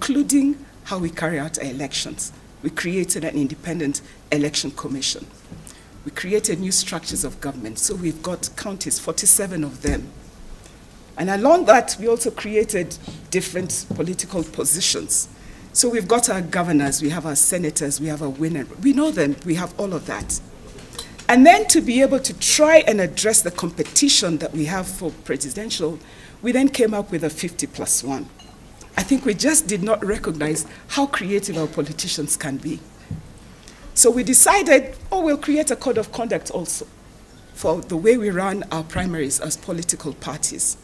including how we carry out our elections. We created an independent election commission. We created new structures of government. So we've got counties, 47 of them. And along that, we also created different political positions. So we've got our governors, we have our senators, we have our women. We know them, we have all of that. And then to be able to try and address the competition that we have for presidential, we then came up with a 50+1. I think we just did not recognize how creative our politicians can be. So we decided, we'll create a code of conduct also for the way we run our primaries as political parties.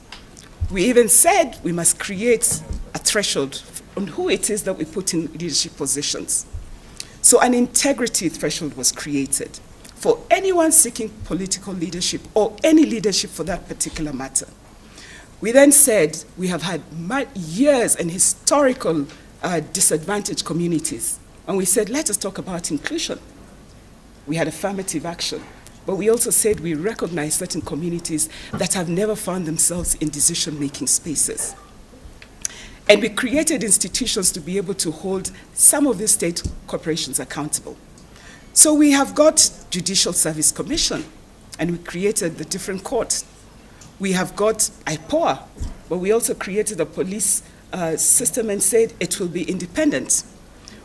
We even said we must create a threshold on who it is that we put in leadership positions. So an integrity threshold was created for anyone seeking political leadership or any leadership for that particular matter. We then said we have had years and historical disadvantaged communities. And we said, let us talk about inclusion. We had affirmative action. But we also said we recognize certain communities that have never found themselves in decision-making spaces. And we created institutions to be able to hold some of these state corporations accountable. So we have got Judicial Service Commission, and we created the different courts. We have got IPOA, but we also created a police system and said it will be independent.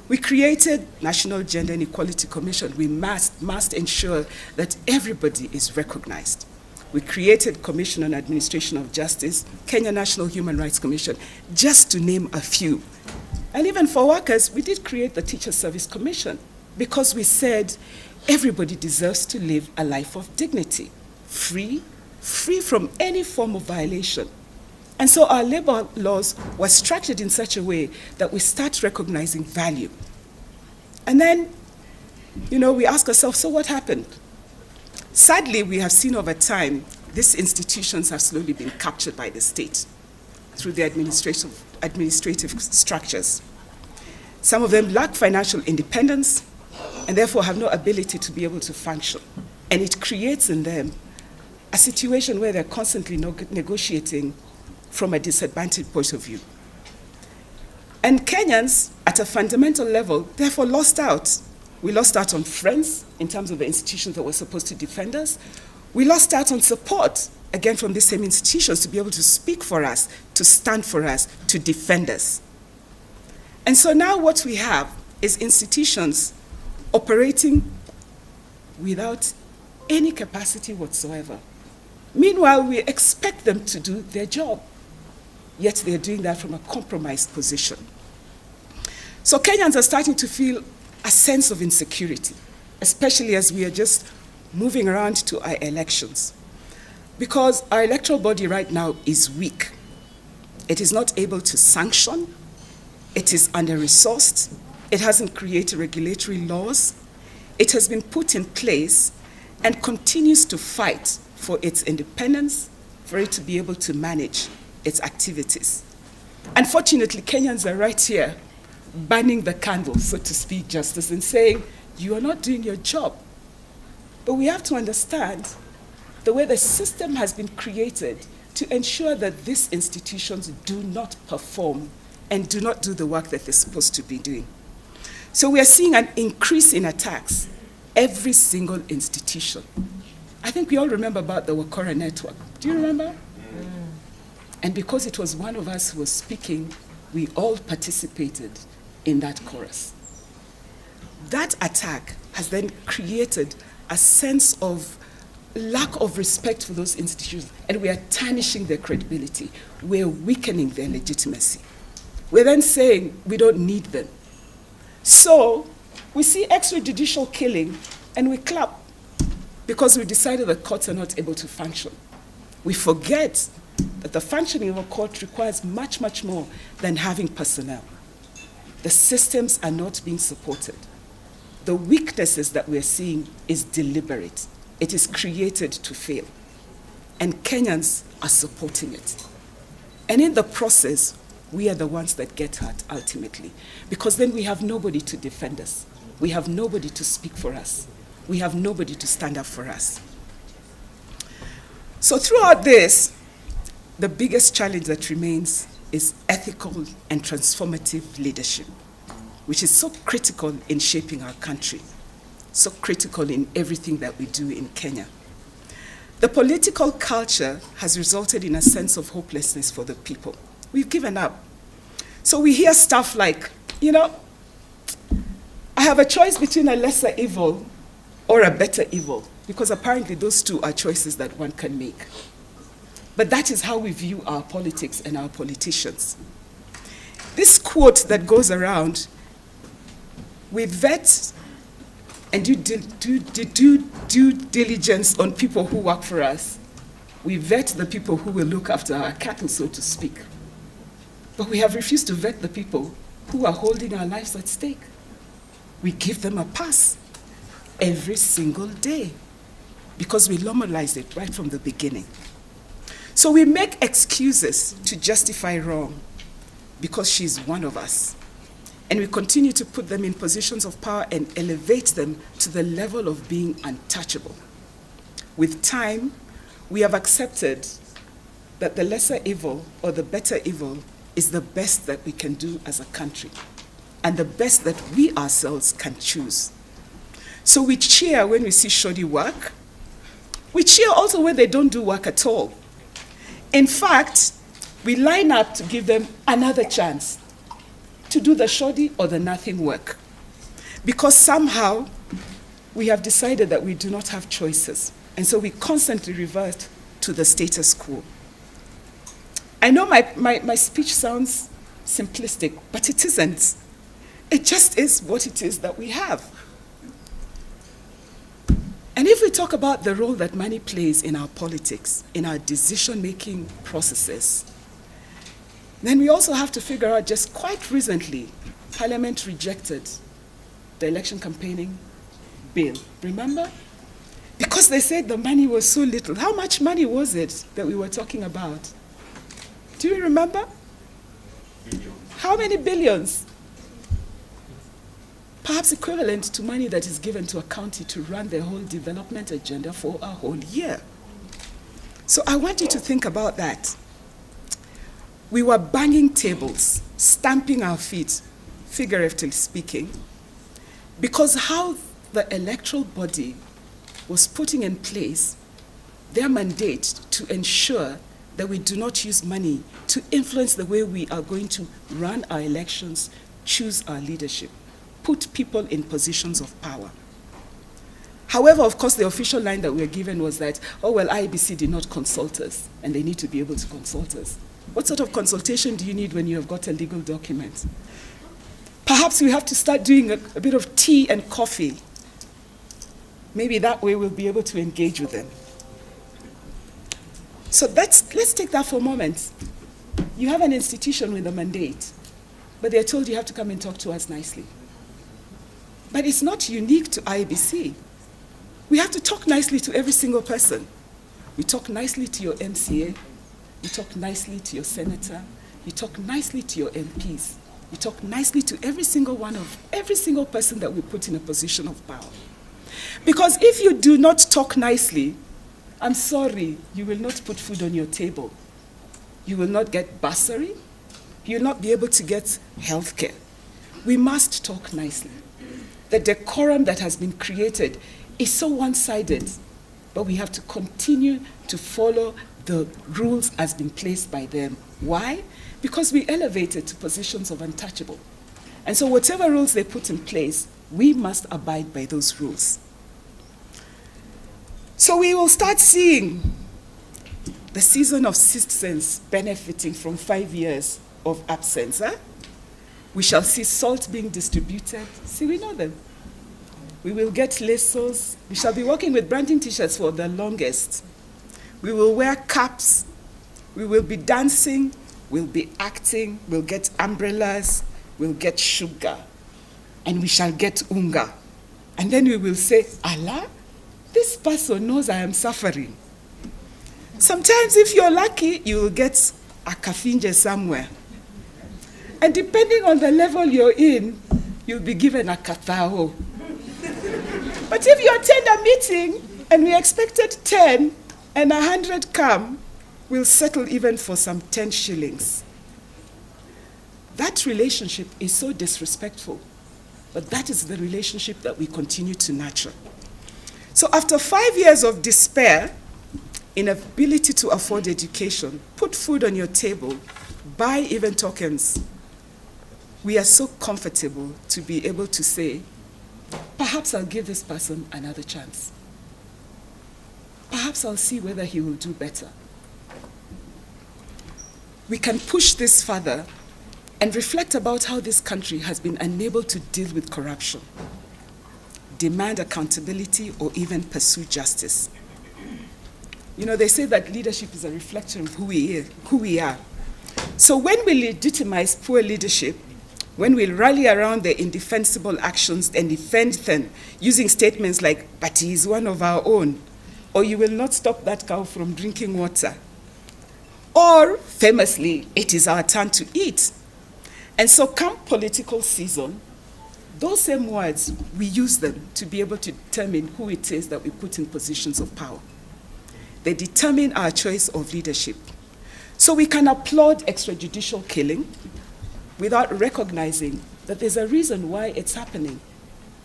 We created National Gender and Equality Commission. We must ensure that everybody is recognized. We created Commission on Administration of Justice, Kenya National Human Rights Commission, just to name a few. And even for workers, we did create the Teacher Service Commission because we said everybody deserves to live a life of dignity, free from any form of violation. And so our labor laws were structured in such a way that we start recognizing value. And then, we ask ourselves, so what happened? Sadly, we have seen over time, these institutions have slowly been captured by the state through the administrative structures. Some of them lack financial independence and therefore have no ability to be able to function. And it creates in them a situation where they're constantly negotiating from a disadvantaged point of view. And Kenyans, at a fundamental level, therefore lost out. We lost out on friends in terms of the institutions that were supposed to defend us. We lost out on support, again, from the same institutions to be able to speak for us, to stand for us, to defend us. And so now what we have is institutions operating without any capacity whatsoever. Meanwhile, we expect them to do their job, yet they're doing that from a compromised position. So Kenyans are starting to feel a sense of insecurity, especially as we are just moving around to our elections. Because our electoral body right now is weak. It is not able to sanction. It is under-resourced. It hasn't created regulatory laws. It has been put in place and continues to fight for its independence, for it to be able to manage its activities. Unfortunately, Kenyans are right here burning the candle, so to speak, Justice, and saying, you are not doing your job. But we have to understand the way the system has been created to ensure that these institutions do not perform and do not do the work that they're supposed to be doing. So we are seeing an increase in attacks, every single institution. I think we all remember about the Wakora network. Do you remember? And because it was one of us who was speaking, we all participated in that chorus. That attack has then created a sense of lack of respect for those institutions, and we are tarnishing their credibility. We're weakening their legitimacy. We're then saying we don't need them. So we see extrajudicial killing, and we clap because we decided that courts are not able to function. We forget that the functioning of a court requires much, much more than having personnel. The systems are not being supported. The weaknesses that we're seeing is deliberate. It is created to fail. And Kenyans are supporting it. And in the process, we are the ones that get hurt ultimately, because then we have nobody to defend us. We have nobody to speak for us. We have nobody to stand up for us. So throughout this, the biggest challenge that remains is ethical and transformative leadership, which is so critical in shaping our country, so critical in everything that we do in Kenya. The political culture has resulted in a sense of hopelessness for the people. We've given up. So we hear stuff like, I have a choice between a lesser evil or a better evil, because apparently those two are choices that one can make. But that is how we view our politics and our politicians. This quote that goes around, we vet and do due diligence on people who work for us. We vet the people who will look after our cattle, so to speak. But we have refused to vet the people who are holding our lives at stake. We give them a pass every single day because we normalize it right from the beginning. So we make excuses to justify wrong because she's one of us. And we continue to put them in positions of power and elevate them to the level of being untouchable. With time, we have accepted that the lesser evil or the better evil is the best that we can do as a country, and the best that we ourselves can choose. So we cheer when we see shoddy work. We cheer also when they don't do work at all. In fact, we line up to give them another chance to do the shoddy or the nothing work. Because somehow we have decided that we do not have choices. And so we constantly revert to the status quo. I know my speech sounds simplistic, but it isn't. It just is what it is that we have. And if we talk about the role that money plays in our politics, in our decision-making processes, then we also have to figure out, just quite recently, Parliament rejected the election campaigning bill. Remember? Because they said the money was so little. How much money was it that we were talking about? Do you remember? Billions. How many billions? Perhaps equivalent to money that is given to a county to run their whole development agenda for a whole year. So I want you to think about that. We were banging tables, stamping our feet, figuratively speaking, because how the electoral body was putting in place their mandate to ensure that we do not use money to influence the way we are going to run our elections, choose our leadership, put people in positions of power. However, of course, the official line that we were given was that, oh, well, IEBC did not consult us, and they need to be able to consult us. What sort of consultation do you need when you have got a legal document? Perhaps we have to start doing a bit of tea and coffee. Maybe that way we'll be able to engage with them. So let's take that for a moment. You have an institution with a mandate, but they're told you have to come and talk to us nicely. But it's not unique to IEBC. We have to talk nicely to every single person. We talk nicely to your MCA. You talk nicely to your senator. You talk nicely to your MPs. You talk nicely to every single person that we put in a position of power. Because if you do not talk nicely, I'm sorry, you will not put food on your table. You will not get bursary. You will not be able to get health care. We must talk nicely. The decorum that has been created is so one-sided, but we have to continue to follow the rules as been placed by them. Why? Because we elevated to positions of untouchable. And so whatever rules they put in place, we must abide by those rules. So we will start seeing the season of citizens benefiting from 5 years of absence. We shall see salt being distributed. See, we know them. We will get lassos. We shall be working with branding t-shirts for the longest. We will wear caps. We will be dancing. We'll be acting. We'll get umbrellas. We'll get sugar. And we shall get unga. And then we will say, Allah, this person knows I am suffering. Sometimes if you're lucky, you will get a kafinje somewhere. And depending on the level you're in, you'll be given a katao. But if you attend a meeting and we expected 10 and 100 come, we'll settle even for some 10 shillings. That relationship is so disrespectful, but that is the relationship that we continue to nurture. So after 5 years of despair, inability to afford education, put food on your table, buy even tokens, we are so comfortable to be able to say, perhaps I'll give this person another chance. Perhaps I'll see whether he will do better. We can push this further and reflect about how this country has been unable to deal with corruption, demand accountability, or even pursue justice. You know, they say that leadership is a reflection of who we are. So when we legitimize poor leadership, when we rally around the indefensible actions and defend them using statements like, but he is one of our own, or you will not stop that cow from drinking water, or famously, it is our turn to eat. And so come political season, those same words, we use them to be able to determine who it is that we put in positions of power. They determine our choice of leadership. So we can applaud extrajudicial killing without recognizing that there's a reason why it's happening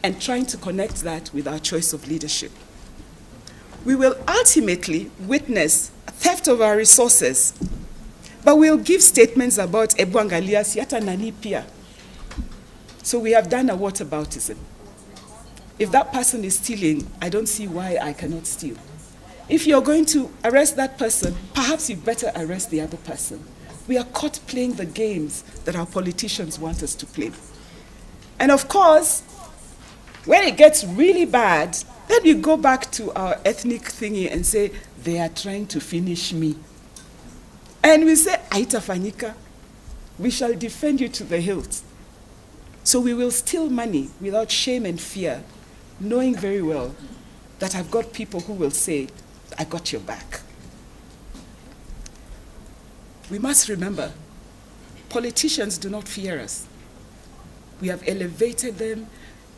and trying to connect that with our choice of leadership. We will ultimately witness theft of our resources, but we'll give statements about Ebuangalia Siata Nanipia. So we have done a whataboutism. If that person is stealing, I don't see why I cannot steal. If you're going to arrest that person, perhaps you better arrest the other person. We are caught playing the games that our politicians want us to play. And of course, when it gets really bad, then we go back to our ethnic thingy and say, they are trying to finish me. And we say, Aita Fanika, we shall defend you to the hilt. So we will steal money without shame and fear, knowing very well that I've got people who will say, I got your back. We must remember, politicians do not fear us. We have elevated them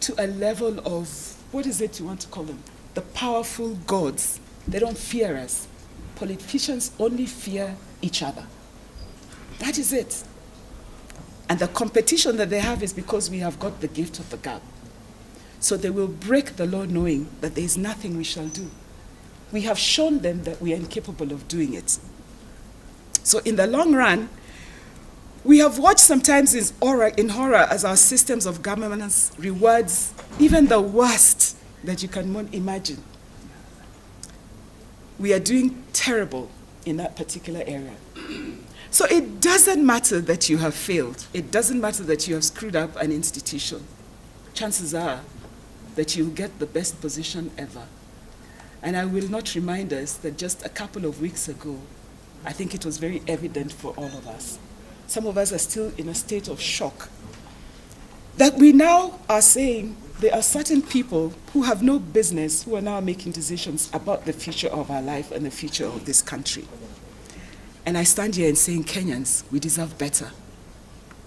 to a level of, what is it you want to call them? The powerful gods. They don't fear us. Politicians only fear each other. That is it. And the competition that they have is because we have got the gift of the gab. So they will break the law knowing that there is nothing we shall do. We have shown them that we are incapable of doing it. So in the long run, we have watched sometimes in horror as our systems of governance rewards even the worst that you can imagine. We are doing terrible in that particular area. So it doesn't matter that you have failed. It doesn't matter that you have screwed up an institution. Chances are that you'll get the best position ever. And I will not remind us that just a couple of weeks ago, I think it was very evident for all of us. Some of us are still in a state of shock that we now are saying there are certain people who have no business who are now making decisions about the future of our life and the future of this country. And I stand here and saying, Kenyans, we deserve better.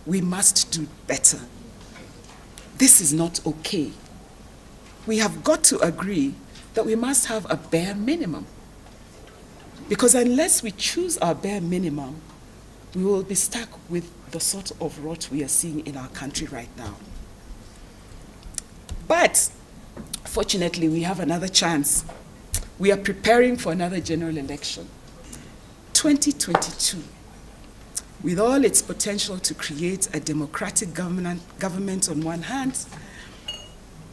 We must do better. This is not okay. We have got to agree that we must have a bare minimum. Because unless we choose our bare minimum, we will be stuck with the sort of rot we are seeing in our country right now. But fortunately, we have another chance. We are preparing for another general election. 2022, with all its potential to create a democratic government on one hand,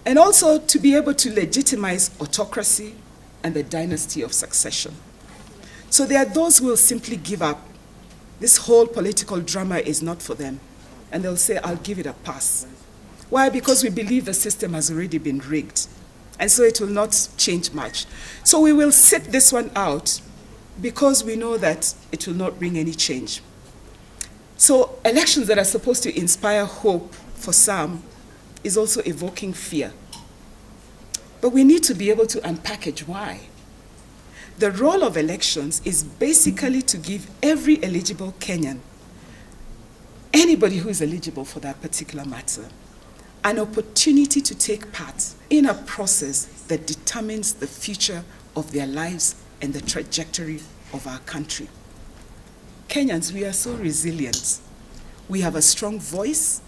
and also to be able to legitimize autocracy and the dynasty of succession. So there are those who will simply give up. This whole political drama is not for them. And they'll say, I'll give it a pass. Why? Because we believe the system has already been rigged. And so it will not change much. So we will sit this one out because we know that it will not bring any change. So elections that are supposed to inspire hope for some is also evoking fear. But we need to be able to unpackage why. The role of elections is basically to give every eligible Kenyan, anybody who is eligible for that particular matter, an opportunity to take part in a process that determines the future of their lives and the trajectory of our country. Kenyans, we are so resilient. We have a strong voice.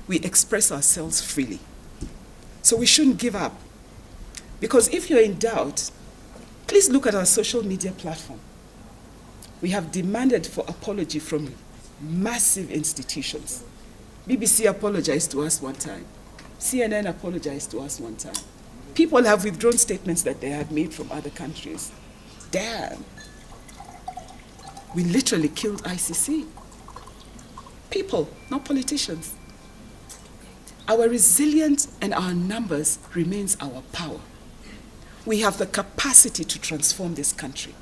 We express ourselves freely. So we shouldn't give up. Because if you're in doubt, please look at our social media platform. We have demanded for apology from massive institutions. BBC apologized to us one time. CNN apologized to us one time. People have withdrawn statements that they had made from other countries. Damn. We literally killed ICC. People, not politicians. Our resilience and our numbers remains our power. We have the capacity to transform this country.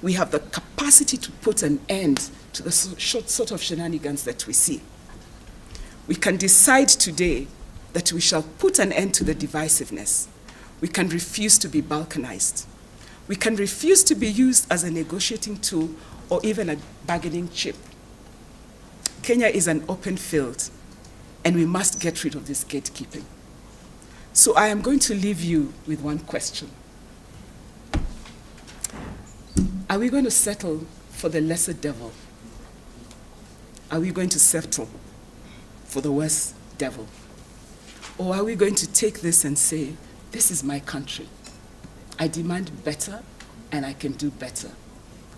We have the capacity to put an end to the sort of shenanigans that we see. We can decide today that we shall put an end to the divisiveness. We can refuse to be balkanized. We can refuse to be used as a negotiating tool or even a bargaining chip. Kenya is an open field, and we must get rid of this gatekeeping. So I am going to leave you with one question. Are we going to settle for the lesser devil? Are we going to settle for the worst devil? Or are we going to take this and say, this is my country. I demand better, and I can do better.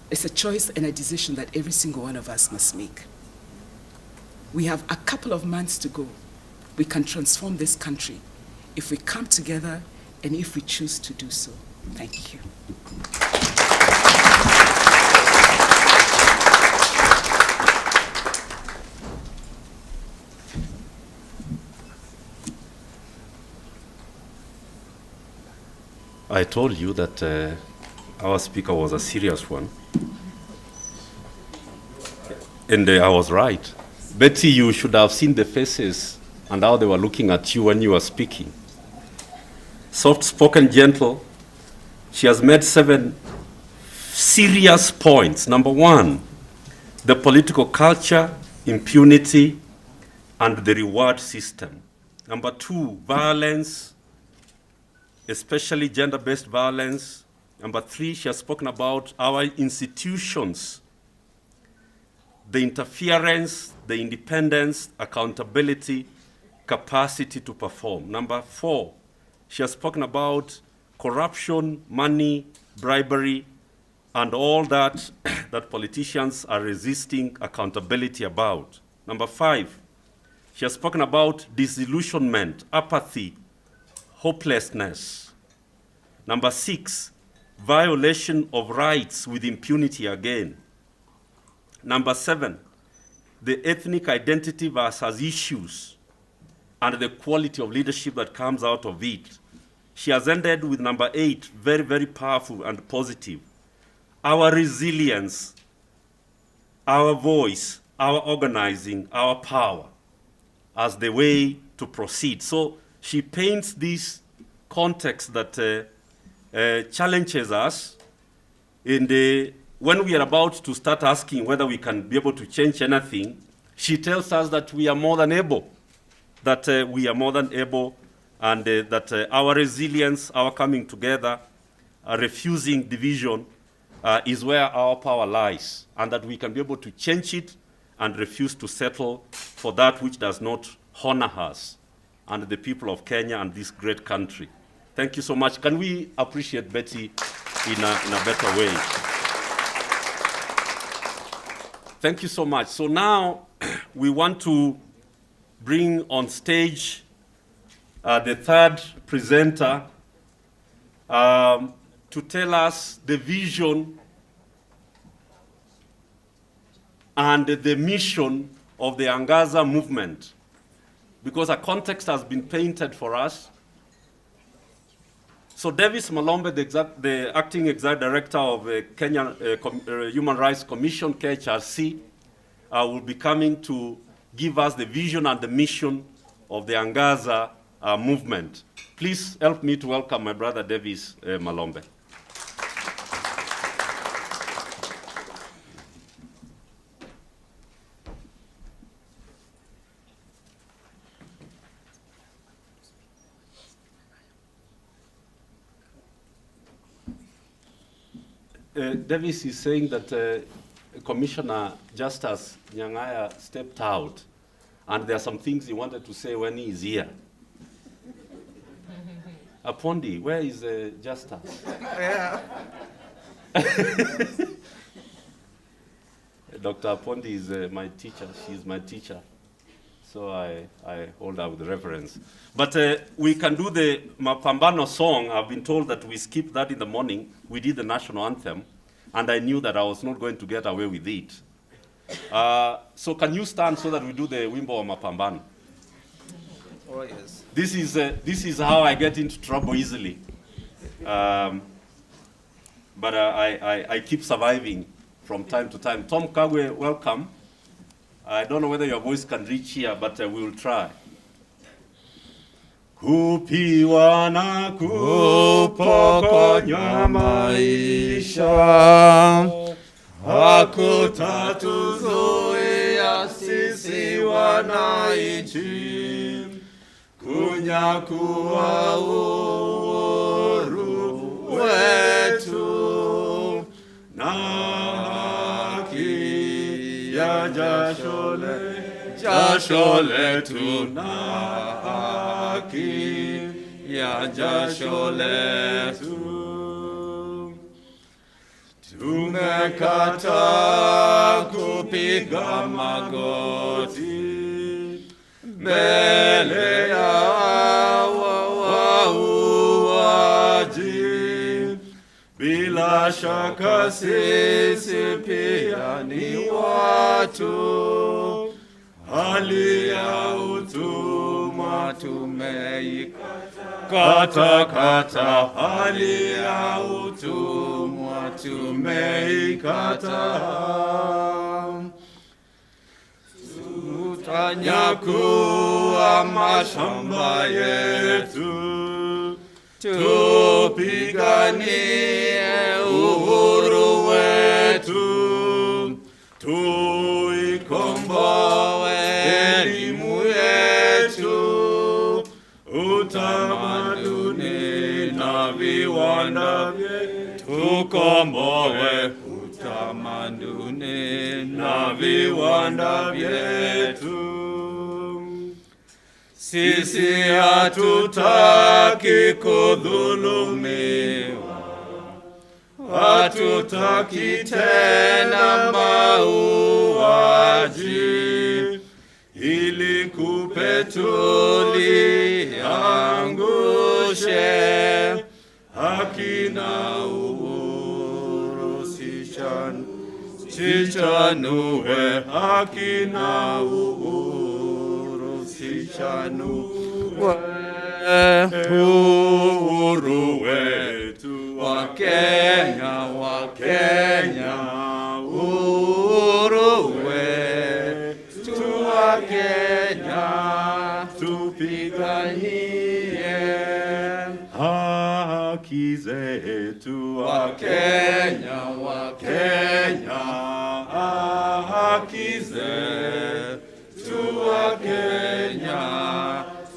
It's a choice and a decision that every single one of us must make. We have a couple of months to go. We can transform this country if we come together and if we choose to do so. Thank you. I told you that our speaker was a serious one. And I was right. Betty, you should have seen the faces and how they were looking at you when you were speaking. Soft-spoken, gentle. She has made 7 serious points. Number 1, the political culture, impunity, and the reward system. Number 2, violence, especially gender-based violence. Number 3, she has spoken about our institutions, the interference, the independence, accountability, capacity to perform. Number 4, she has spoken about corruption, money, bribery, and all that that politicians are resisting accountability about. Number 5, she has spoken about disillusionment, apathy, hopelessness. Number 6, violation of rights with impunity again. Number 7, the ethnic identity versus issues and the quality of leadership that comes out of it. She has ended with number 8, very, very powerful and positive. Our resilience, our voice, our organizing, our power as the way to proceed. So she paints this context that challenges us in when we are about to start asking whether we can be able to change anything. She tells us that we are more than able, and that our resilience, our coming together, refusing division is where our power lies, and that we can be able to change it and refuse to settle for that which does not honor us and the people of Kenya and this great country. Thank you so much. Can we appreciate Betty in a better way? Thank you so much. So now we want to bring on stage the third presenter to tell us the vision and the mission of the Angaza Movement, because a context has been painted for us. So Davis Malombe, the acting executive director of Kenya Human Rights Commission, KHRC, will be coming to give us the vision and the mission of the Angaza Movement. Please help me to welcome my brother Davis Malombe. Davis is saying that Commissioner Justice Nyang'aya stepped out, and there are some things he wanted to say when he is here. Apondi, where is Justice? Yeah. Dr. Apondi is my teacher. She's my teacher. So I hold her with reverence. But we can do the Mapambano song. I've been told that we skipped that in the morning. We did the national anthem, and I knew that I was not going to get away with it. So can you stand so that we do the Wimbo wa Mapambano? Oh, yes. This is how I get into trouble easily. But I keep surviving from time to time. Tom Kagwe, welcome. I don't know whether your voice can reach here, but we will try. Kupiwa na kupokonywa maisha, hakutatuzuia sisi wananchi kunyakua uhuru wetu na haki ya jasho letu na haki ya jasho letu. Tumekata kupiga magoti mbele ya wauaji. Bila shaka sisi pia ni watu, hali ya utumwa tumeikata, hali ya utumwa tumeikata. Tutanyakua mashamba yetu, tupiganie uhuru wetu, tuikomboe elimu yetu, utamaduni na viwanda vyetu, tukomboe utamaduni na viwanda vyetu. Sisi hatutaki kudhulumiwa, hatutaki tena mauaji, ili kupe tuliangushe haki na uhuru sichanue, haki na uhuru sichanue, uhuru wetu wa Kenya, uhuru wetu wa Kenya, tupiganie haki zetu wa Kenya, haki zetu wa Kenya,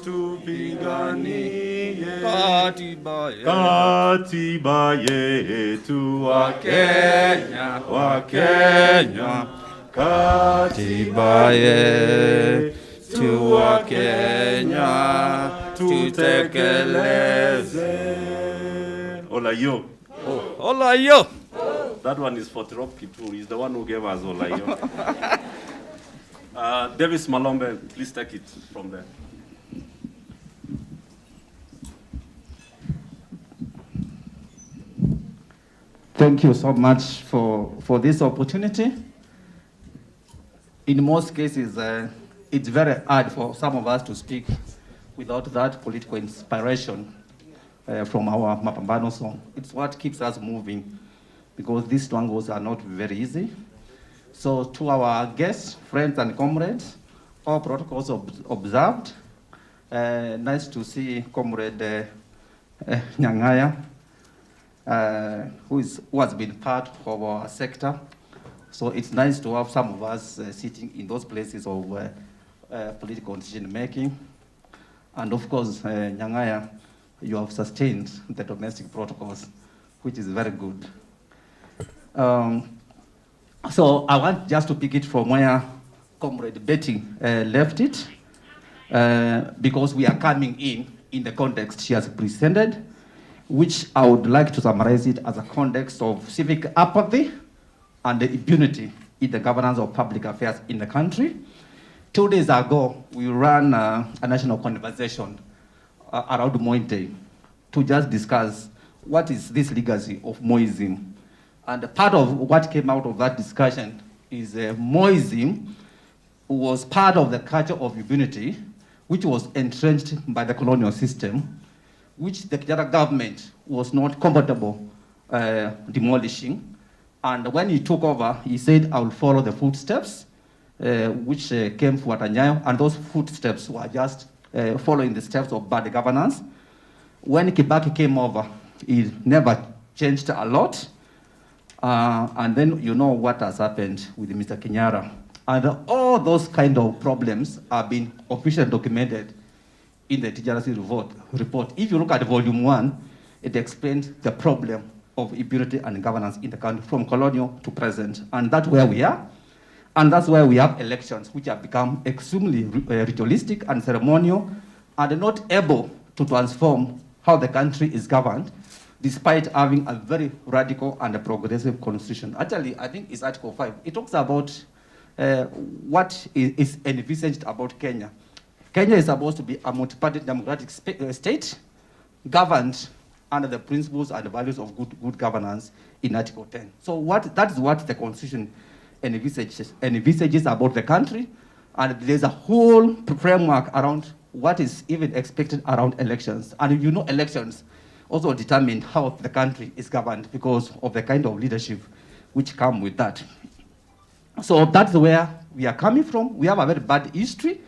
tupiganie katiba yetu wa Kenya, katiba yetu wa Kenya, tutekeleze. Olayo. Oh, Olayo. That one is for Tropki too. He's the one who gave us Olayo. Davis Malombe, please take it from there. Thank you so much for this opportunity. In most cases, it's very hard for some of us to speak without that political inspiration from our Mapambano song. It's what keeps us moving, because these strangles are not very easy. So to our guests, friends and comrades, all protocols observed. Nice to see Comrade Nyang'aya, who has been part of our sector. So it's nice to have some of us sitting in those places of political decision making. And of course, Nyang'aya, you have sustained the domestic protocols, which is very good. So I want just to pick it from where Comrade Betty left it, because we are coming in the context she has presented, which I would like to summarize it as a context of civic apathy and the impunity in the governance of public affairs in the country. 2 days ago, we ran a national conversation around Mointe to just discuss what is this legacy of Moism. And part of what came out of that discussion is Moism was part of the culture of impunity, which was entrenched by the colonial system, which the Kenyatta government was not comfortable demolishing. And when he took over, he said, I will follow the footsteps, which came from Nyayo, and those footsteps were just following the steps of bad governance. When Kibaki came over, he never changed a lot. And then you know what has happened with Mr. Kenyatta. And all those kind of problems have been officially documented in the TJRC report. If you look at volume 1, it explains the problem of impunity and governance in the country from colonial to present. And that's where we are. And that's why we have elections, which have become extremely ritualistic and ceremonial, and not able to transform how the country is governed, despite having a very radical and a progressive constitution. Actually, I think it's Article 5. It talks about what is envisaged about Kenya. Kenya is supposed to be a multi-party democratic state governed under the principles and the values of good governance in Article 10. So that is what the Constitution envisages about the country, and there's a whole framework around what is even expected around elections. And you know, elections also determine how the country is governed because of the kind of leadership which come with that. So that's where we are coming from. We have a very bad history,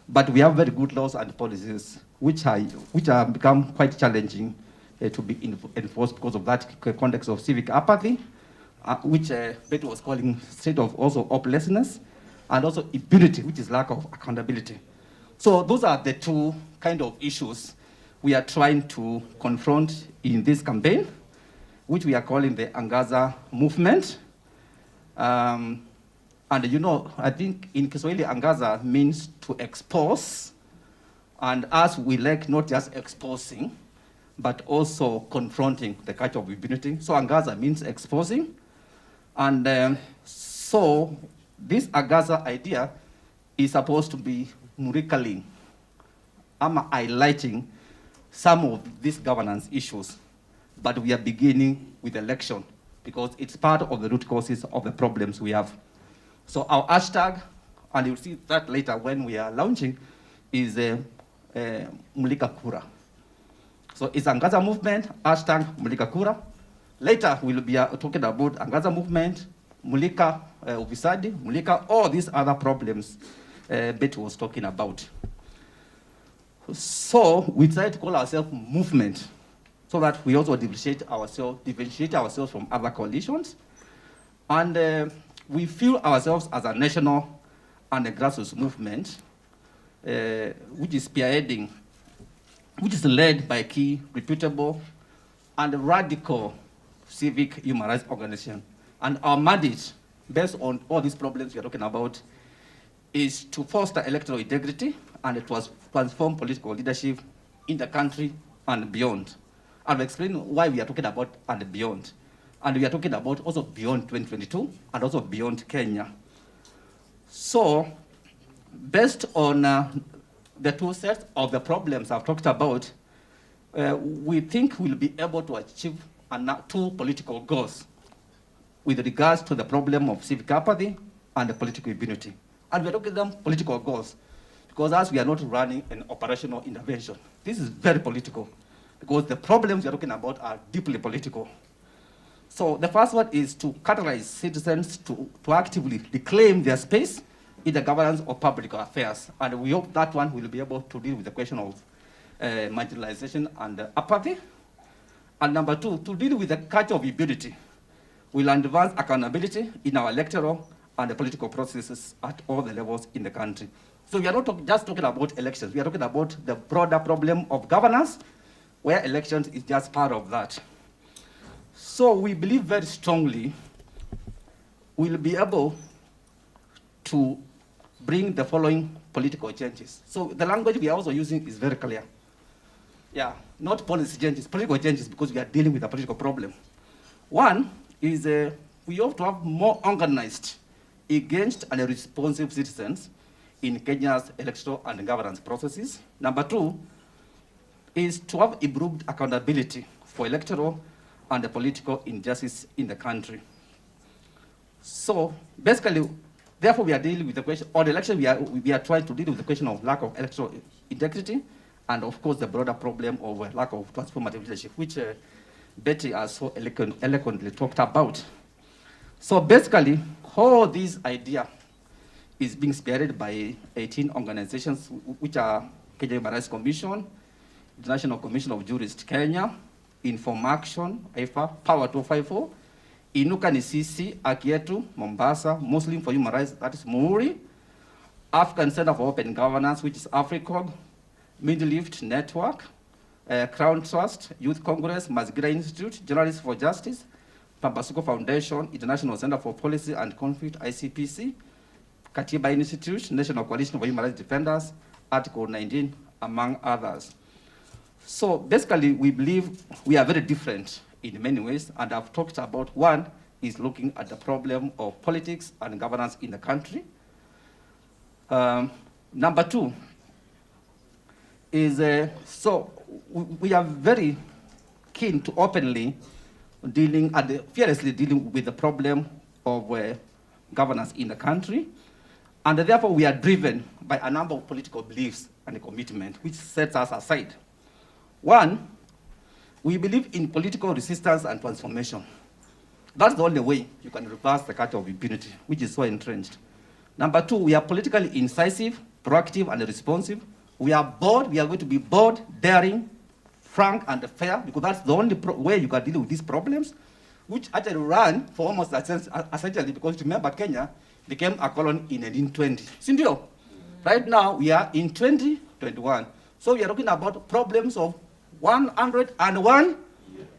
but we have very good laws and policies which have become quite challenging to be enforced because of that context of civic apathy, which Betty was calling state of also hopelessness, and also impunity, which is lack of accountability. So those are the two kind of issues we are trying to confront in this campaign, which we are calling the Angaza Movement. And you know, I think in Kiswahili, Angaza means to expose, and us, we like not just exposing, but also confronting the culture of impunity. So Angaza means exposing. And so this Angaza idea is supposed to be murikaling, highlighting some of these governance issues. But we are beginning with election because it's part of the root causes of the problems we have. So our hashtag, and you'll see that later when we are launching, is Mulika Kura. So it's Angaza Movement, hashtag Mulika Kura. Later we'll be talking about Angaza Movement, Mulika Ufisadi, Mulika, all these other problems Betty was talking about. So we try to call ourselves movement so that we also differentiate ourselves from other coalitions. And we feel ourselves as a national and a grassroots movement, which is spearheading, which is led by key, reputable, and radical civic human rights organization. And our mandate, based on all these problems we are talking about, is to foster electoral integrity and it was transform political leadership in the country and beyond. I'll explain why we are talking about and beyond. And we are talking about also beyond 2022 and also beyond Kenya. So, based on the two sets of the problems I've talked about, we think we'll be able to achieve two political goals with regards to the problem of civic apathy and the political impunity. And we're talking about political goals because as we are not running an operational intervention, this is very political because the problems we're talking about are deeply political. So the first one is to catalyze citizens to actively reclaim their space in the governance of public affairs. And we hope that one will be able to deal with the question of marginalization and apathy. And number two, to deal with the culture of impunity. We'll advance accountability in our electoral and the political processes at all the levels in the country. So we are not just talking about elections. We are talking about the broader problem of governance, where elections is just part of that. So we believe very strongly we'll be able to bring the following political changes. So the language we are also using is very clear. Yeah, not policy changes, political changes, because we are dealing with a political problem. One is we have to have more organized, engaged, and responsive citizens in Kenya's electoral and governance processes. Number two is to have improved accountability for electoral and the political injustice in the country. So basically, therefore, we are dealing with the question, on the election, we are trying to deal with the question of lack of electoral integrity, and of course, the broader problem of lack of transformative leadership, which Betty has so eloquently talked about. So basically, all this idea is being spearheaded by 18 organizations, which are Kenya Human Rights Commission, International Commission of Jurists Kenya, Inform Action, IFA, Power 254, Inuka Nisisi, Akietu, Mombasa, Muslim for Human Rights, that is Muri, African Center for Open Governance, which is AFRICOG, Middle East Network, Crown Trust, Youth Congress, Mazingira Institute, Journalists for Justice, Pambasuko Foundation, International Center for Policy and Conflict, ICPC, Katiba Institute, National Coalition for Human Rights Defenders, Article 19, among others. So basically, we believe we are very different in many ways, and I've talked about one is looking at the problem of politics and governance in the country. Number two is, so we are very keen to openly dealing and fearlessly dealing with the problem of governance in the country. And therefore, we are driven by a number of political beliefs and a commitment, which sets us aside. One, we believe in political resistance and transformation. That's the only way you can reverse the culture of impunity, which is so entrenched. Number two, we are politically incisive, proactive, and responsive. We are bold. We are going to be bold, daring, frank, and fair, because that's the only way you can deal with these problems, which actually ran for almost essentially, because remember, Kenya became a colony in 1920. Sindio? Right now, we are in 2021. So we are talking about problems of 101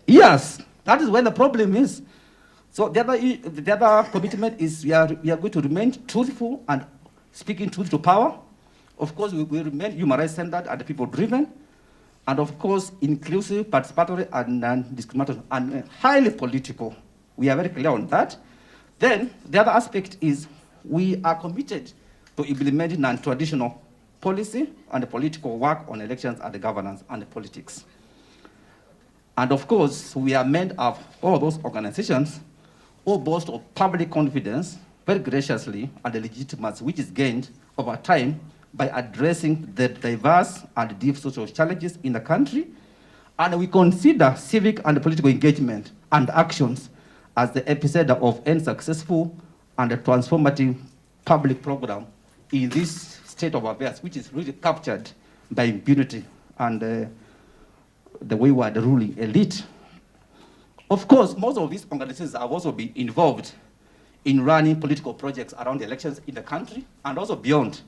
years. That is where the problem is. So the other commitment is we are going to remain truthful and speaking truth to power. Of course, we will remain human rights centered and people driven. And of course, inclusive, participatory, and non-discriminatory, and highly political. We are very clear on that. Then the other aspect is we are committed to implementing non-traditional policy and political work on elections and the governance and the politics. And of course, we are made of all those organizations who boast of public confidence very graciously and the legitimacy which is gained over time by addressing the diverse and deep social challenges in the country. And we consider civic and political engagement and actions as the epicenter of any successful and transformative public program in this state of affairs, which is really captured by impunity and the wayward ruling elite. Of course, most of these organizations have also been involved in running political projects around the elections in the country and also beyond.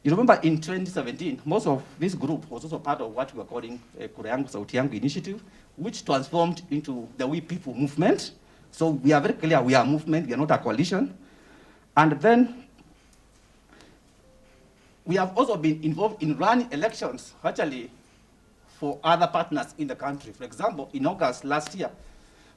You remember in 2017, most of this group was also part of what we were calling Kura Yangu Sauti Yangu initiative, which transformed into the We People movement. So we are very clear, we are a movement, we are not a coalition. And then we have also been involved in running elections, actually, for other partners in the country. For example, in August last year,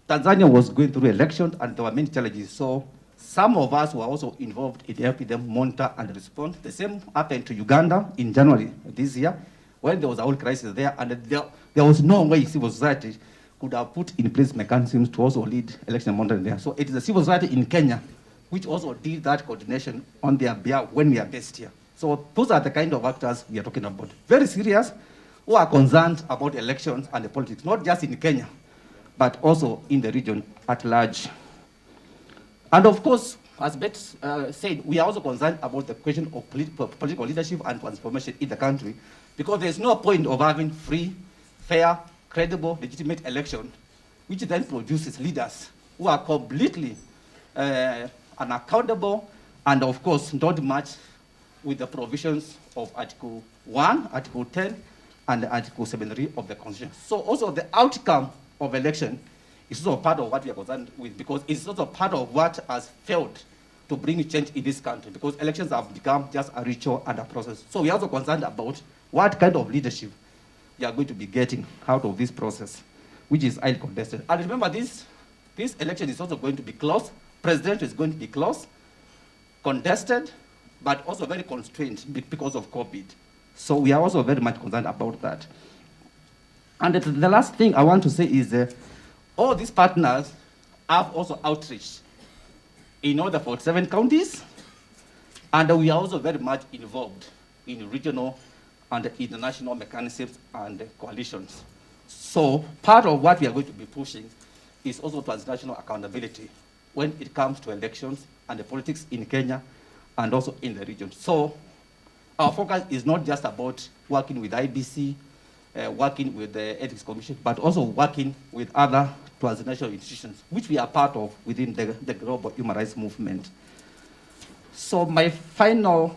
Tanzania was going through elections and there were many challenges. So some of us were also involved in helping them monitor and respond. The same happened to Uganda in January this year, when there was a whole crisis there, and there was no way civil society could have put in place mechanisms to also lead election monitoring there. So it is the civil society in Kenya which also did that coordination on their behalf when we are based here. So those are the kind of actors we are talking about. Very serious, who are concerned about elections and the politics, not just in Kenya, but also in the region at large. And of course, as Bet said, we are also concerned about the question of political leadership and transformation in the country, because there's no point of having free, fair, credible, legitimate election, which then produces leaders who are completely unaccountable and, of course, not match with the provisions of Article 1, Article 10, and Article 73 of the Constitution. So also the outcome of election It's also part of what we are concerned with, because it's also part of what has failed to bring change in this country, because elections have become just a ritual and a process. So we are also concerned about what kind of leadership we are going to be getting out of this process, which is highly contested. And remember, this election is also going to be close. Presidential is going to be close, contested, but also very constrained because of COVID. So we are also very much concerned about that. And the last thing I want to say is all these partners have also outreach in all the 47 counties, and we are also very much involved in regional and international mechanisms and coalitions. So part of what we are going to be pushing is also transnational accountability when it comes to elections and the politics in Kenya and also in the region. So our focus is not just about working with IBC, working with the Ethics Commission, but also working with other transnational institutions, which we are part of within the global human rights movement. So my final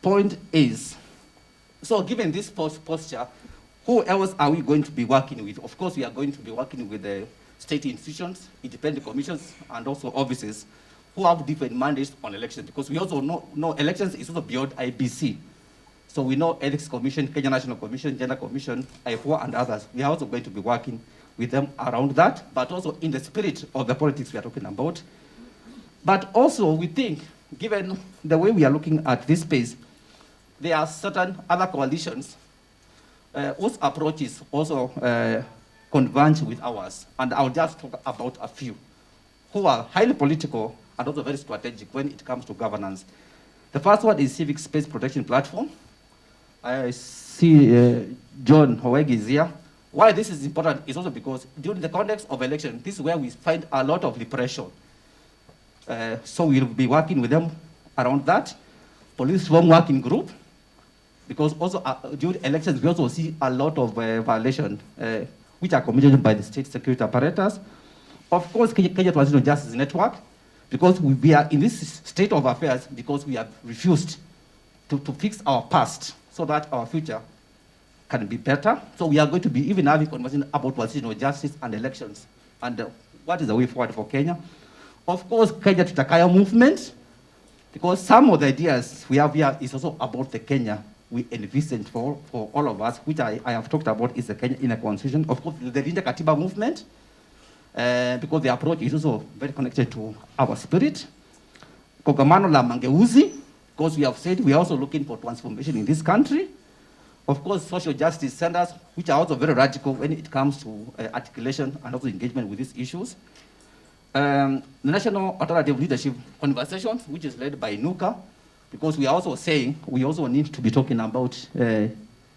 point is, so given this posture, who else are we going to be working with? Of course, we are going to be working with the state institutions, independent commissions, and also offices who have different mandates on elections, because we also know elections is also beyond IBC. So we know Ethics Commission, Kenya National Commission, Gender Commission, I4, and others. We are also going to be working with them around that, but also in the spirit of the politics we are talking about. But also, we think, given the way we are looking at this space, there are certain other coalitions whose approach is also converge with ours. And I'll just talk about a few who are highly political and also very strategic when it comes to governance. The first one is Civic Space Protection Platform. I see John Howegi is here. Why this is important is also because during the context of election, this is where we find a lot of repression. So we'll be working with them around that. Police reform working group, because also during elections, we also see a lot of violations which are committed by the state security apparatus. Of course, Kenya Transitional Justice Network, because we are in this state of affairs because we have refused to fix our past so that our future can be better. So we are going to be even having conversation about transitional justice and elections and what is the way forward for Kenya. Of course, Kenya Tutakaya movement, because some of the ideas we have here is also about the Kenya we envisioned for all of us, which I have talked about, is the Kenya in a constitution. Of course, the Linda Katiba movement, because the approach is also very connected to our spirit. Kongamano la Mangeuzi, because we have said we are also looking for transformation in this country. Of course, social justice centers, which are also very radical when it comes to articulation and also engagement with these issues. The National Alternative Leadership Conversations, which is led by NUCA, because we are also saying we also need to be talking about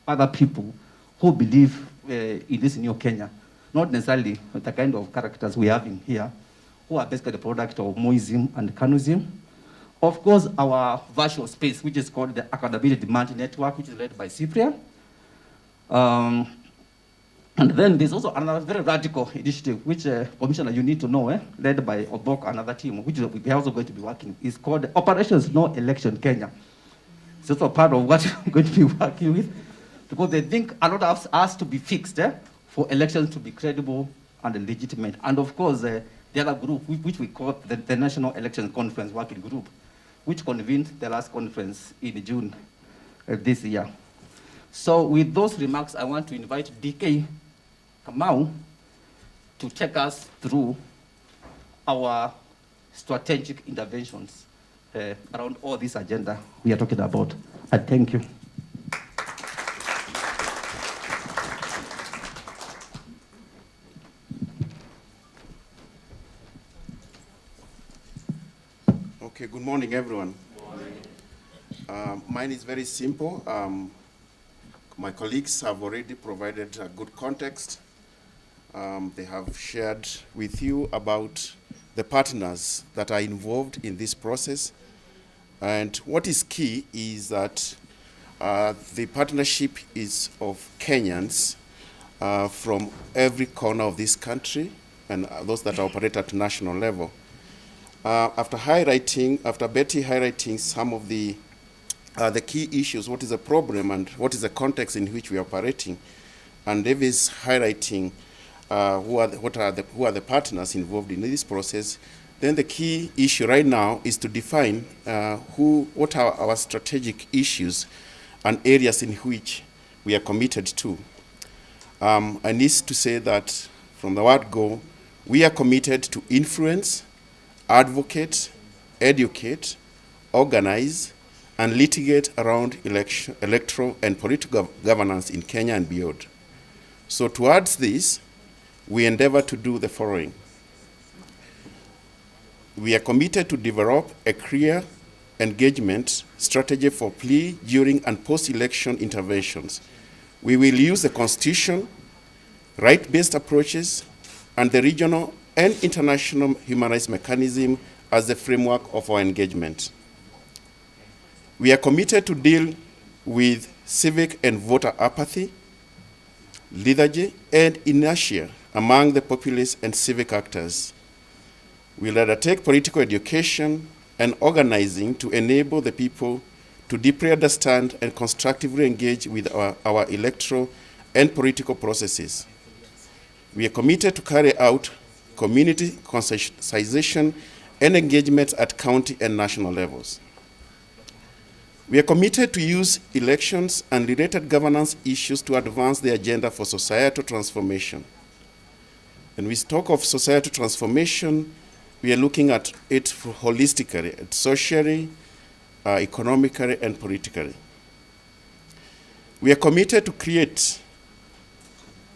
other people who believe in this new Kenya, not necessarily the kind of characters we have in here, who are basically the product of Moism and Kanusm. Of course, our virtual space, which is called the Accountability Demand Network, which is led by Cyprian. And then there's also another very radical initiative, which Commissioner, you need to know, led by Obok, another team, which we are also going to be working. It's called Operations No Election Kenya. It's also part of what we're going to be working with, because they think a lot of us to be fixed for elections to be credible and legitimate. And of course, the other group, which we call the National Elections Conference Working Group, which convened the last conference in June this year. So with those remarks, I want to invite DK Kamau to take us through our strategic interventions around all this agenda we are talking about. I thank you. Okay, good morning, everyone. Mine is very simple. My colleagues have already provided a good context. They have shared with you about the partners that are involved in this process. And what is key is that the partnership is of Kenyans from every corner of this country and those that operate at national level. After Betty highlighting some of the key issues, what is the problem and what is the context in which we are operating, and Davis highlighting who are the partners involved in this process, then the key issue right now is to define what are our strategic issues and areas in which we are committed to. I need to say that from the word go, we are committed to influence, advocate, educate, organize, and litigate around electoral and political governance in Kenya and beyond. So towards this, we endeavor to do the following. We are committed to develop a clear engagement strategy for pre, during, and post-election interventions. We will use the Constitution, right-based approaches, and the regional and international human rights mechanism as the framework of our engagement. We are committed to deal with civic and voter apathy, lethargy, and inertia among the populace and civic actors. We'll undertake political education and organizing to enable the people to deeply understand and constructively engage with our electoral and political processes. We are committed to carry out community conscientization and engagement at county and national levels. We are committed to use elections and related governance issues to advance the agenda for societal transformation. When we talk of societal transformation, we are looking at it holistically, socially, economically, and politically. We are committed to create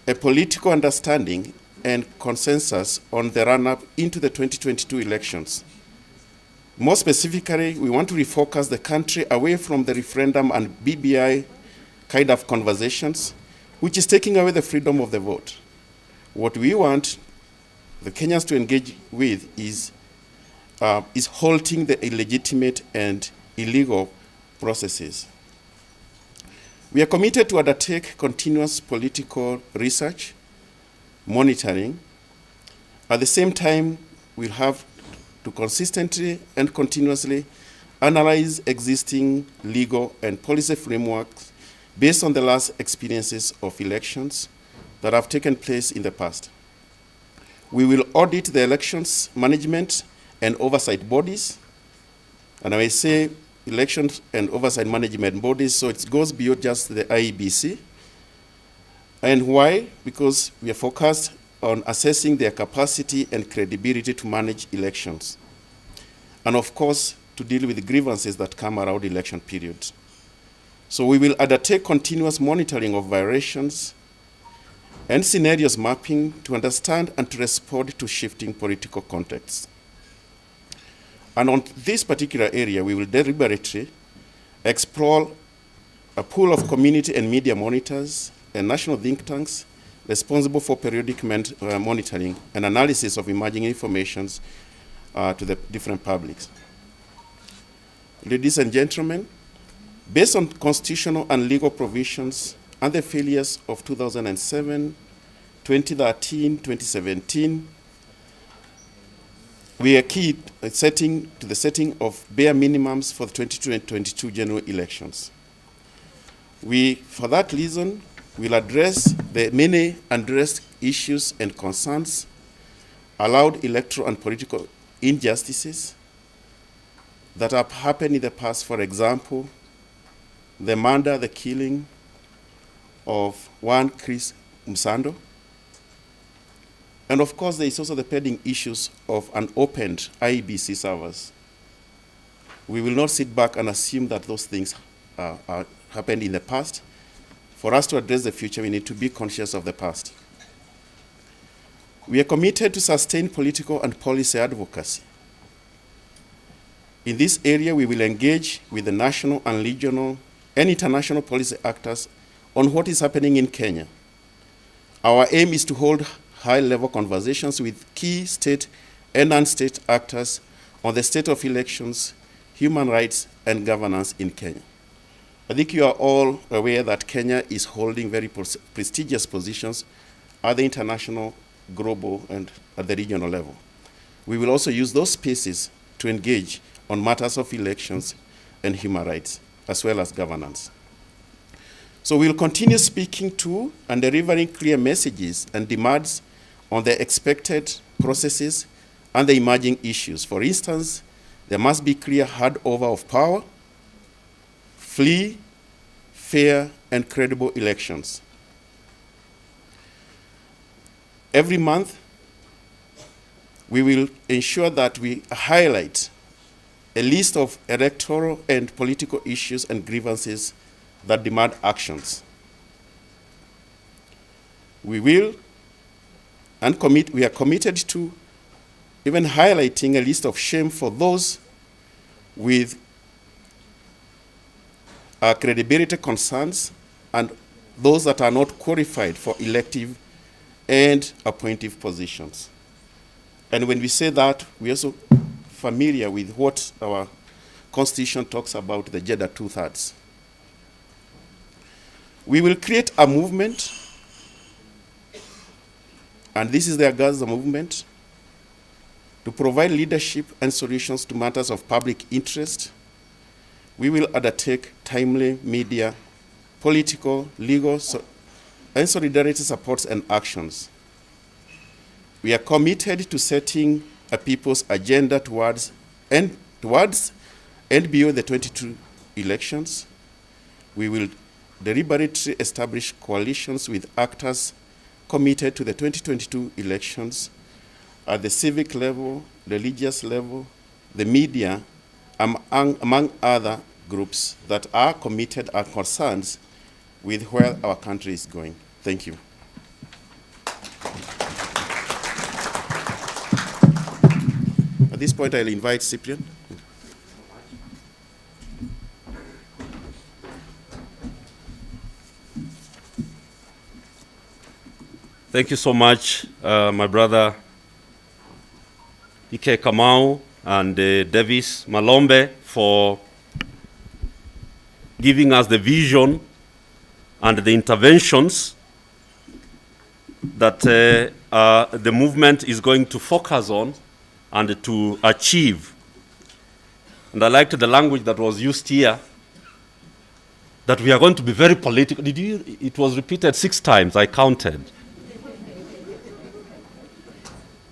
a political understanding and consensus on the run-up into the 2022 elections. More specifically, we want to refocus the country away from the referendum and BBI kind of conversations, which is taking away the freedom of the vote. What we want the Kenyans to engage with is halting the illegitimate and illegal processes. We are committed to undertake continuous political research, monitoring. At the same time, we'll have to consistently and continuously analyze existing legal and policy frameworks based on the last experiences of elections that have taken place in the past. We will audit the elections management and oversight bodies, and I may say elections and oversight management bodies, so it goes beyond just the IEBC. And why? Because we are focused on assessing their capacity and credibility to manage elections. And of course, to deal with the grievances that come around election periods. So we will undertake continuous monitoring of violations and scenarios mapping to understand and to respond to shifting political contexts. And on this particular area, we will deliberately explore a pool of community and media monitors and national think tanks responsible for periodic monitoring and analysis of emerging informations to the different publics. Ladies and gentlemen, based on constitutional and legal provisions and the failures of 2007, 2013, 2017, we are key to the setting of bare minimums for the 2022 general elections. For that reason, we'll address the many unaddressed issues and concerns, allowed electoral and political injustices that have happened in the past. For example, the murder, the killing of one Chris Msando. And of course, there is also the pending issues of unopened IEBC servers. We will not sit back and assume that those things happened in the past. For us to address the future, we need to be conscious of the past. We are committed to sustain political and policy advocacy. In this area, we will engage with the national and regional and international policy actors on what is happening in Kenya. Our aim is to hold high-level conversations with key state and non-state actors on the state of elections, human rights, and governance in Kenya. I think you are all aware that Kenya is holding very prestigious positions at the international, global, and at the regional level. We will also use those spaces to engage on matters of elections and human rights, as well as governance. So we'll continue speaking to and delivering clear messages and demands on the expected processes and the emerging issues. For instance, there must be clear handover of power, free, fair, and credible elections. Every month, we will ensure that we highlight a list of electoral and political issues and grievances that demand actions. We are committed to even highlighting a list of shame for those with credibility concerns and those that are not qualified for elective and appointive positions. And when we say that, we're also familiar with what our Constitution talks about, the gender 2/3. We will create a movement, and this is the Angaza Movement, to provide leadership and solutions to matters of public interest. We will undertake timely media, political, legal, and solidarity supports and actions. We are committed to setting a people's agenda towards and beyond the 22 elections. We will deliberately establish coalitions with actors committed to the 2022 elections at the civic level, religious level, the media, among other groups that are committed and concerned with where our country is going. Thank you. At this point, I'll invite Cyprian. Thank you so much, my brother Ike Kamau and Davis Malombe, for giving us the vision and the interventions that the movement is going to focus on and to achieve. And I liked the language that was used here, that we are going to be very political. It was repeated 6 times, I counted.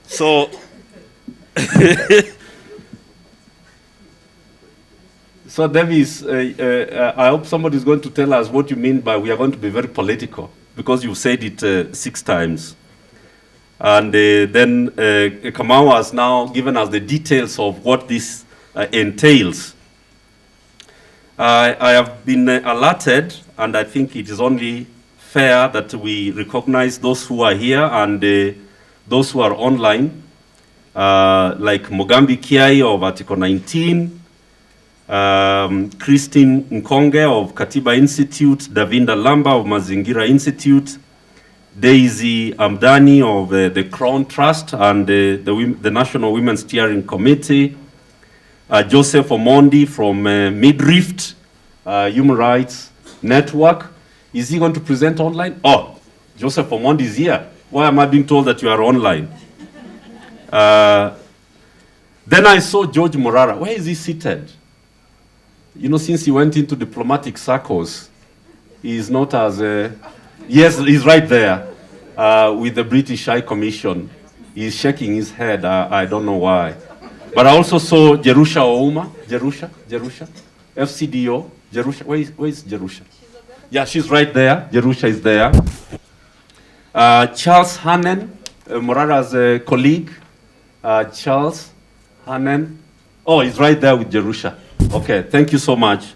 So, so Davis, I hope somebody is going to tell us what you mean by we are going to be very political, because you said it 6 times. And then Kamau has now given us the details of what this entails. I have been alerted, and I think it is only fair that we recognize those who are here and those who are online, like Mogambi Kiai of Article 19, Christine Nkonge of Katiba Institute, Davinda Lamba of Mazingira Institute, Daisy Amdani of the Crown Trust and the National Women's Steering Committee, Joseph Omondi from Midrift Human Rights Network. Is he going to present online? Oh, Joseph Omondi is here. Why am I being told that you are online? Then I saw George Morara. Where is he seated? You know, since he went into diplomatic circles, he is not as... yes, he's right there with the British High Commission. He's shaking his head. I don't know why. But I also saw Jerusha Ouma. Jerusha? FCDO. Jerusha. Where is Jerusha? Yeah, she's right there. Jerusha is there. Charles Hannen, Morara's colleague. Charles Hannen. Oh, he's right there with Jerusha. Okay, thank you so much.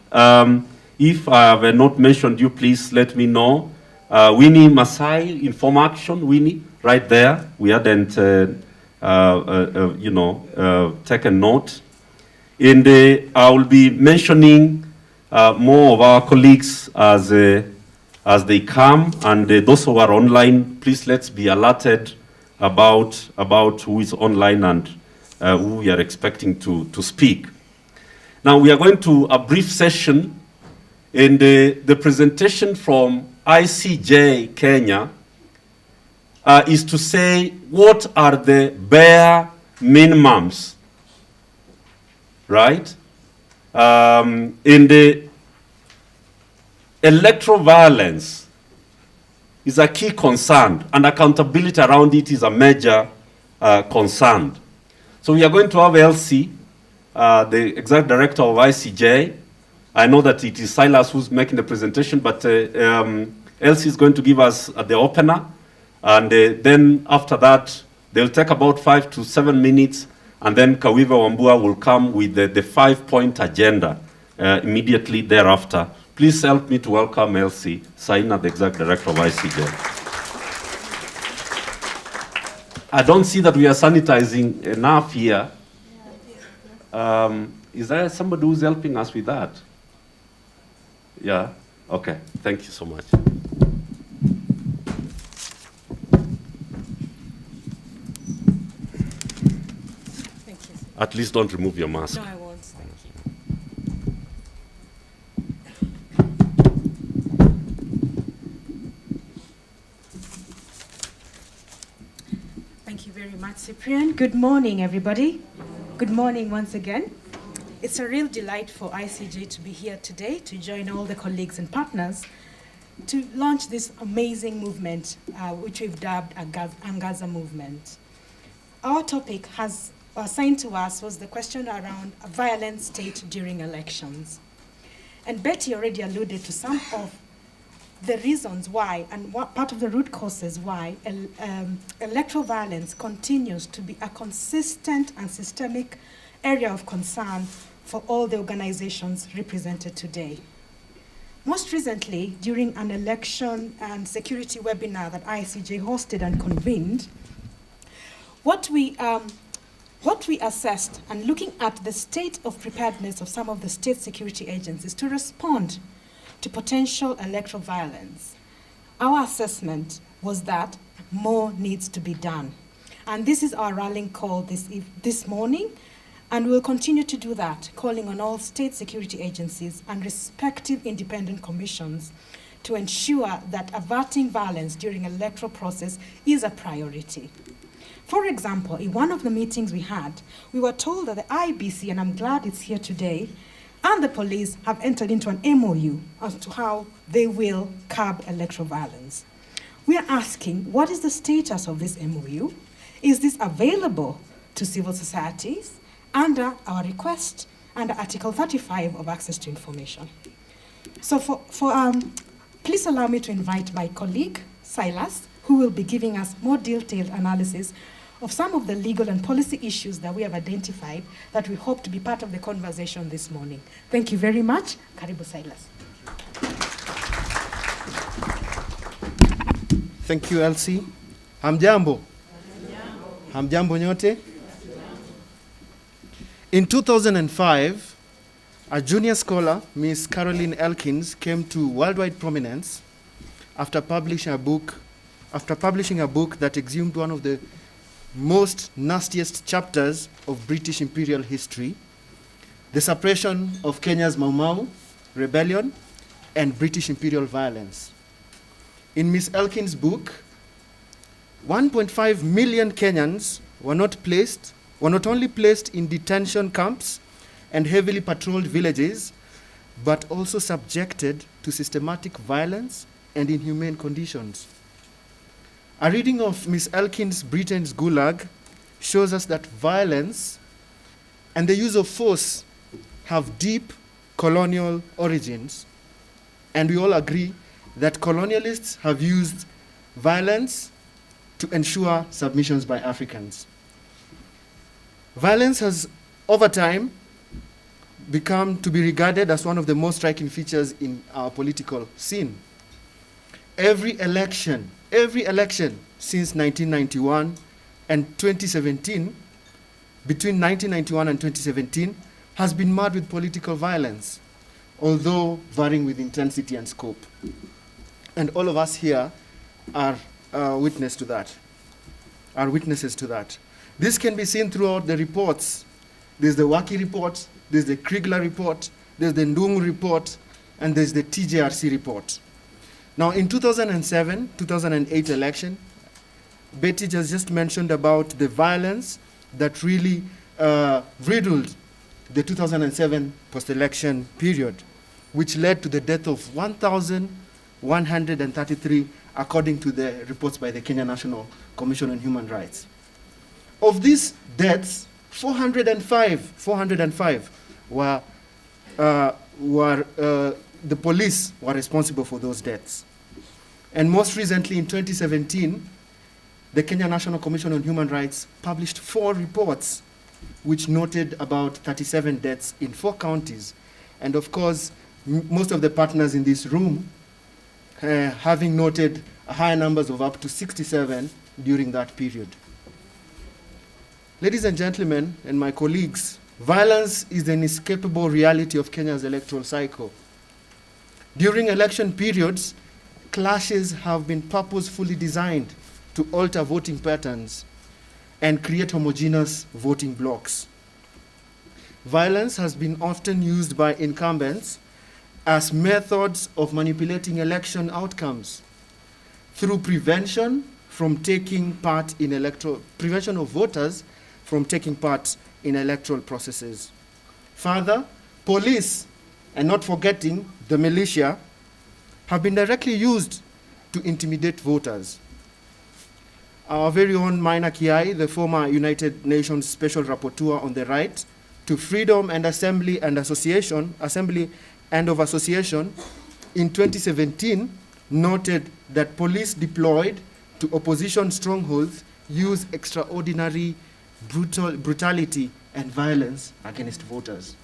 If I have not mentioned you, please let me know. Winnie Masai, Inform Action, Winnie, right there. We hadn't, taken note. And I will be mentioning more of our colleagues as they come, and those who are online, please let's be alerted about who is online and who we are expecting to speak. Now we are going to a brief session, and the presentation from ICJ Kenya is to say what are the bare minimums, right? In the electoral violence is a key concern, and accountability around it is a major concern. So we are going to have Elsie, the Executive Director of ICJ. I know that it is Silas who's making the presentation, but Elsie is going to give us the opener, and then after that, they'll take about 5 to 7 minutes, and then Kawiva Wambua will come with the 5-point agenda immediately thereafter. Please help me to welcome Elsie Saina, the Executive Director of ICJ. I don't see that we are sanitizing enough here. Is there somebody who's helping us with that? Yeah? Okay, thank you so much. Thank you. At least don't remove your mask. No, I won't. Thank you. Thank you very much, Cyprian. Good morning, everybody. Good morning once again. It's a real delight for ICJ to be here today to join all the colleagues and partners to launch this amazing movement, which we've dubbed Angaza Movement. Our topic has assigned to us was the question around a violent state during elections. And Betty already alluded to some of the reasons why and what part of the root causes why electoral violence continues to be a consistent and systemic area of concern for all the organizations represented today. Most recently, during an election and security webinar that ICJ hosted and convened, what we assessed and looking at the state of preparedness of some of the state security agencies to respond to potential electoral violence, our assessment was that more needs to be done. And this is our rallying call this morning, and we'll continue to do that, calling on all state security agencies and respective independent commissions to ensure that averting violence during electoral process is a priority. For example, in one of the meetings we had, we were told that the IBC, and I'm glad it's here today, and the police have entered into an MOU as to how they will curb electoral violence. We are asking, what is the status of this MOU? Is this available to civil societies under our request under Article 35 of Access to Information? So please allow me to invite my colleague, Silas, who will be giving us more detailed analysis of some of the legal and policy issues that we have identified that we hope to be part of the conversation this morning. Thank you very much. Karibu, Silas. Thank you, Elsie. Hamjambo. Hamjambo nyote. In 2005, a junior scholar, Miss Caroline Elkins, came to worldwide prominence after publishing a book that exhumed one of the most nastiest chapters of British imperial history, the suppression of Kenya's Mau Mau rebellion and British imperial violence. In Miss Elkins' book, 1.5 million Kenyans were not only placed in detention camps and heavily patrolled villages, but also subjected to systematic violence and inhumane conditions. A reading of Miss Elkins' Britain's Gulag shows us that violence and the use of force have deep colonial origins, and we all agree that colonialists have used violence to ensure submissions by Africans. Violence has, over time, become to be regarded as one of the most striking features in our political scene. Every election since 1991 and 2017, between 1991 and 2017, has been marred with political violence, although varying with intensity and scope. And all of us here are witnesses to that. This can be seen throughout the reports. There's the Waki report, there's the Kriegler report, there's the Ndung report, and there's the TJRC report. Now, in 2007-2008 election, Betty just mentioned about the violence that really riddled the 2007 post-election period, which led to the death of 133, according to the reports by the Kenya National Commission on Human Rights. Of these deaths, 405 were the police were responsible for those deaths. And most recently, in 2017, the Kenya National Commission on Human Rights published 4 reports which noted about 37 deaths in 4 counties. And of course, most of the partners in this room having noted higher numbers of up to 67 during that period. Ladies and gentlemen, and my colleagues, violence is an inescapable reality of Kenya's electoral cycle. During election periods, clashes have been purposefully designed to alter voting patterns and create homogeneous voting blocks. Violence has been often used by incumbents as methods of manipulating election outcomes through prevention of voters from taking part in electoral processes. Further, police, and not forgetting the militia, have been directly used to intimidate voters. Our very own Maina Kiai, the former United Nations Special Rapporteur on the right to freedom and assembly and of association, in 2017 noted that police deployed to opposition strongholds use extraordinary brutality and violence against voters.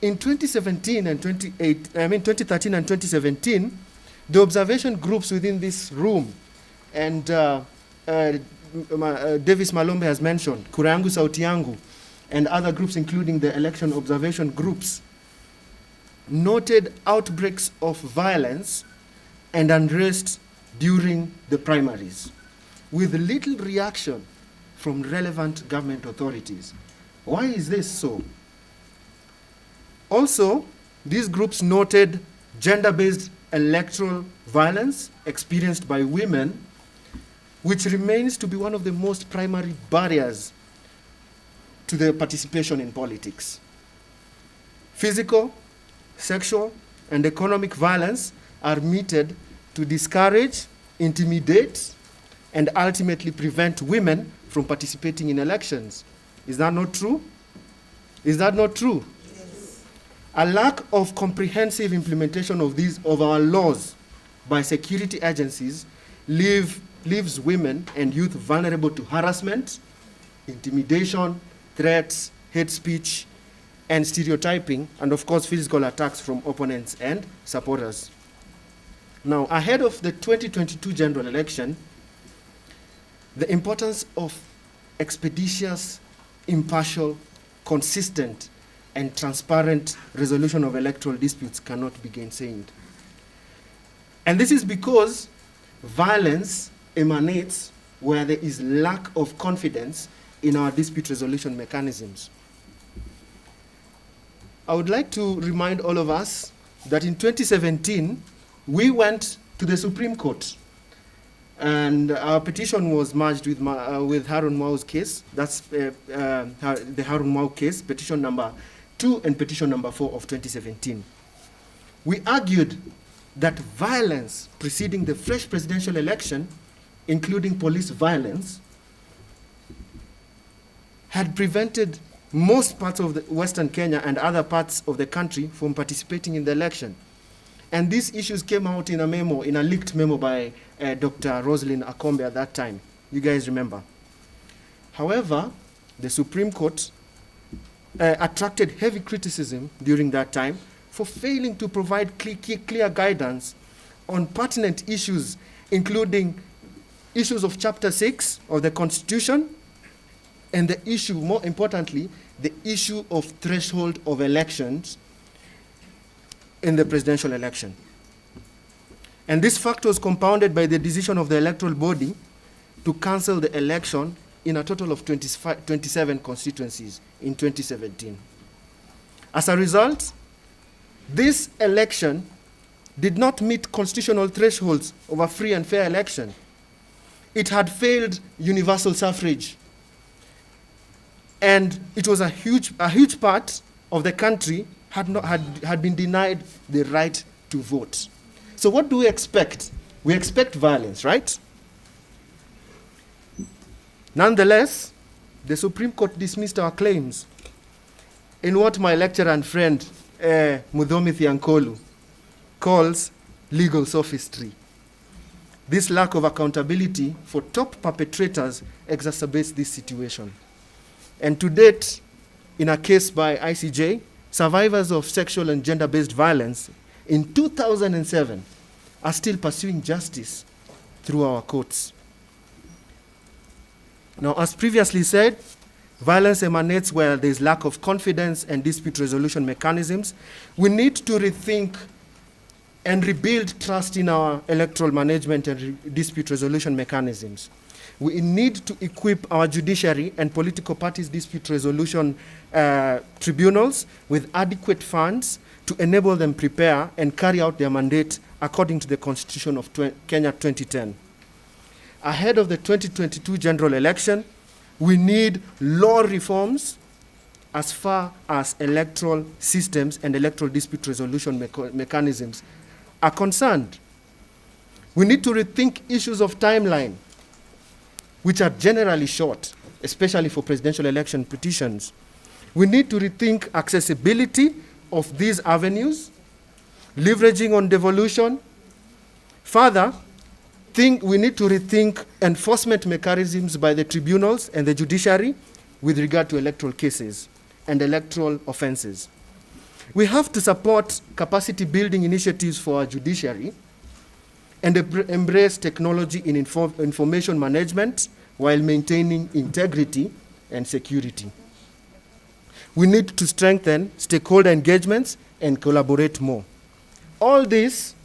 In 2013 and 2017, the observation groups within this room, and Davis Malombe has mentioned, Kura Yangu Sauti Yangu, and other groups including the election observation groups, noted outbreaks of violence and unrest during the primaries, with little reaction from relevant government authorities. Why is this so? Also, these groups noted gender-based electoral violence experienced by women, which remains to be one of the most primary barriers to their participation in politics. Physical, sexual, and economic violence are meted to discourage, intimidate, and ultimately prevent women from participating in elections. Is that not true? Is that not true? Yes. A lack of comprehensive implementation of our laws by security agencies leaves women and youth vulnerable to harassment, intimidation, threats, hate speech, and stereotyping, and of course physical attacks from opponents and supporters. Now, ahead of the 2022 general election, the importance of expeditious, impartial, consistent, and transparent resolution of electoral disputes cannot be gainsaid. And this is because violence emanates where there is lack of confidence in our dispute resolution mechanisms. I would like to remind all of us that in 2017, we went to the Supreme Court, and our petition was merged with Harun Mwau's case. That's the Harun Mwau case, petition number 2 and petition number 4 of 2017. We argued that violence preceding the fresh presidential election, including police violence, had prevented most parts of the Western Kenya and other parts of the country from participating in the election. And these issues came out in a memo, in a leaked memo by Dr. Rosalind Akombe at that time. You guys remember. However, the Supreme Court attracted heavy criticism during that time for failing to provide clear guidance on pertinent issues, including issues of Chapter 6 of the Constitution, and the issue, more importantly, the issue of threshold of elections in the presidential election. And this fact was compounded by the decision of the electoral body to cancel the election in a total of 27 constituencies in 2017. As a result, this election did not meet constitutional thresholds of a free and fair election. It had failed universal suffrage. And it was a huge part of the country had been denied the right to vote. So what do we expect? We expect violence, right? Nonetheless, the Supreme Court dismissed our claims in what my lecturer and friend, Mudhomi Thiankolu, calls legal sophistry. This lack of accountability for top perpetrators exacerbates this situation. And to date, in a case by ICJ, survivors of sexual and gender-based violence in 2007 are still pursuing justice through our courts. Now, as previously said, violence emanates where there is lack of confidence and dispute resolution mechanisms. We need to rethink and rebuild trust in our electoral management and dispute resolution mechanisms. We need to equip our judiciary and political parties' dispute resolution tribunals with adequate funds to enable them prepare and carry out their mandate according to the Constitution of Kenya 2010. Ahead of the 2022 general election, we need law reforms as far as electoral systems and electoral dispute resolution mechanisms are concerned. We need to rethink issues of timeline, which are generally short, especially for presidential election petitions. We need to rethink accessibility of these avenues, leveraging on devolution. Further, we need to rethink enforcement mechanisms by the tribunals and the judiciary with regard to electoral cases and electoral offenses. We have to support capacity building initiatives for our judiciary and embrace technology in information management while maintaining integrity and security. We need to strengthen stakeholder engagements and collaborate more. All this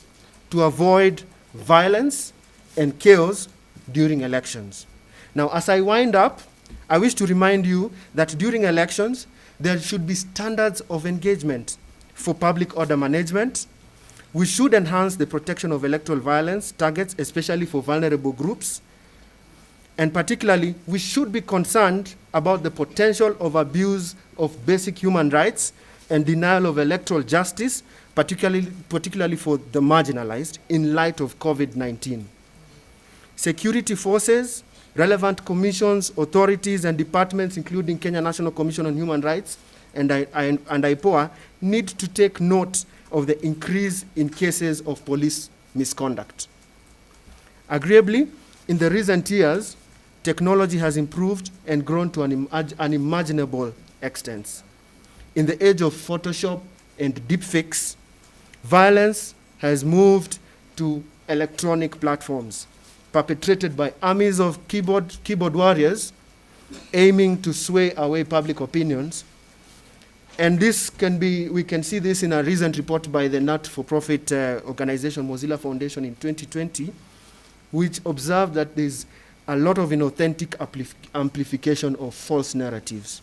to avoid violence and chaos during elections. Now, as I wind up, I wish to remind you that during elections, there should be standards of engagement for public order management. We should enhance the protection of electoral violence targets, especially for vulnerable groups. And particularly, we should be concerned about the potential of abuse of basic human rights and denial of electoral justice, particularly for the marginalized, in light of COVID-19. Security forces, relevant commissions, authorities, and departments, including Kenya National Commission on Human Rights and IPOA, need to take note of the increase in cases of police misconduct. Agreeably, in the recent years, technology has improved and grown to an unimaginable extent. In the age of Photoshop and deepfakes, violence has moved to electronic platforms perpetrated by armies of keyboard warriors aiming to sway away public opinions. And we can see this in a recent report by the not-for-profit organization Mozilla Foundation in 2020, which observed that there's a lot of inauthentic amplification of false narratives.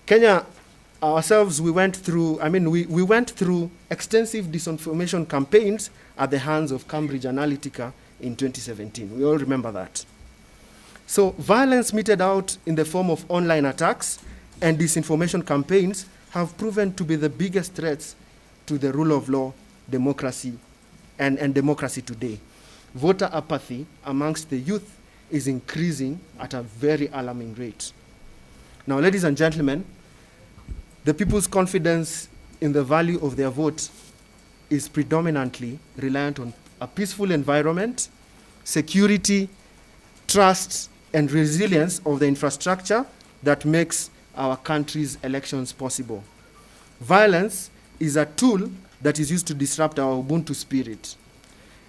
Kenya ourselves, we went through extensive disinformation campaigns at the hands of Cambridge Analytica in 2017. We all remember that. So violence meted out in the form of online attacks and disinformation campaigns have proven to be the biggest threats to the rule of law, democracy, and democracy today. Voter apathy amongst the youth is increasing at a very alarming rate. Now, ladies and gentlemen, the people's confidence in the value of their vote is predominantly reliant on a peaceful environment, security, trust, and resilience of the infrastructure that makes our country's elections possible. Violence is a tool that is used to disrupt our Ubuntu spirit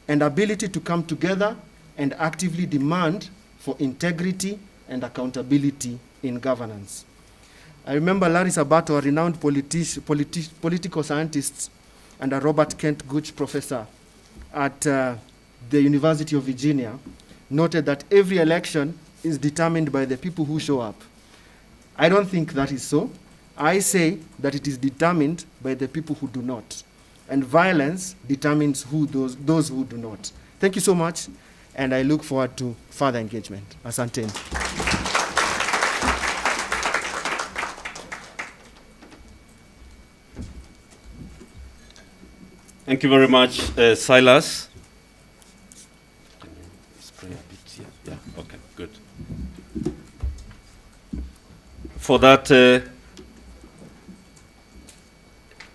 and ability to come together and actively demand for integrity and accountability in governance. I remember Larry Sabato, a renowned political scientist and a Robert Kent Gooch professor at the University of Virginia, noted that every election is determined by the people who show up. I don't think that is so. I say that it is determined by the people who do not. And violence determines those who do not. Thank you so much, and I look forward to further engagement. Asante. Thank you very much, Silas. Can you spray a bit here? Yeah, okay, good. For that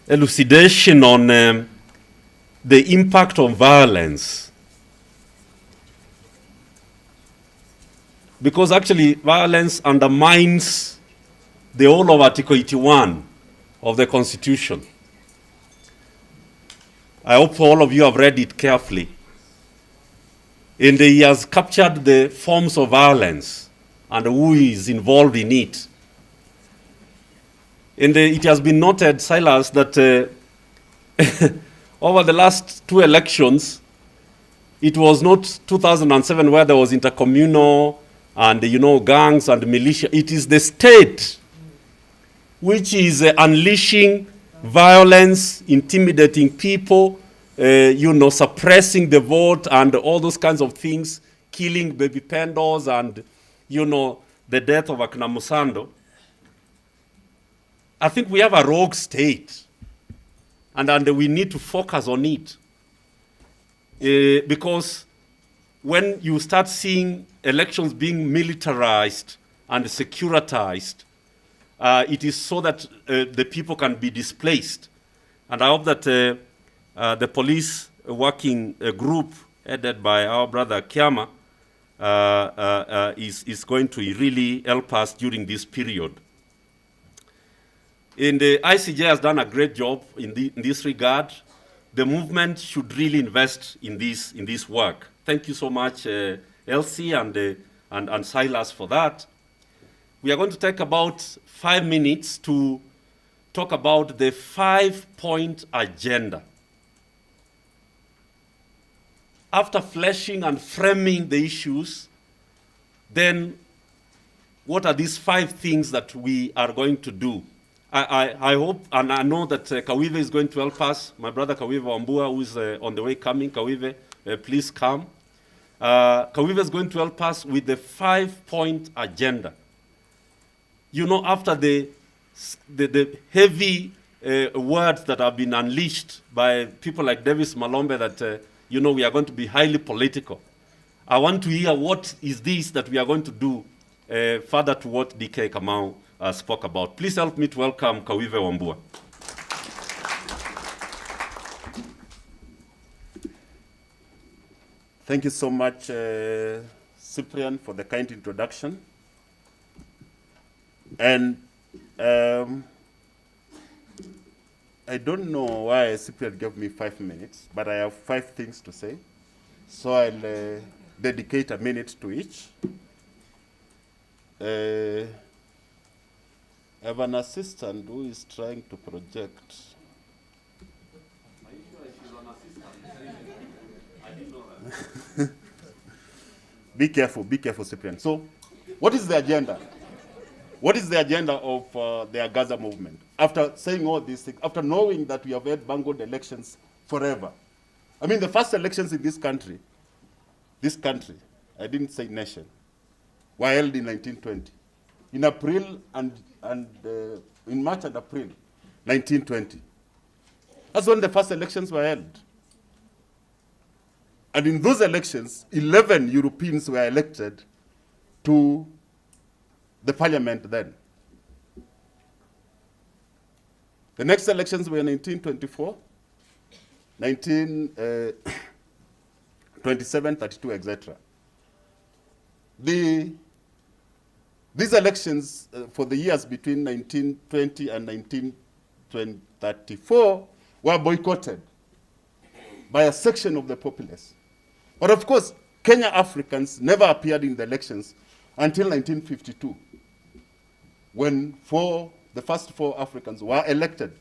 elucidation on the impact of violence. Because actually, violence undermines the whole of Article 81 of the Constitution. I hope all of you have read it carefully. And he has captured the forms of violence and who is involved in it. And it has been noted, Silas, that over the last 2 elections, it was not 2007 where there was intercommunal and, gangs and militia. It is the state which is unleashing violence, intimidating people, suppressing the vote and all those kinds of things, killing baby pendles and, the death of Akina Musando. I think we have a rogue state, and we need to focus on it. Because when you start seeing elections being militarized and securitized, it is so that the people can be displaced. And I hope that the police working group headed by our brother Kiama is going to really help us during this period. And the ICJ has done a great job in this regard. The movement should really invest in this work. Thank you so much, Elsie and Silas, for that. We are going to take about 5 minutes to talk about the 5-point agenda. After fleshing and framing the issues, then what are these 5 things that we are going to do? I hope and I know that Kawive is going to help us. My brother Kawive Wambua, who is on the way coming. Kawive, please come. Kawive is going to help us with the 5-point agenda. After the heavy words that have been unleashed by people like Davis Malombe that, we are going to be highly political. I want to hear what is this that we are going to do further to what DK Kamau spoke about. Please help me to welcome Kawive Wambua. Thank you so much, Cyprian, for the kind introduction. And I don't know why Cyprian gave me 5 minutes, but I have 5 things to say. So I'll dedicate a minute to each. I have an assistant who is trying to project. Are you sure she's an assistant? I didn't know that. Be careful, Cyprian. So, what is the agenda? What is the agenda of the Angaza movement? After saying all these things, after knowing that we have had bungled elections forever. I mean, the first elections in this country, I didn't say nation, were held in 1920. In April and in March and April, 1920. That's when the first elections were held. And in those elections, 11 Europeans were elected to the parliament then. The next elections were in 1924, 1927, 32, etc. These elections for the years between 1920 and 1934 were boycotted by a section of the populace. But of course, Kenya Africans never appeared in the elections until 1952, when the first 4 Africans were elected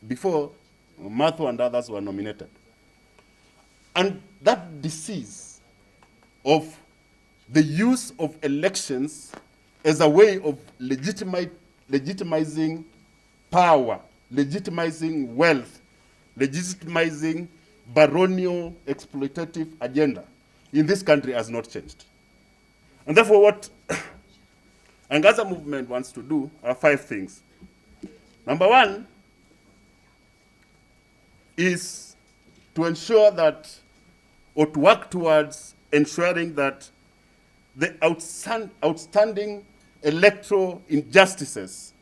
before Matho and others were nominated. And that disease of the use of elections as a way of legitimizing power, legitimizing wealth, legitimizing baronial exploitative agenda in this country has not changed. And therefore what Angaza movement wants to do are 5 things. Number 1 is to ensure that, or to work towards ensuring that the outstanding electoral injustices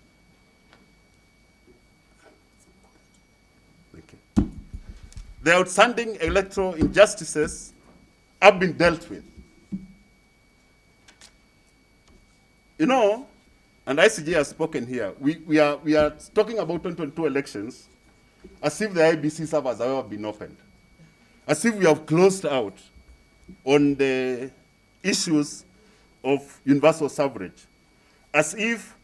the outstanding electoral injustices have been dealt with. You know, and ICJ has spoken here, we are talking about 2022 elections as if the IBC servers have ever been opened, as if we have closed out on the issues of universal suffrage, as if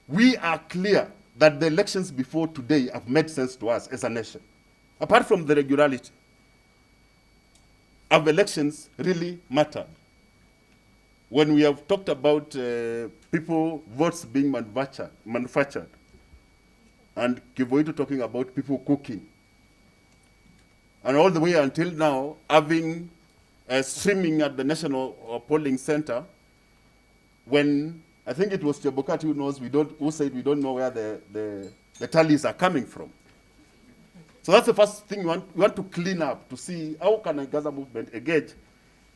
we are clear that the elections before today have made sense to us as a nation. Apart from the regularity, have elections really mattered? When we have talked about votes being manufactured, and Kivoito talking about people cooking, and all the way until now, having streaming at the National Polling Center, when I think it was Chebukati who said we don't know where the tallies are coming from. So that's the first thing we want to clean up, to see how can Angaza Movement engage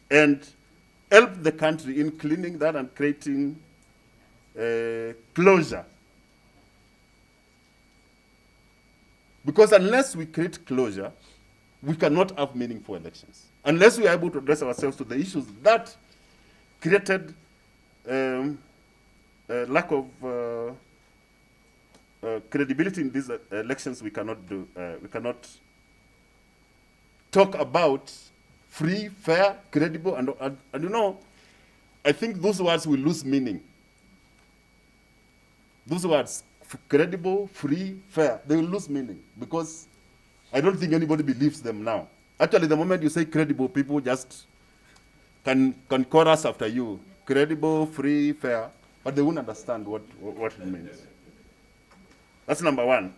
and help the country in cleaning that and creating closure. Because unless we create closure, we cannot have meaningful elections. Unless we are able to address ourselves to the issues that created lack of credibility in these elections, we cannot talk about free, fair, credible, and you know, I think those words will lose meaning. Those words, credible, free, fair, they will lose meaning because I don't think anybody believes them now. Actually, the moment you say credible, people just can chorus after you. Credible, free, fair, but they won't understand what it means. That's number one.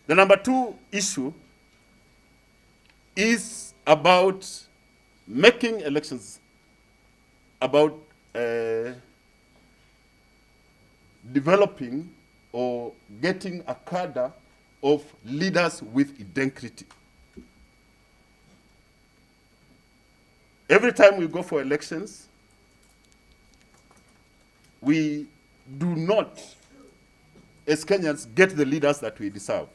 The number two issue is about making elections about developing or getting a cadre of leaders with integrity. Every time we go for elections, we do not, as Kenyans, get the leaders that we deserve.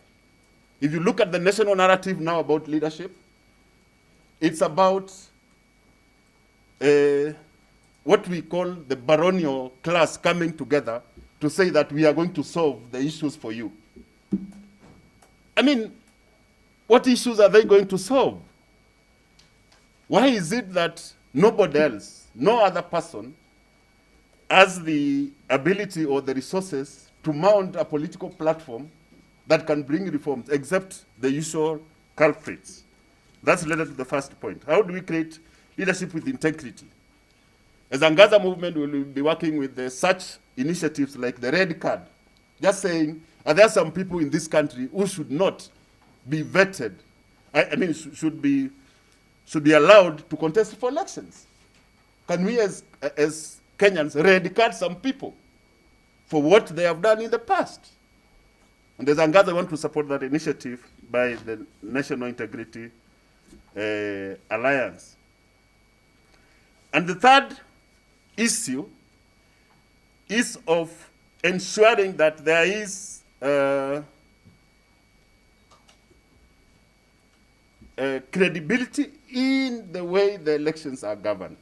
If you look at the national narrative now about leadership, it's about what we call the baronial class coming together to say that we are going to solve the issues for you. I mean, what issues are they going to solve? Why is it that nobody else, no other person, has the ability or the resources to mount a political platform that can bring reforms, except the usual culprits? That's related to the first point. How do we create leadership with integrity? As Angaza Movement, we will be working with such initiatives like the red card, just saying, are there some people in this country who should not be vetted? I mean, should be allowed to contest for elections? Can we, as Kenyans, red card some people for what they have done in the past? And as Angaza, I want to support that initiative by the National Integrity Alliance. And the third issue is of ensuring that there is credibility in the way the elections are governed.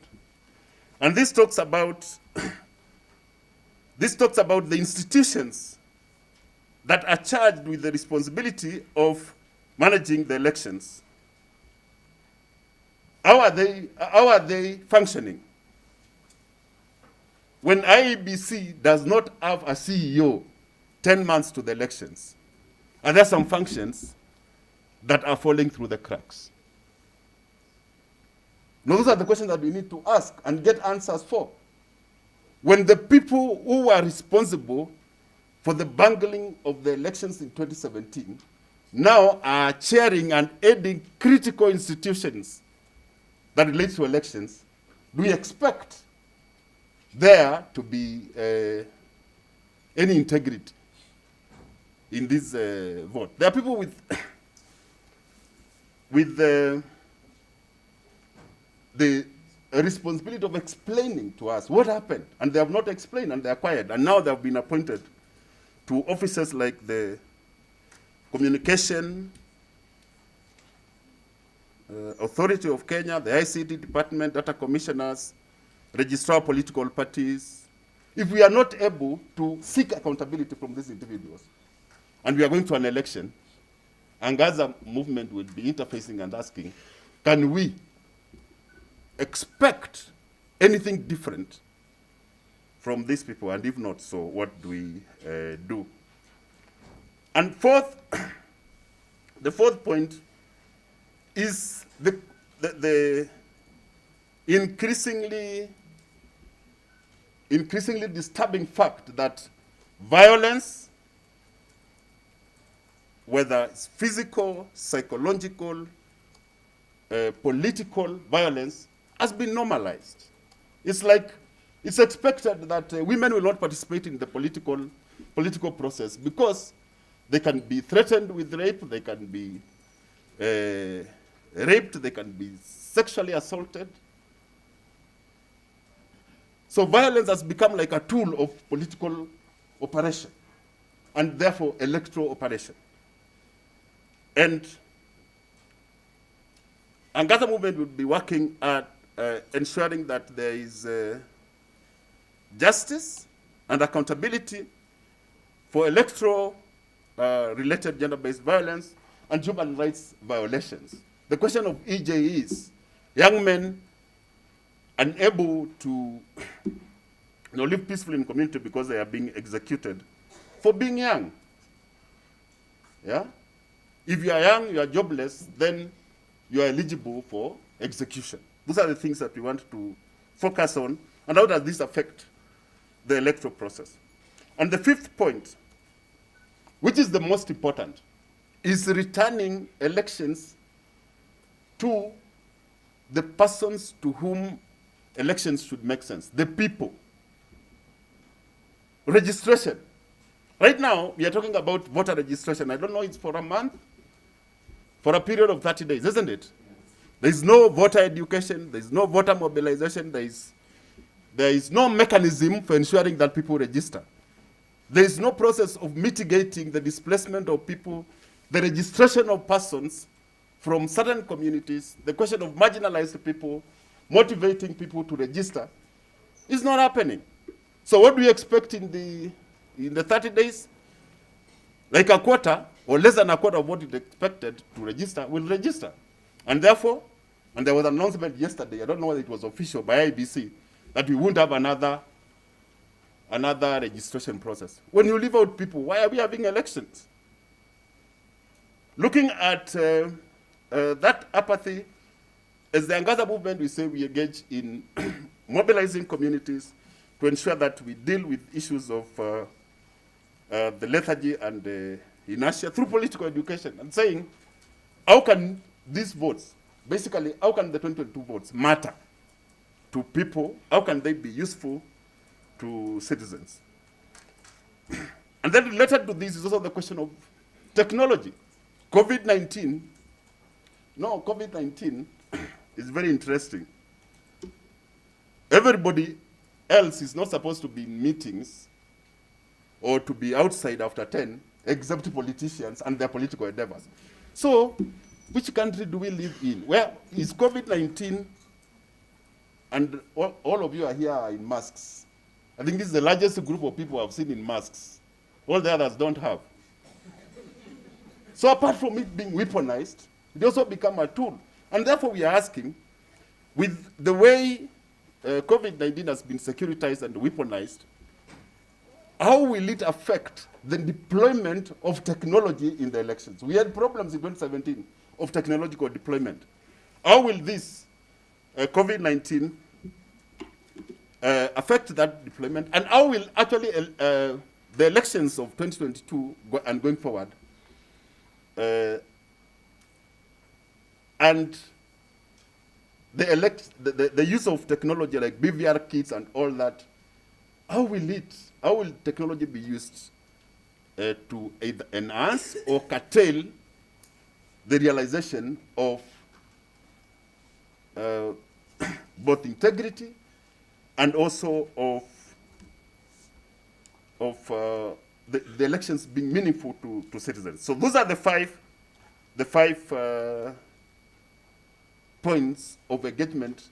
And this talks about the institutions that are charged with the responsibility of managing the elections. How are they functioning? When IEBC does not have a CEO 10 months to the elections, are there some functions that are falling through the cracks? Now, those are the questions that we need to ask and get answers for. When the people who are responsible for the bungling of the elections in 2017 now are chairing and aiding critical institutions that relate to elections, do we expect there to be any integrity? in this vote. There are people with the responsibility of explaining to us what happened, and they have not explained, and they are quiet, and now they have been appointed to offices like the Communication Authority of Kenya, the ICT Department, Data Commissioners, Registrar of Political Parties. If we are not able to seek accountability from these individuals, and we are going to an election, Angaza Movement will be interfacing and asking, can we expect anything different from these people? And if not, so what do we do? And fourth, the fourth point is the increasingly disturbing fact that violence, whether it's physical, psychological, political violence, has been normalized. It's like it's expected that women will not participate in the political process because they can be threatened with rape, they can be raped, they can be sexually assaulted. So violence has become like a tool of political operation, and therefore electoral operation. And Angaza Movement will be working at ensuring that there is justice and accountability for electoral related gender-based violence and human rights violations. The question of EJ is young men unable to live peacefully in community because they are being executed for being young. Yeah? If you are young, you are jobless, then you are eligible for execution. Those are the things that we want to focus on, and how does this affect the electoral process? And the fifth point, which is the most important, is returning elections to the persons to whom elections should make sense, the people. Registration. Right now, we are talking about voter registration. I don't know, it's for a month, for a period of 30 days, isn't it? There is no voter education, there is no voter mobilization, there is no mechanism for ensuring that people register. There is no process of mitigating the displacement of people, the registration of persons from certain communities, the question of marginalized people, motivating people to register, is not happening. So what do we expect in the 30 days? Like a quarter, or less than a quarter of what is expected to register will register. And therefore, and there was an announcement yesterday, I don't know whether it was official by IBC, that we won't have another registration process. When you leave out people, why are we having elections? Looking at that apathy, as the Angaza Movement, we say we engage in mobilizing communities to ensure that we deal with issues of the lethargy and the inertia through political education, and saying, how can these votes, basically, how can the 2022 votes matter to people? How can they be useful to citizens? And then related to this is also the question of technology. COVID-19 is very interesting. Everybody else is not supposed to be in meetings or to be outside after 10, except politicians and their political endeavors. So, which country do we live in? Where is COVID-19, and all of you are here are in masks. I think this is the largest group of people I've seen in masks. All the others don't have. So apart from it being weaponized, it also become a tool. And therefore we are asking, with the way COVID-19 has been securitized and weaponized, how will it affect the deployment of technology in the elections? We had problems in 2017 of technological deployment. How will this COVID-19 affect that deployment? And how will actually the elections of 2022 and going forward, and the use of technology like BVR kits and all that, how will technology be used to either enhance or curtail the realization of both integrity and also of the elections being meaningful to citizens. So those are the five points of engagement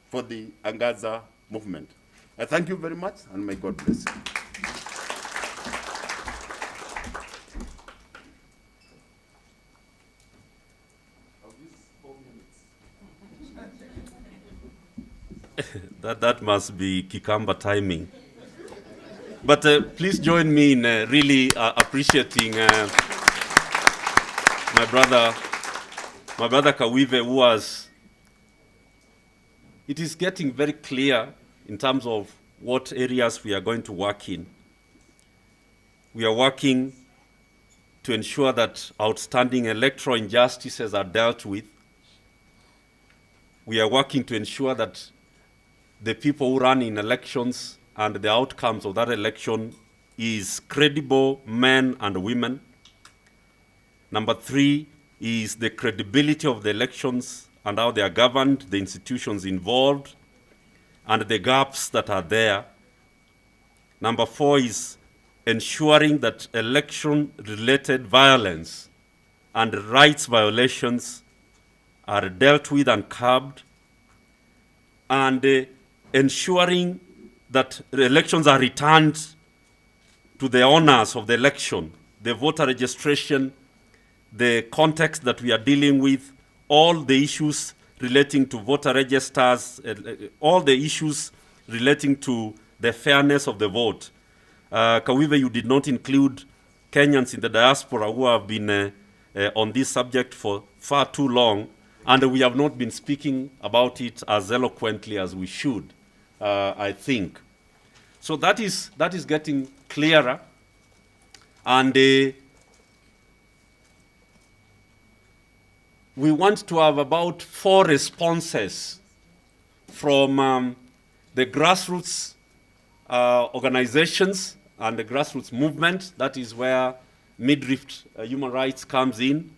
for the Angaza movement. I thank you very much, and may God bless you. That must be cucumber timing. But please join me in really appreciating my brother Kawive, who was. It is getting very clear in terms of what areas we are going to work in. We are working to ensure that outstanding electoral injustices are dealt with. We are working to ensure that the people who run in elections and the outcomes of that election is credible men and women. Number 3 is the credibility of the elections and how they are governed, the institutions involved, and the gaps that are there. Number 4 is ensuring that election-related violence and rights violations are dealt with and curbed, and ensuring that the elections are returned to the owners of the election, the voter registration, the context that we are dealing with, all the issues relating to voter registers, all the issues relating to the fairness of the vote. Kawive, you did not include Kenyans in the diaspora who have been on this subject for far too long, and we have not been speaking about it as eloquently as we should, I think. So that is getting clearer, and we want to have about 4 responses from the grassroots organizations and the grassroots movement. That is where Midrift Human Rights comes in,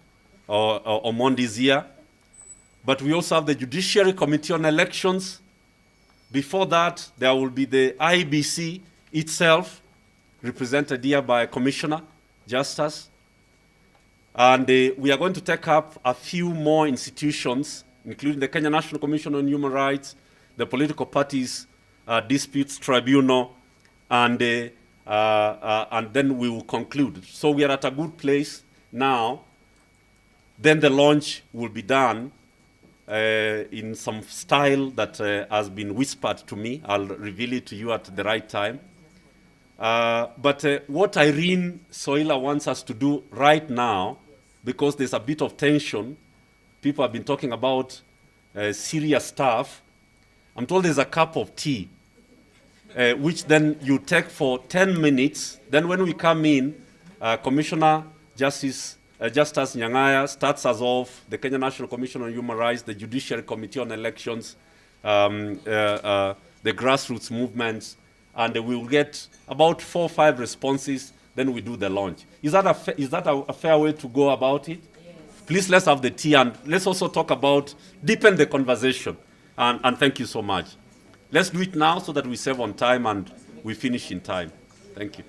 or Mondizia. But we also have the Judiciary Committee on Elections. Before that, there will be the IBC itself, represented here by Commissioner Justice. And we are going to take up a few more institutions, including the Kenya National Commission on Human Rights, the Political Parties Disputes Tribunal, and then we will conclude. So we are at a good place now. Then the launch will be done in some style that has been whispered to me. I'll reveal it to you at the right time. But what Irene Soila wants us to do right now, because there's a bit of tension, people have been talking about serious stuff. I'm told there's a cup of tea, which then you take for 10 minutes. Then when we come in, Commissioner Justice Nyang'aya starts us off, the Kenya National Commission on Human Rights, the Judiciary Committee on Elections, the grassroots movements, and we will get about 4 or 5 responses, then we do the launch. Is that a fair way to go about it? Yes. Please, let's have the tea, and let's also talk about, deepen the conversation, and thank you so much. Let's do it now so that we save on time and we finish in time. Thank you.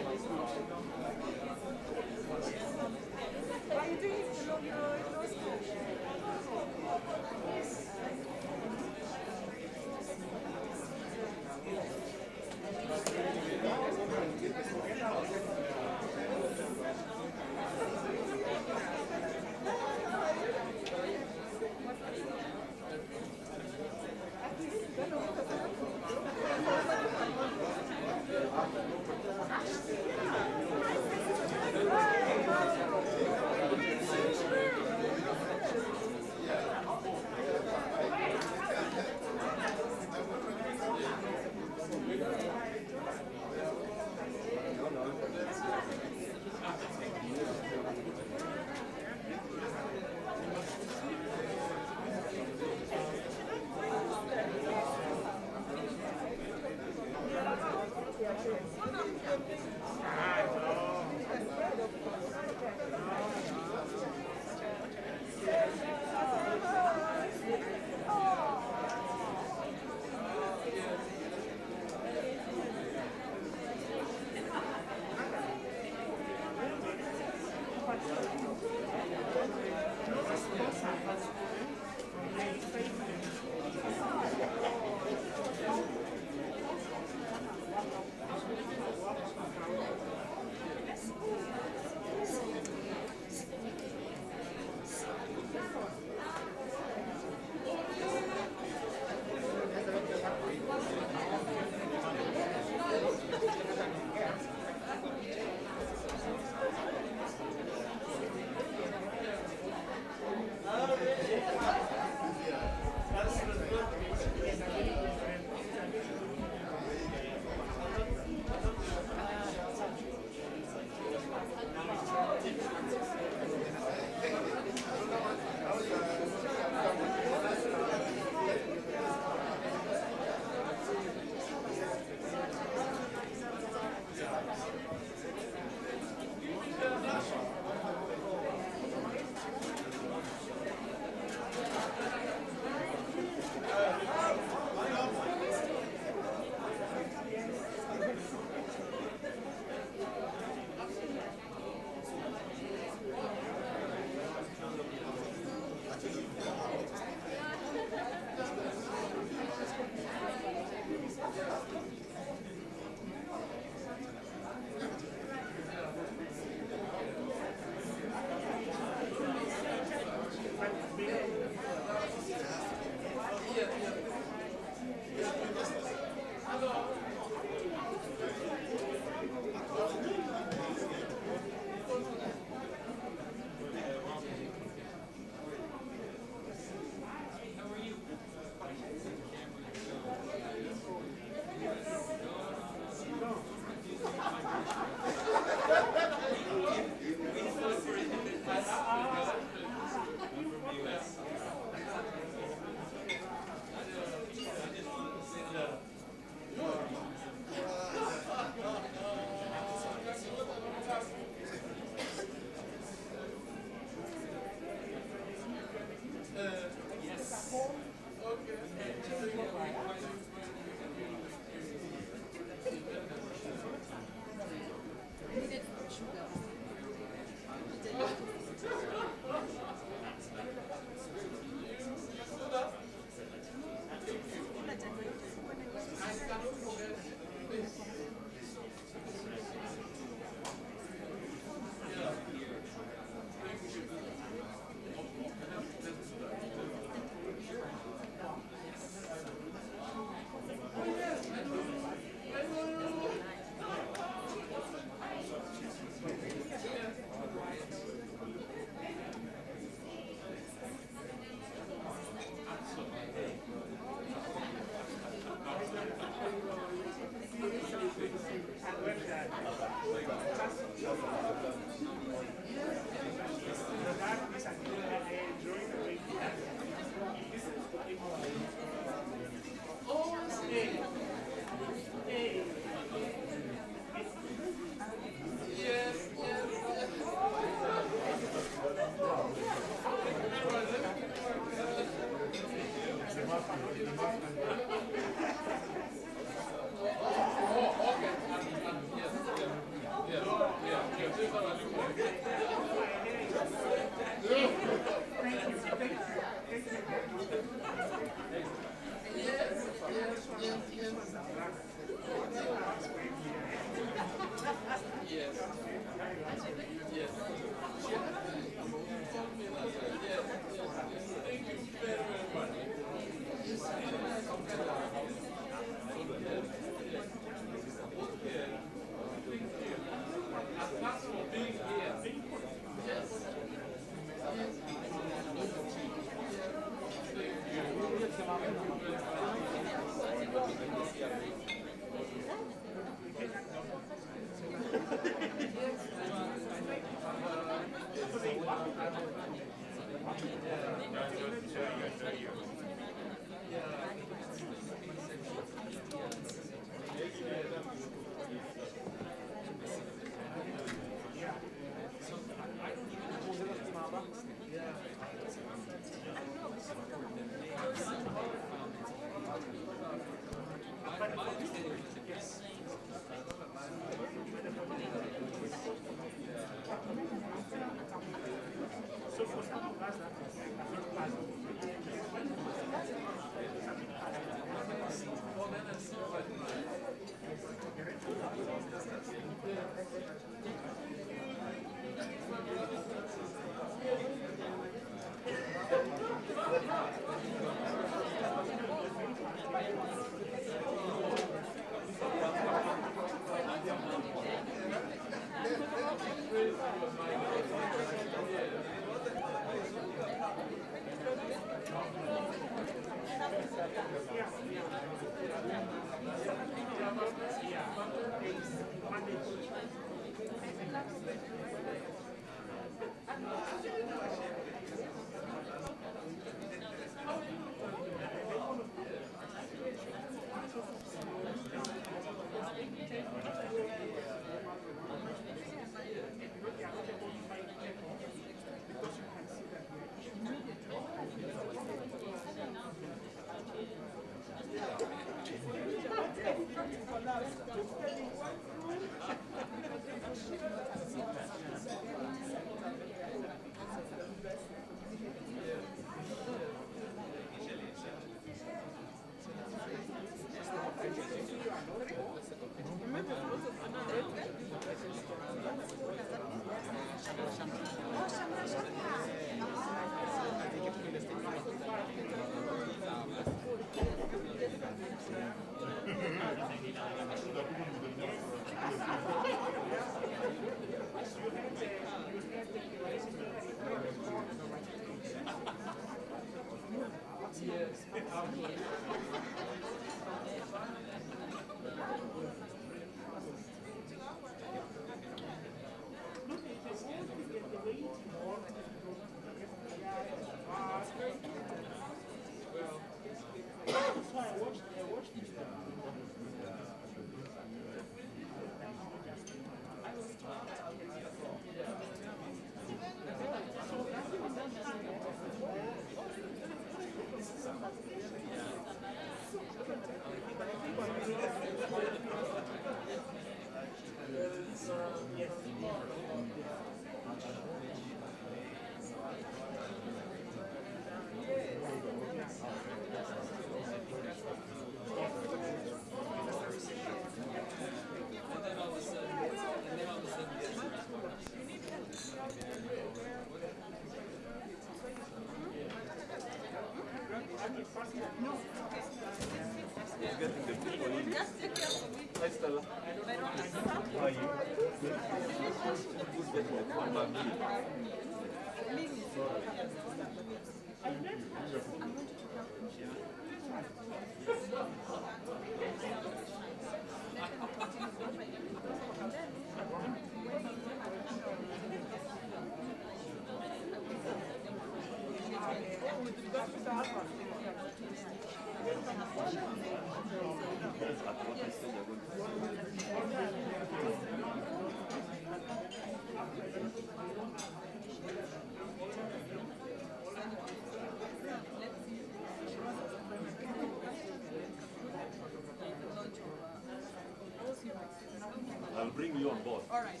I'll bring you on board. All right.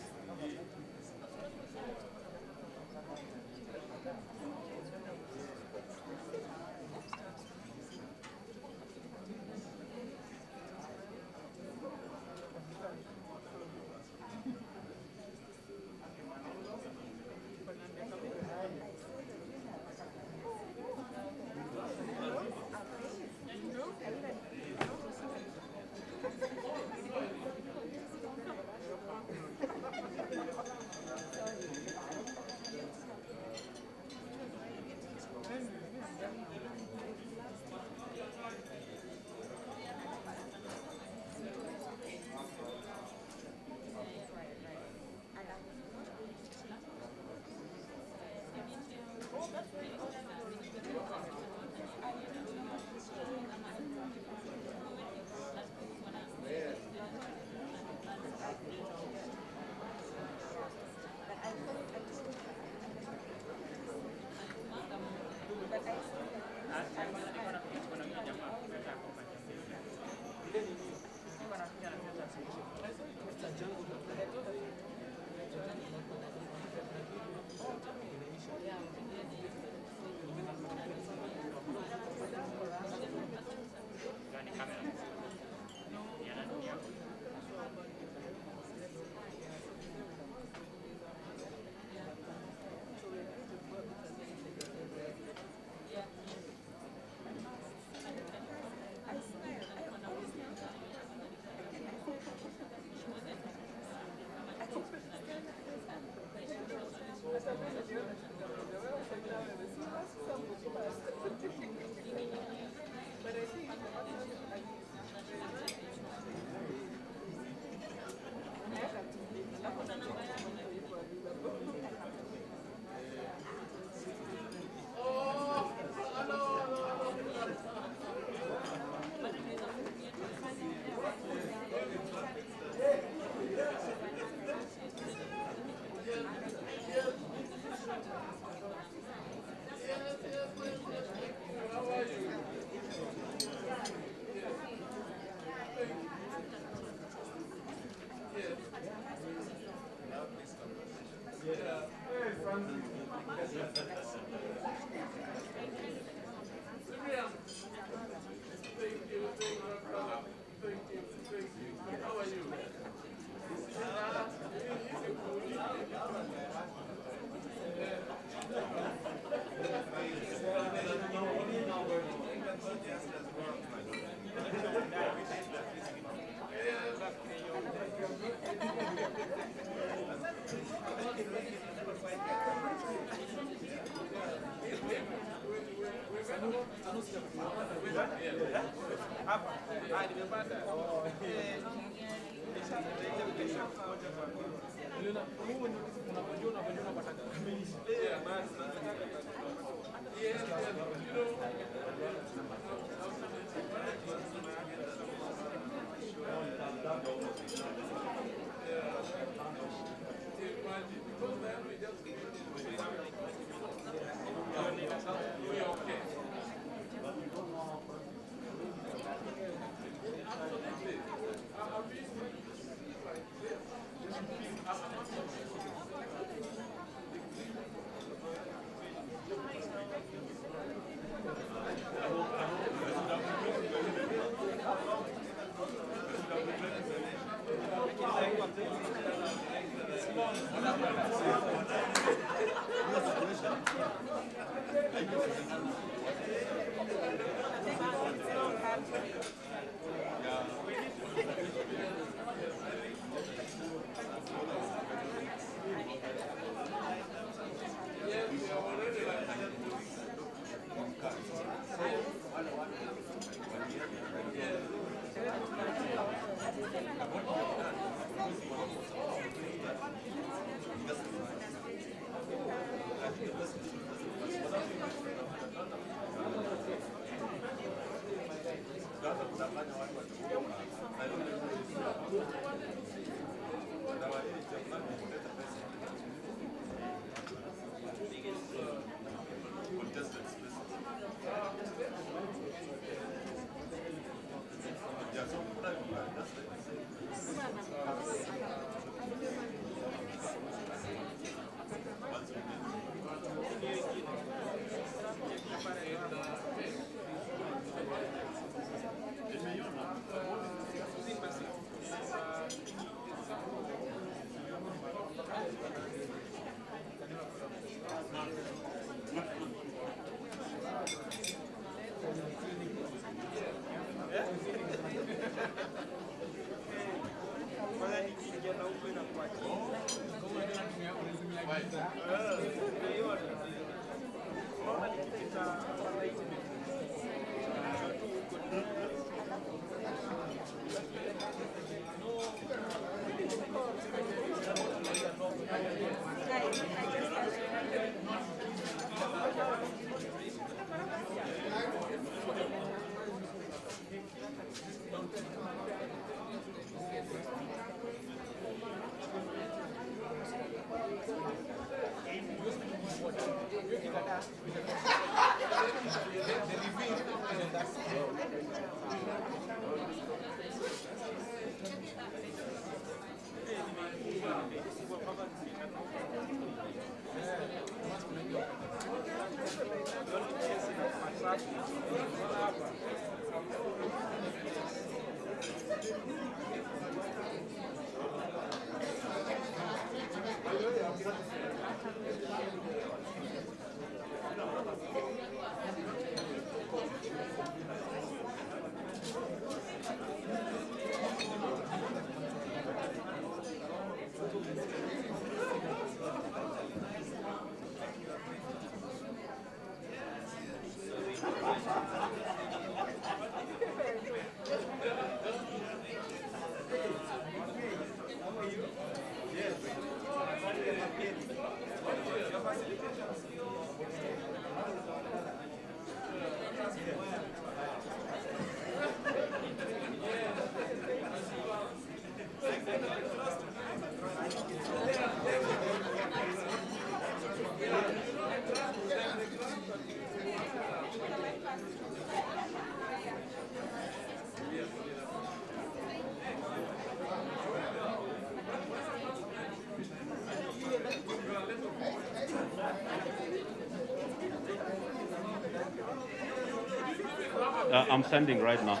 I'm sending right now.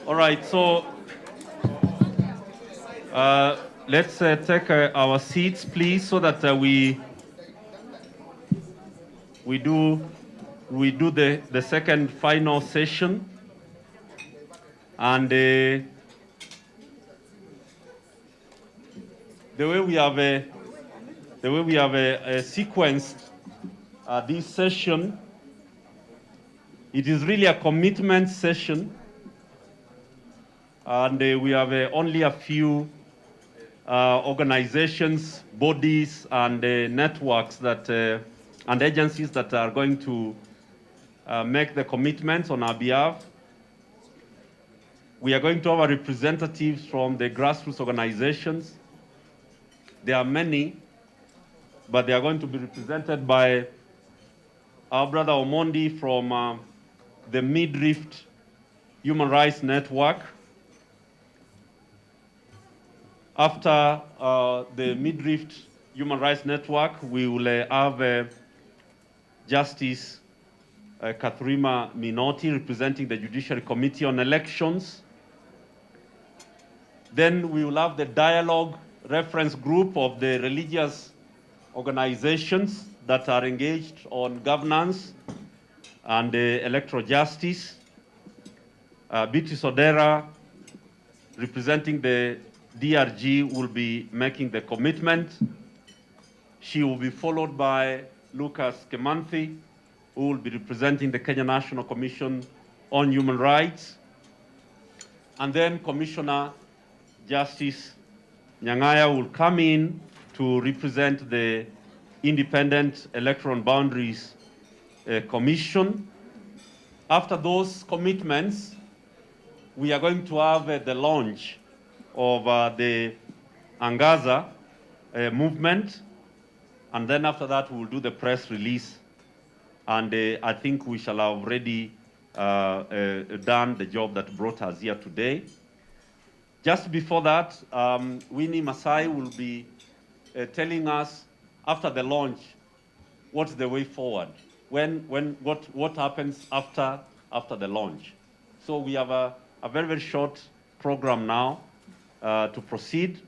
All right, so let's take our seats, please, so that we do the second final session, and the way we have sequenced this session, it is really a commitment session, and we have only a few organizations, bodies, and networks that and agencies that are going to make the commitments on our behalf. We are going to have representatives from the grassroots organizations. There are many, but they are going to be represented by our brother Omondi from the Mid-Rift Human Rights Network. After the Mid-Rift Human Rights Network, we will have Justice Kathrima Minotti representing the Judiciary Committee on Elections. Then we will have the dialogue reference group of the religious organizations that are engaged on governance and electoral justice. Biti Sodera, representing the DRG, will be making the commitment. She will be followed by Lucas Kemanthi, who will be representing the Kenya National Commission on Human Rights. And then Commissioner Justice Nyang'aya will come in to represent the Independent Electoral Boundaries Commission. After those commitments, we are going to have the launch of the Angaza Movement, and then after that we will do the press release, and I think we shall have already done the job that brought us here today. Just before that, Winnie Masai will be telling us, after the launch, what's the way forward, what happens after the launch. So we have a very, very short program now to proceed.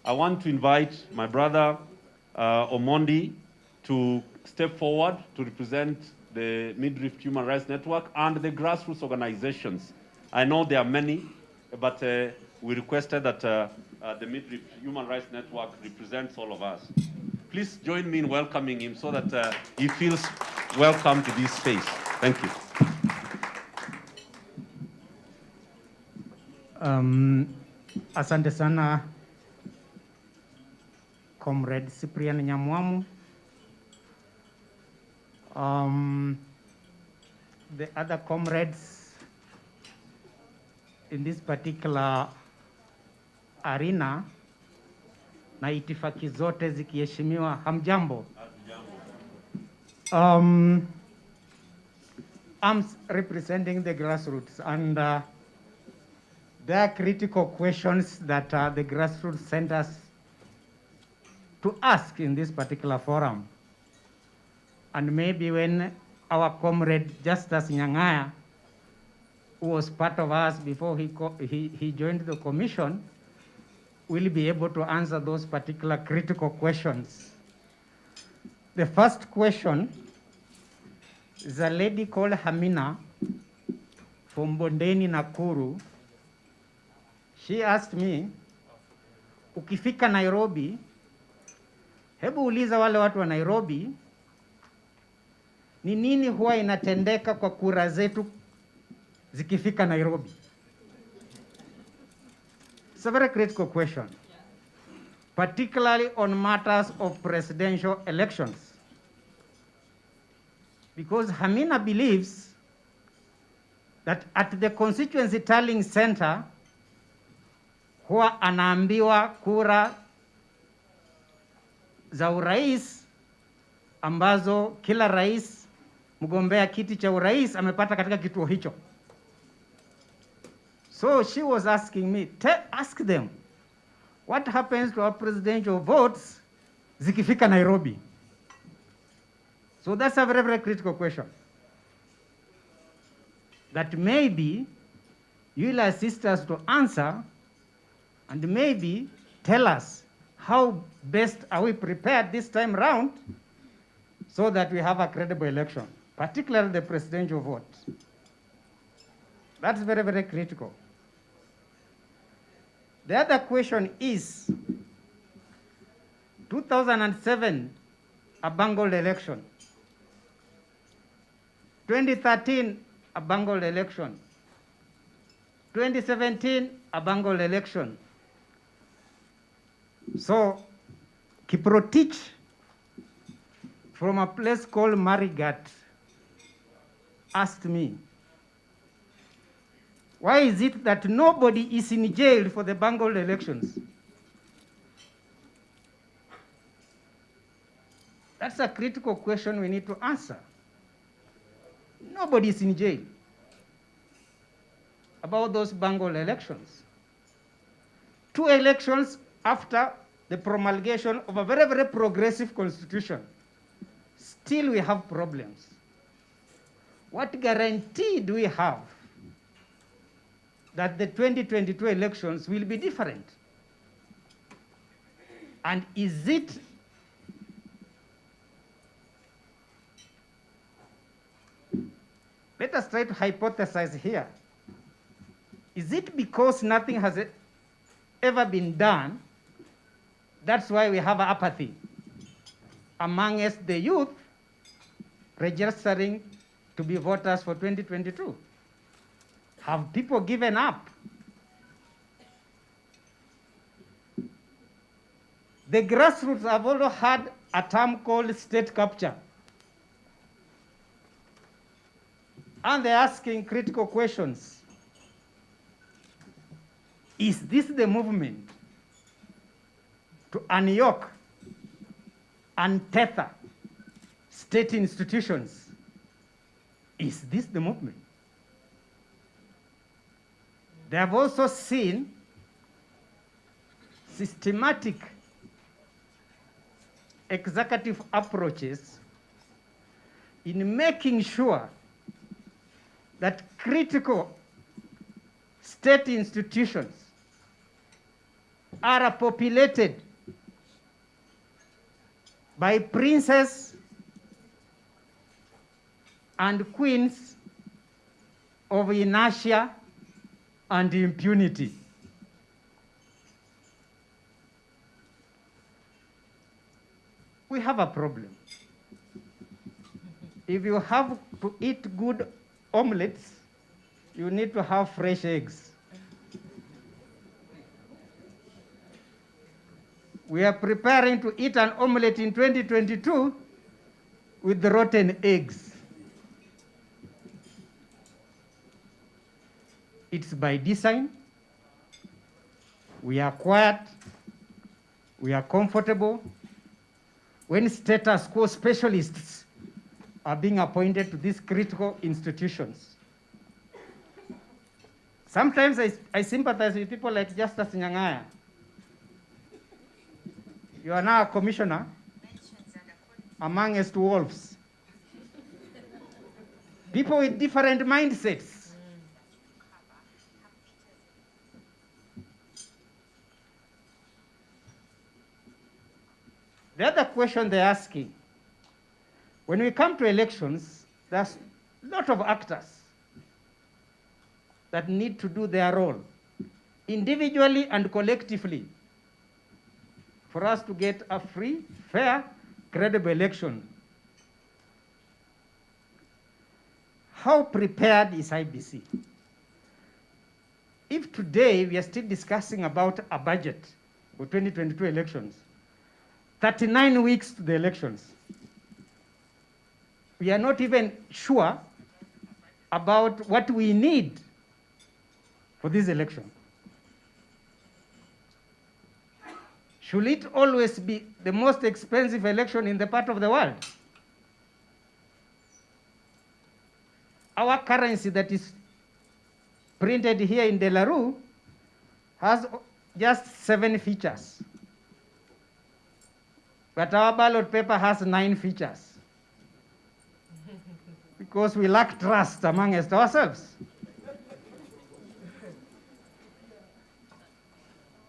I want to invite my brother Omondi to step forward to represent the Mid-Rift Human Rights Network and the grassroots organizations. I know there are many, but we requested that the Midriff Human Rights Network represents all of us. Please join me in welcoming him so that he feels welcome to this space. Thank you. Asante sana Comrade Cyprian Nyamwamu. The other comrades in this particular arena na itifaki zote zikiheshimiwa, hamjambo. I'm representing the grassroots, and there are critical questions that the grassroots sent us to ask in this particular forum. And maybe when our comrade Justus Nyang'aya, who was part of us before he joined the commission, will be able to answer those particular critical questions. The first question is a lady called Hamina from Bondeni, Nakuru. She asked me, ukifika Nairobi, hebu uliza wale watu wa Nairobi, ni nini huwa inatendeka kwa kura zetu zikifika Nairobi? It's a very critical question, particularly on matters of presidential elections. Because Hamina believes that at the constituency tallying center, huwa anaambiwa kura za urais ambazo kila rais mgombea kiti cha urais amepata katika kituo hicho. So she was asking me, ask them, what happens to our presidential votes zikifika Nairobi? So that's a very, very critical question that maybe you'll assist us to answer, and maybe tell us how best are we prepared this time round so that we have a credible election, particularly the presidential vote. That's very, very critical. The other question is, 2007, a bungled election. 2013, a bungled election. 2017, a bungled election. So, Kiprotich, from a place called Marigat, asked me, why is it that nobody is in jail for the bungled elections? That's a critical question we need to answer. Nobody is in jail about those bungled elections. 2 elections after the promulgation of a very, very progressive constitution, still we have problems. What guarantee do we have that the 2022 elections will be different? And is it let us try to hypothesize here. Is it because nothing has ever been done, that's why we have apathy amongst the youth registering to be voters for 2022? Have people given up? The grassroots have also had a term called state capture. And they're asking critical questions. Is this the movement to unyoke and tether state institutions? Is this the movement? They have also seen systematic executive approaches in making sure that critical state institutions are populated by princes and queens of inertia and impunity. We have a problem. If you have to eat good omelets, you need to have fresh eggs. We are preparing to eat an omelet in 2022 with the rotten eggs. It's by design. We are quiet. We are comfortable. When status quo specialists are being appointed to these critical institutions. Sometimes I sympathize with people like Justice Nyang'aya. You are now a commissioner amongst wolves. People with different mindsets. The other question they're asking, when we come to elections, there's a lot of actors that need to do their role, individually and collectively, for us to get a free, fair, credible election. How prepared is IBC? If today we are still discussing about a budget for 2022 elections, 39 weeks to the elections, we are not even sure about what we need for this election. Should it always be the most expensive election in the part of the world? Our currency that is printed here in Delarue has just 7 features. But our ballot paper has 9 features. Because we lack trust amongst ourselves.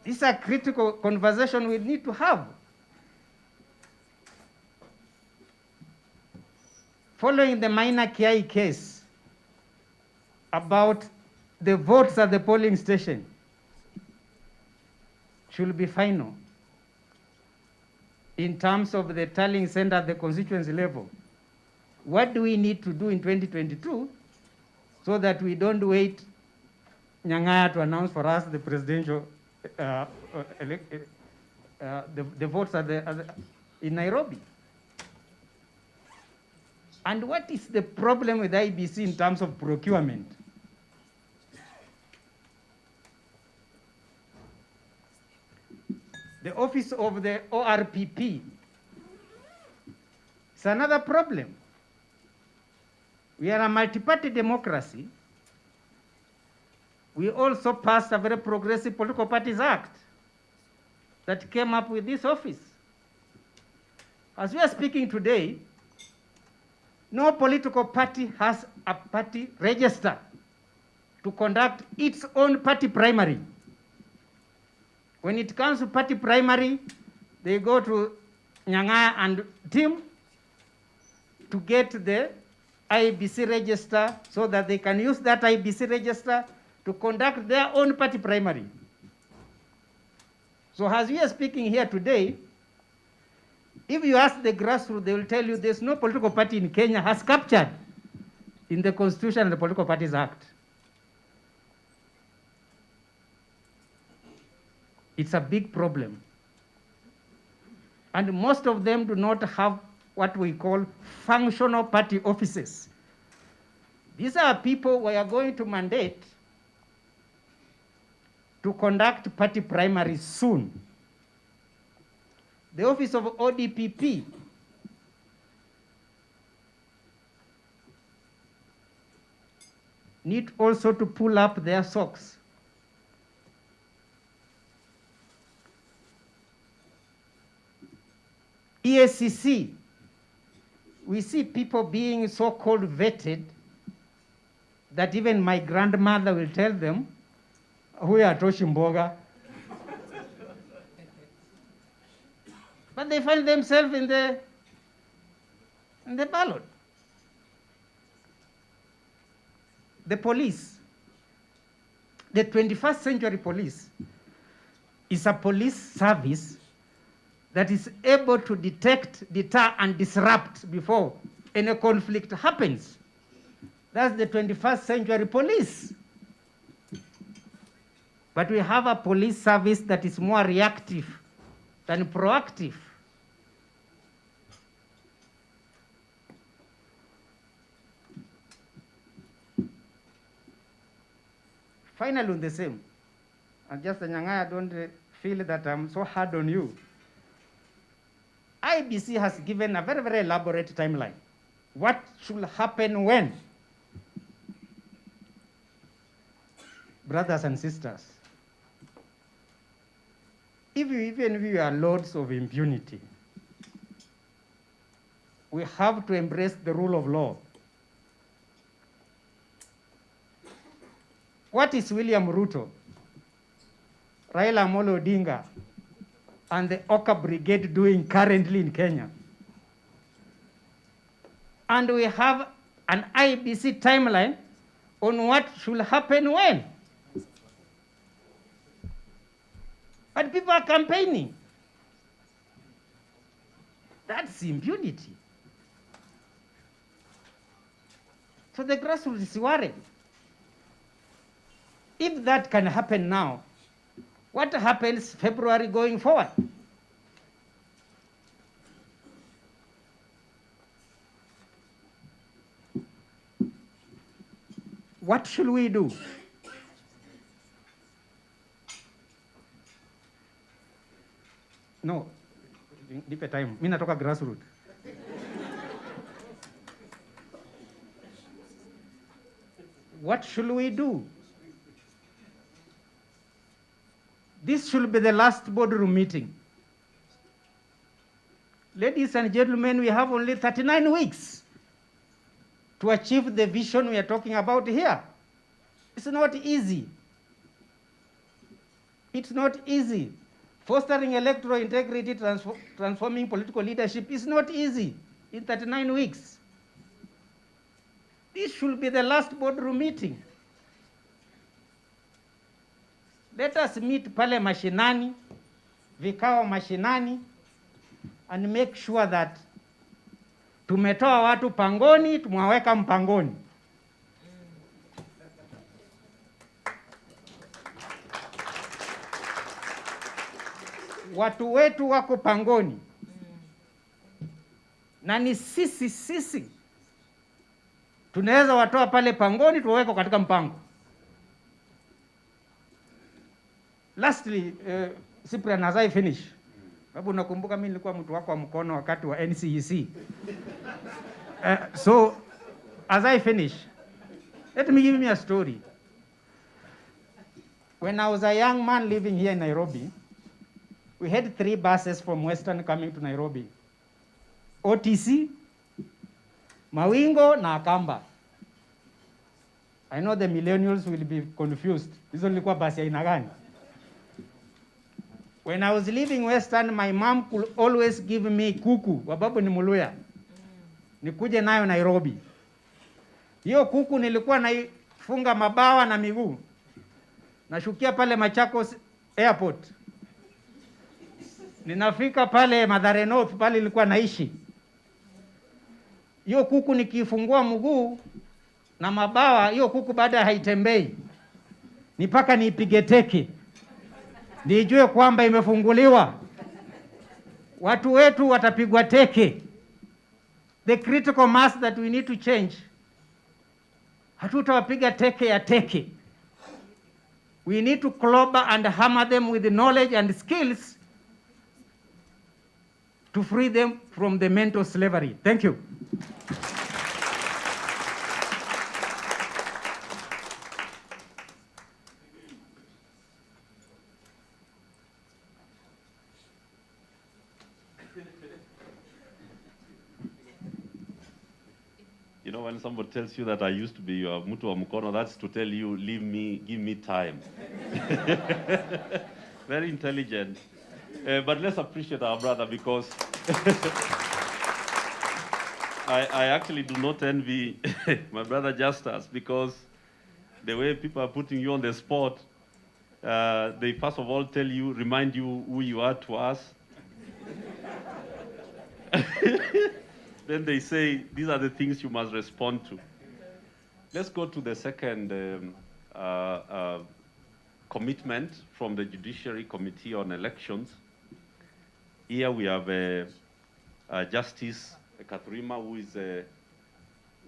These are critical conversations we need to have. Following the minor Kiai case about the votes at the polling station should be final in terms of the tallying center at the constituency level. What do we need to do in 2022 so that we don't wait Nyang'aya to announce for us the presidential the votes in Nairobi? And what is the problem with IBC in terms of procurement? The office of the ORPP is another problem. We are a multi-party democracy. We also passed a very progressive Political Parties Act that came up with this office. As we are speaking today, no political party has a party register to conduct its own party primary. When it comes to party primary, they go to Nyang'aya and team to get the IBC register so that they can use that IBC register to conduct their own party primary. So as we are speaking here today, if you ask the grassroots, they will tell you there's no political party in Kenya has captured in the Constitution and the Political Parties Act. It's a big problem. And most of them do not have what we call functional party offices. These are people we are going to mandate to conduct party primaries soon. The office of ODPP need also to pull up their socks. EACC, we see people being so-called vetted that even my grandmother will tell them, we are Toshimboga. But they find themselves in the ballot. The police. The 21st century police is a police service that is able to detect, deter, and disrupt before any conflict happens. That's the 21st century police. But we have a police service that is more reactive than proactive. Finally, on the same, and just Nyang'aya, don't feel that I'm so hard on you. IBC has given a very, very elaborate timeline. What should happen when? Brothers and sisters, even if we are lords of impunity, we have to embrace the rule of law. What is William Ruto, Raila Amolo Odinga, and the Oka Brigade doing currently in Kenya? And we have an IBC timeline on what should happen when. But people are campaigning. That's impunity. So the grassroots is worried. If that can happen now, what happens February going forward? What should we do? No, nipe time. Mimi natoka grassroots. What should we do? This should be the last boardroom meeting. Ladies and gentlemen, we have only 39 weeks to achieve the vision we are talking about here. It's not easy. It's not easy. Fostering electoral integrity, transforming political leadership is not easy in 39 weeks. This should be the last boardroom meeting. Let us meet pale mashinani, vikao mashinani, and make sure that tumetoa watu pangoni, tumewaweka mpangoni. Watu wetu wako pangoni. Na ni sisi tunaweza watoa pale pangoni tuwaweka katika mpango. Lastly, Cyprian, as I finish, sababu nakumbuka mimi nilikuwa mtu wako wa mkono wakati wa NCEC. So, as I finish, let me give me a story. When I was a young man living here in Nairobi, we had 3 buses from Western coming to Nairobi. OTC, Mawingo, na Akamba. I know the millennials will be confused. Hizo nilikuwa basi ya aina gani? When I was living Western, my mom could always give me kuku, wababu ni Muluya. Nikuje nayo Nairobi. Hiyo kuku nilikuwa naifunga mabawa na miguu. Nashukia pale Machakos Airport. Ninafika pale Mathare North, pale nilikuwa naishi. Hiyo kuku nikifungua mguu na mabawa, hiyo kuku baada haitembei. Ni paka niipige teke. Nijue kwamba imefunguliwa. Watu wetu watapigwa teke. The critical mass that we need to change. Hatutawapiga teke ya teke. We need to clobber and hammer them with the knowledge and skills to free them from the mental slavery. Thank you. You know, when somebody tells you that I used to be your mtu wa mkono, that's to tell you, leave me, give me time. Very intelligent. But let's appreciate our brother, because I actually do not envy my brother Justus, because the way people are putting you on the spot, they first of all tell you, remind you who you are to us. Then they say, these are the things you must respond to. Let's go to the second commitment from the Judiciary Committee on Elections. Here we have Justice Katrima, who is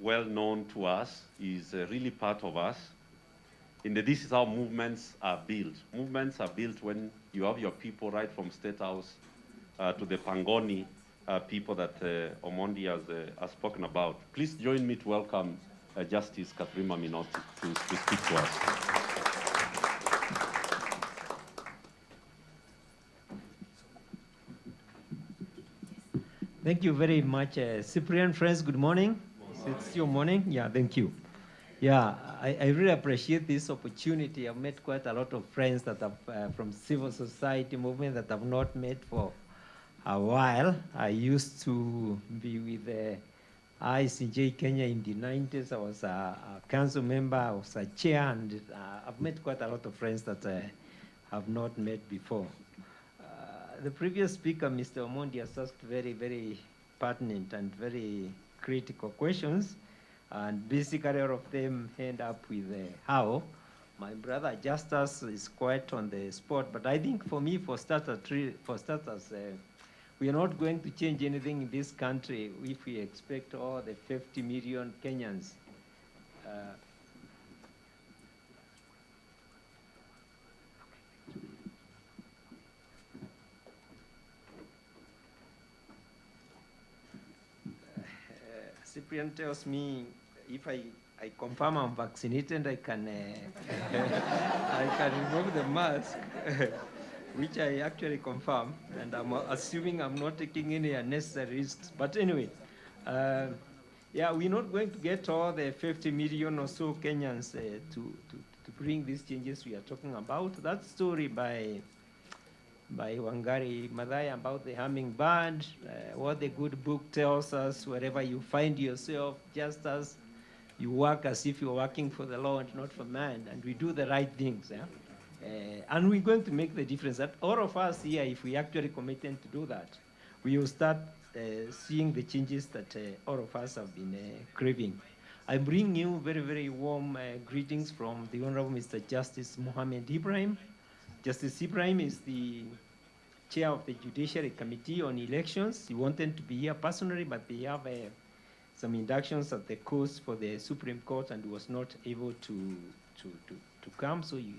well known to us, is really part of us. This is how movements are built. Movements are built when you have your people right from State House to the Pangoni people that Omondi has spoken about. Please join me to welcome Justice Katrima Minotti to speak to us. Thank you very much, Cyprian. Friends, good morning. It's your morning. Yeah, thank you. Yeah, I really appreciate this opportunity. I've met quite a lot of friends that have from civil society movement that I've not met for a while. I used to be with the ICJ Kenya in the 90s. I was a council member, I was a chair, and I've met quite a lot of friends that I have not met before. The previous speaker, Mr. Omondi, has asked very, very pertinent and very critical questions, and basically all of them end up with how. My brother Justus is quite on the spot, but I think for me, for starters, we are not going to change anything in this country if we expect all the 50 million Kenyans Cyprian tells me if I confirm I'm vaccinated, I can I can remove the mask, which I actually confirm, and I'm assuming I'm not taking any unnecessary risks. But anyway, yeah, we're not going to get all the 50 million or so Kenyans to bring these changes we are talking about. That story by Wangari Maathai about the hummingbird, what the good book tells us, wherever you find yourself, just as you work as if you're working for the Lord, not for man, and we do the right things. And we're going to make the difference. That all of us here, if we actually committed to do that, we will start seeing the changes that all of us have been craving. I bring you very, very warm greetings from the Honorable Mr. Justice Mohammed Ibrahim. Justice Ibrahim is the chair of the Judiciary Committee on Elections. He wanted to be here personally, but they have some inductions at the course for the Supreme Court and was not able to come, so he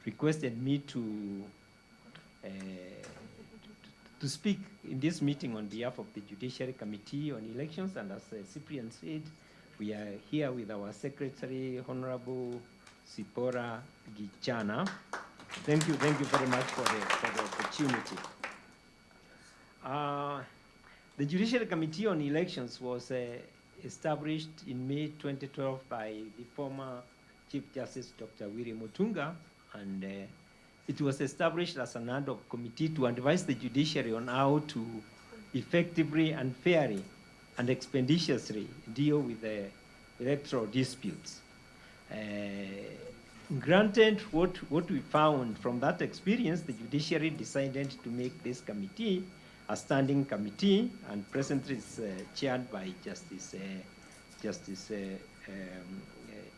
requested me to speak in this meeting on behalf of the Judiciary Committee on Elections. And as Cyprian said, we are here with our Secretary, Honorable Sipora Gichana. Thank you very much for the opportunity. The Judiciary Committee on Elections was established in May 2012 by the former Chief Justice Dr. William Mutunga, and it was established as an ad hoc committee to advise the judiciary on how to effectively and fairly and expeditiously deal with the electoral disputes. Granted, what we found from that experience, the judiciary decided to make this committee a standing committee, and presently is chaired by Justice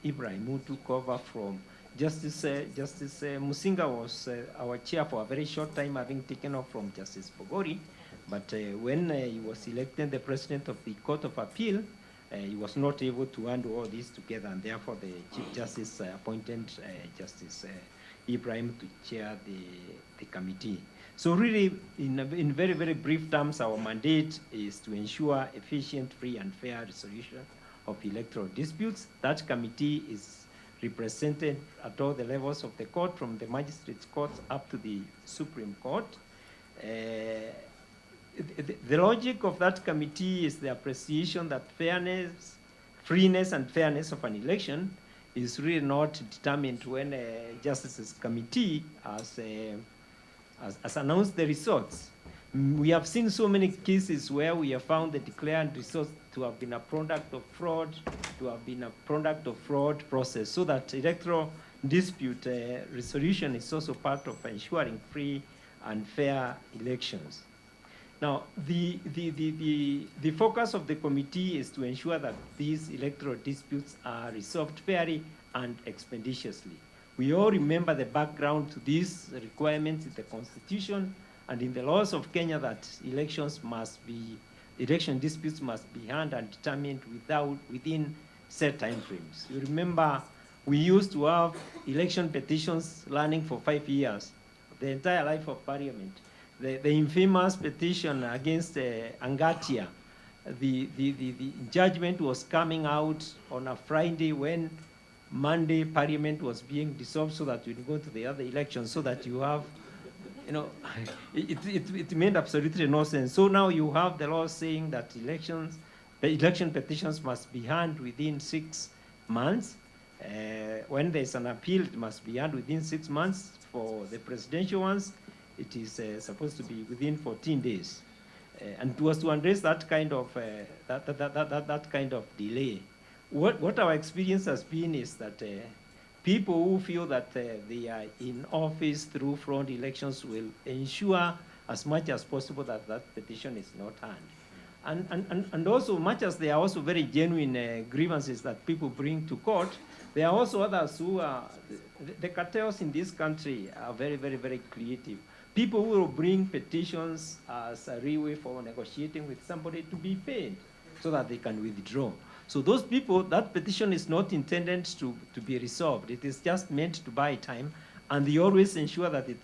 Ibrahim, who took over from Justice Musinga was our chair for a very short time, having taken off from Justice Bogori. But when he was elected the president of the Court of Appeal, he was not able to handle all this together, and therefore the Chief Justice appointed Justice Ibrahim to chair the committee. So really, in very, very brief terms, our mandate is to ensure efficient, free, and fair resolution of electoral disputes. That committee is represented at all the levels of the court, from the magistrates' courts up to the Supreme Court. The logic of that committee is the appreciation that fairness, freeness, and fairness of an election is really not determined when a Justices Committee has announced the results. We have seen so many cases where we have found the declared results to have been a product of fraud, process, so that electoral dispute resolution is also part of ensuring free and fair elections. Now, the focus of the committee is to ensure that these electoral disputes are resolved fairly and expeditiously. We all remember the background to these requirements in the Constitution and in the laws of Kenya, that election disputes must be heard and determined within set timeframes. You remember we used to have election petitions running for 5 years, the entire life of Parliament. The infamous petition against Angatia, the judgment was coming out on a Friday when Monday Parliament was being dissolved, so that you go to the other elections, so that you have, it made absolutely no sense. So now you have the law saying that election petitions must be heard within 6 months. When there's an appeal, it must be heard within 6 months. For the presidential ones, it is supposed to be within 14 days. And it was to address that kind of that kind of delay. What our experience has been is that people who feel that they are in office through fraud elections will ensure as much as possible that that petition is not heard. And also, much as there are also very genuine grievances that people bring to court, there are also others who are, the cartels in this country are very, very, very creative. People who will bring petitions as a real way for negotiating with somebody to be paid so that they can withdraw. So those people, that petition is not intended to be resolved. It is just meant to buy time, and they always ensure that it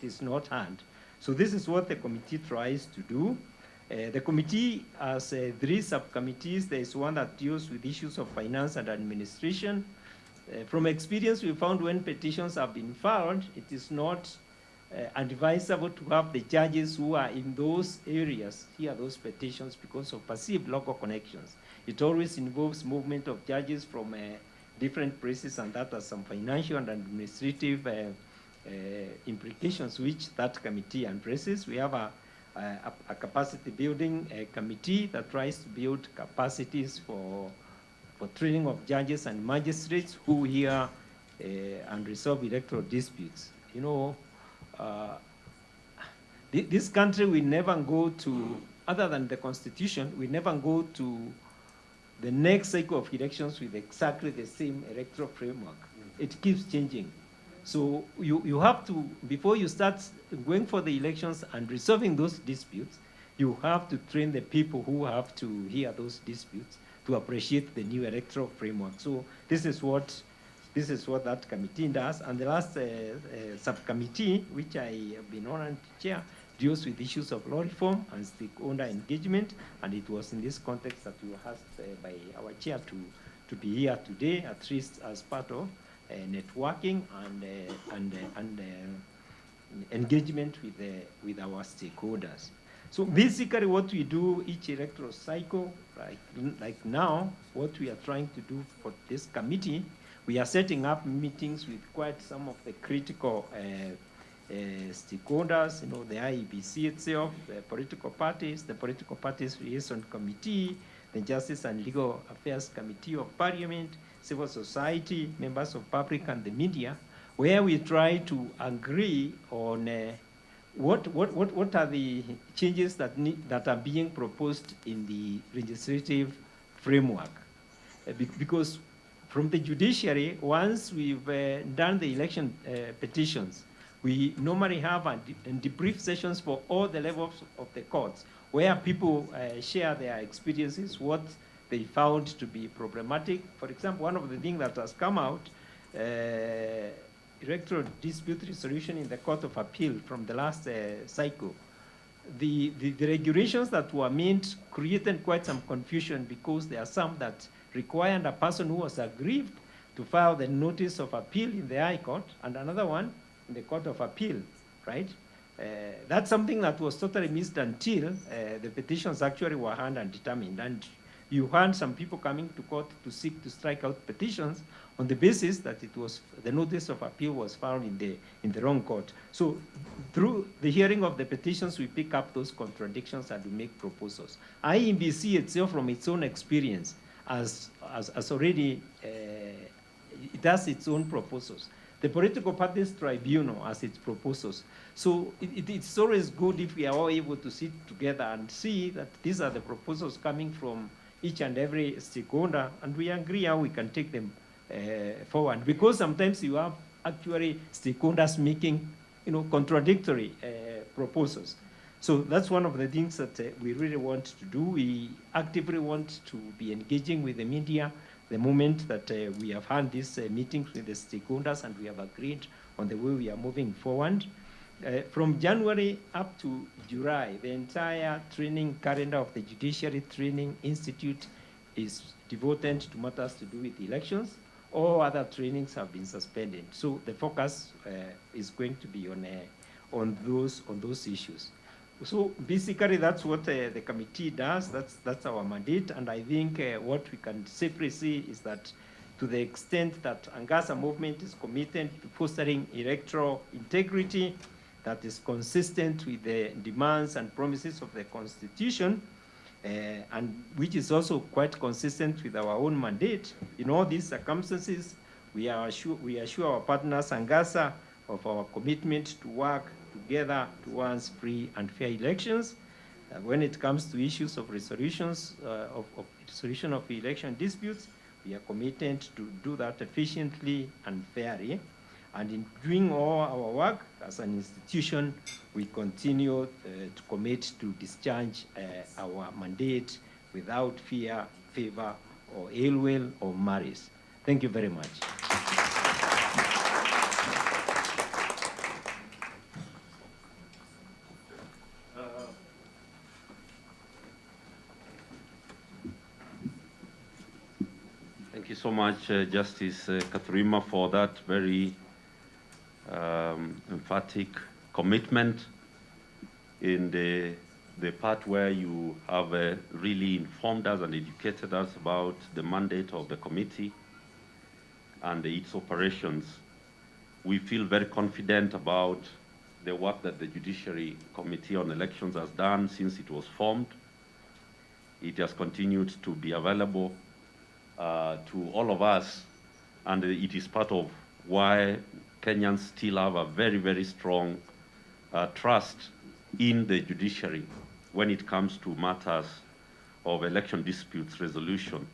is not heard. So this is what the committee tries to do. The committee has 3 subcommittees. There is one that deals with issues of finance and administration. From experience, we found when petitions have been filed, it is not advisable to have the judges who are in those areas hear those petitions because of perceived local connections. It always involves movement of judges from different places, and that has some financial and administrative implications which that committee addresses. We have a capacity building committee that tries to build capacities for training of judges and magistrates who hear and resolve electoral disputes. This country will never go to, other than the Constitution, we never go to the next cycle of elections with exactly the same electoral framework. It keeps changing. So you have to, before you start going for the elections and resolving those disputes, you have to train the people who have to hear those disputes to appreciate the new electoral framework. So this is what that committee does. And the last subcommittee, which I have been honored to chair, deals with issues of law reform and stakeholder engagement. And it was in this context that we were asked by our chair to be here today, at least as part of networking and engagement with our stakeholders. So basically what we do each electoral cycle, like now, what we are trying to do for this committee, we are setting up meetings with quite some of the critical stakeholders, the IEBC itself, the political parties liaison committee, the Justice and Legal Affairs Committee of Parliament, civil society, members of public, and the media, where we try to agree on what are the changes that are being proposed in the legislative framework. Because from the judiciary, once we've done the election petitions, we normally have debrief sessions for all the levels of the courts, where people share their experiences, what they found to be problematic. For example, one of the things that has come out, electoral dispute resolution in the Court of Appeal from the last cycle. The regulations that were made created quite some confusion, because there are some that required a person who was aggrieved to file the notice of appeal in the High Court, and another one in the Court of Appeal, right? That's something that was totally missed until the petitions actually were heard and determined. And you had some people coming to court to seek to strike out petitions on the basis that it was the notice of appeal was found in the wrong court. So through the hearing of the petitions, we pick up those contradictions and we make proposals. IEBC itself, from its own experience, has already it has its own proposals. The Political Parties Tribunal has its proposals. So it's always good if we are all able to sit together and see that these are the proposals coming from each and every stakeholder, and we agree how we can take them forward. Because sometimes you have actually stakeholders making, contradictory proposals. So that's one of the things that we really want to do. We actively want to be engaging with the media the moment that we have had these meetings with the stakeholders and we have agreed on the way we are moving forward. From January up to July, the entire training calendar of the Judiciary Training Institute is devoted to matters to do with elections. All other trainings have been suspended. So the focus is going to be on those issues. So basically, that's what the committee does. That's our mandate. And I think what we can safely see is that to the extent that Angaza Movement is committed to fostering electoral integrity that is consistent with the demands and promises of the Constitution, and which is also quite consistent with our own mandate. In all these circumstances, we assure our partners, Angaza, of our commitment to work together towards free and fair elections. When it comes to issues of resolutions, of resolution of election disputes, we are committed to do that efficiently and fairly. And in doing all our work as an institution, we continue to commit to discharge our mandate without fear, favor, or ill will, or malice. Thank you very much. Thank you so much, Justice Katrima, for that very emphatic commitment in the part where you have really informed us and educated us about the mandate of the committee and its operations. We feel very confident about the work that the Judiciary Committee on Elections has done since it was formed. It has continued to be available to all of us, and it is part of why Kenyans still have a very, very strong trust in the judiciary when it comes to matters of election disputes resolution.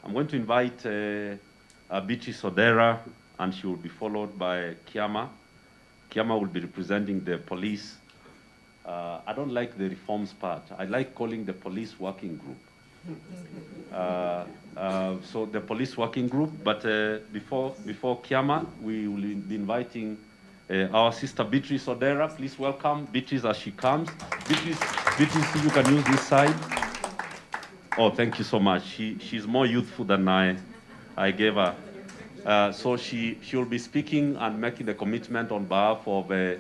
I'm going to invite Beatrice Odera, and she will be followed by Kiama. Kiama will be representing the police. I don't like the reforms part. I like calling the police working group. So the police working group, but before Kiama, we will be inviting our sister Beatrice Odera. Please welcome Beatrice as she comes. Beatrice, if you can use this side. Oh, thank you so much. She's more youthful than I gave her. So she will be speaking and making the commitment on behalf of the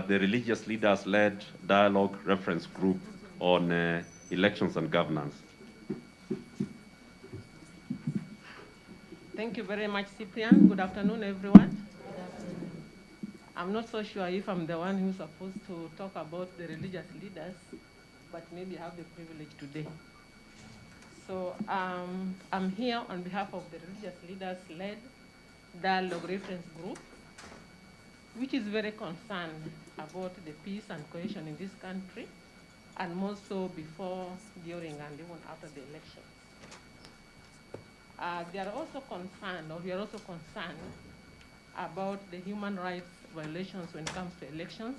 religious leaders-led dialogue reference group on elections and governance. Thank you very much, Cyprian. Good afternoon, everyone. I'm not so sure if I'm the one who's supposed to talk about the religious leaders, but maybe I have the privilege today. So I'm here on behalf of the religious leaders-led dialogue reference group, which is very concerned about the peace and cohesion in this country, and more so before, during, and even after the elections. We are also concerned about the human rights violations when it comes to elections,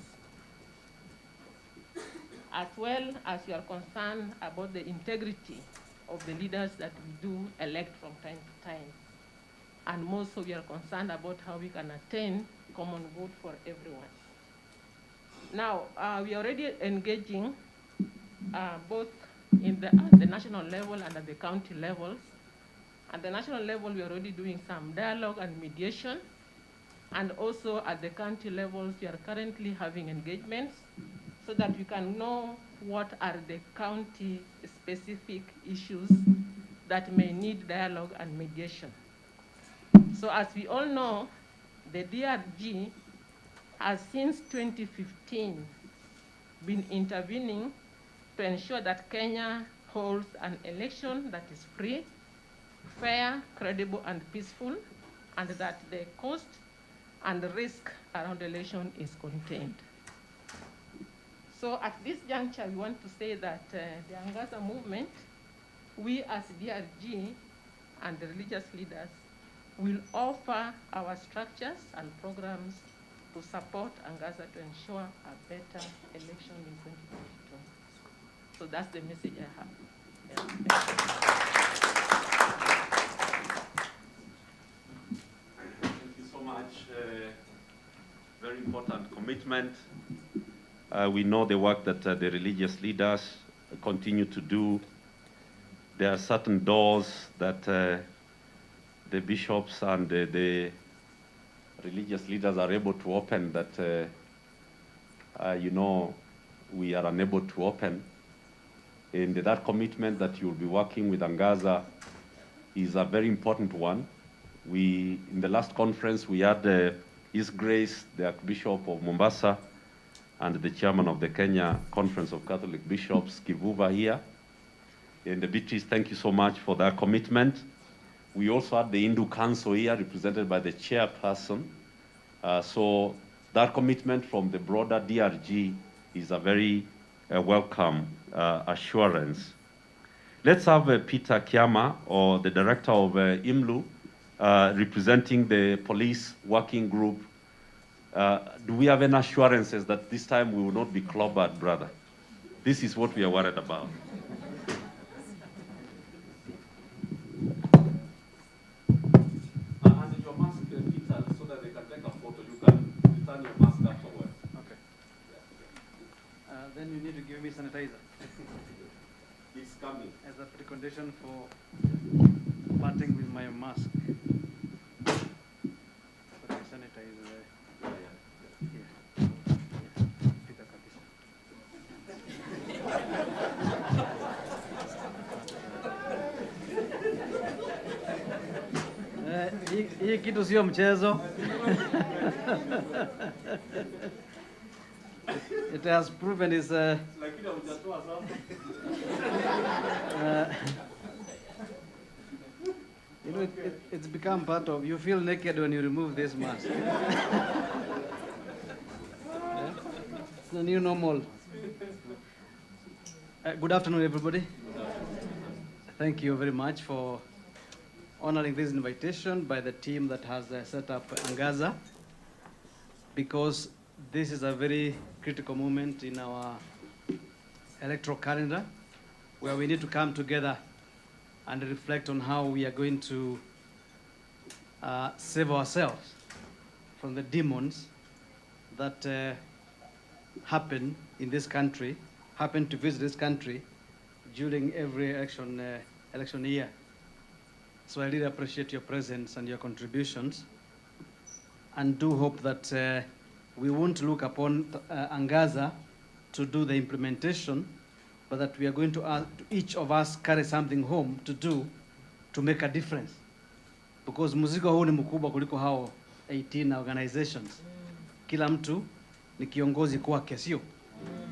as well as we are concerned about the integrity of the leaders that we do elect from time to time. And more so, we are concerned about how we can attain common good for everyone. Now, we are already engaging both in the national level and at the county levels. At the national level, we are already doing some dialogue and mediation, and also at the county levels, we are currently having engagements so that we can know what are the county-specific issues that may need dialogue and mediation. So as we all know, the DRG has since 2015 been intervening to ensure that Kenya holds an election that is free, fair, credible, and peaceful, and that the cost and the risk around the election is contained. So at this juncture, we want to say that the Angaza Movement, we as DRG and the religious leaders will offer our structures and programs to support Angaza to ensure a better election in 2022. So that's the message I have. Yeah. Thank you so much. Very important commitment. We know the work that the religious leaders continue to do. There are certain doors that the bishops and the religious leaders are able to open that, we are unable to open. And that commitment that you'll be working with Angaza is a very important one. In the last conference, we had His Grace, the Archbishop of Mombasa, and the chairman of the Kenya Conference of Catholic Bishops, Kivuva, here. And Beatrice, thank you so much for that commitment. We also had the Hindu Council here, represented by the chairperson. So that commitment from the broader DRG is a very welcome assurance. Let's have Peter Kiama, or the director of IMLU, representing the police working group. Do we have any assurances that this time we will not be clobbered, brother? This is what we are worried about. And your mask, Peter, so that they can take a photo. You can return your mask afterwards. Okay. Then you need to give me sanitizer. It's coming. As a precondition for parting with my mask. Okay, sanitizer. Hii kitu sio mchezo. It has proven its it's become part of, you feel naked when you remove this mask. It's the new normal. Good afternoon, everybody. Thank you very much for honoring this invitation by the team that has set up Angaza, because this is a very critical moment in our electoral calendar where we need to come together and reflect on how we are going to save ourselves from the demons that happen in this country, happen to visit this country during every election year. So I really appreciate your presence and your contributions, and do hope that we won't look upon Angaza to do the implementation, but that we are going to each of us carry something home to do to make a difference. Because mzigo huu ni mkubwa kuliko hao 18 organizations. Kila mtu ni kiongozi kwake, sio?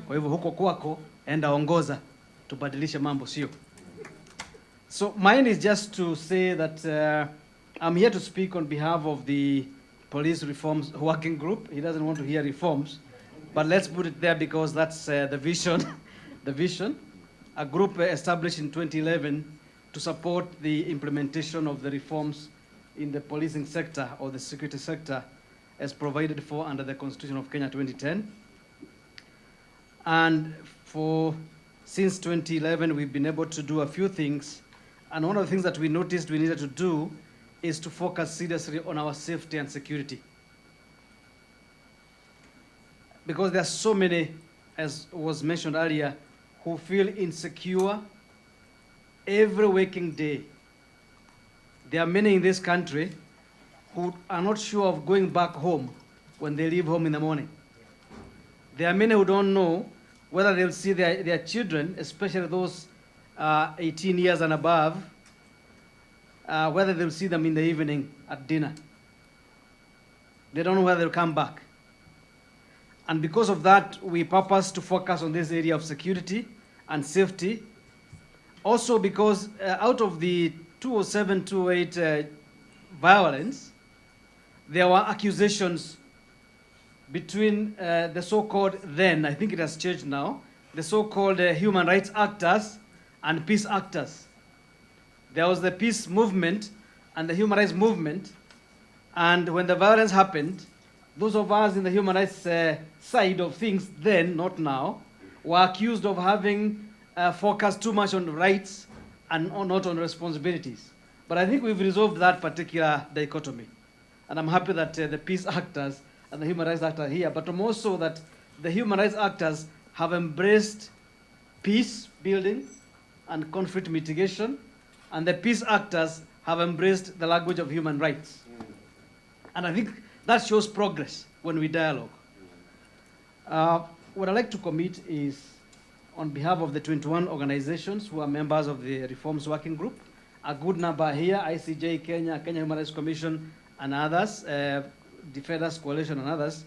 Kwa hivyo huko kwako enda ongoza tubadilishe mambo, sio? So mine is just to say that I'm here to speak on behalf of the Police Reforms Working Group. He doesn't want to hear reforms, but let's put it there because that's the vision. The vision, a group established in 2011 to support the implementation of the reforms in the policing sector or the security sector as provided for under the Constitution of Kenya 2010. And since 2011, we've been able to do a few things. And one of the things that we noticed we needed to do is to focus seriously on our safety and security. Because there are so many, as was mentioned earlier, who feel insecure every waking day. There are many in this country who are not sure of going back home when they leave home in the morning. There are many who don't know whether they'll see their children, especially those 18 years and above, whether they'll see them in the evening at dinner. They don't know whether they'll come back. And because of that, we purpose to focus on this area of security and safety. Also because out of the 207, 208 violence, there were accusations between the so-called then, I think it has changed now, the so-called human rights actors and peace actors. There was the peace movement and the human rights movement, and when the violence happened, those of us in the human rights side of things then, not now, were accused of having focused too much on rights and not on responsibilities. But I think we've resolved that particular dichotomy. And I'm happy that the peace actors and the human rights actors are here, but more so that the human rights actors have embraced peace building and conflict mitigation, and the peace actors have embraced the language of human rights. And I think that shows progress when we dialogue. What I'd like to commit is, on behalf of the 21 organizations who are members of the Reforms Working Group, a good number here, ICJ Kenya, Kenya Human Rights Commission, and others, Defenders Coalition and others,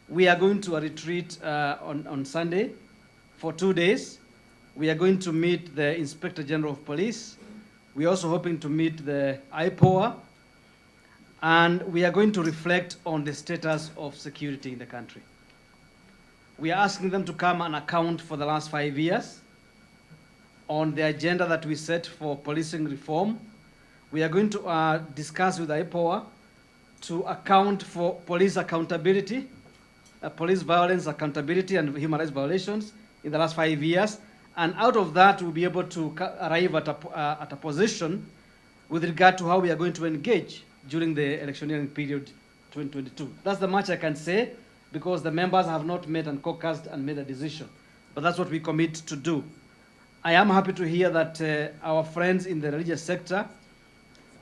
we are going to a retreat on Sunday for 2 days. We are going to meet the Inspector General of Police. We are also hoping to meet the IPOA, and we are going to reflect on the status of security in the country. We are asking them to come and account for the last 5 years on the agenda that we set for policing reform. We are going to discuss with IPOA to account for police accountability, police violence accountability and human rights violations in the last 5 years. And out of that, we'll be able to arrive at a position with regard to how we are going to engage during the electioneering period 2022. That's the much I can say, because the members have not met and caucused and made a decision. But that's what we commit to do. I am happy to hear that our friends in the religious sector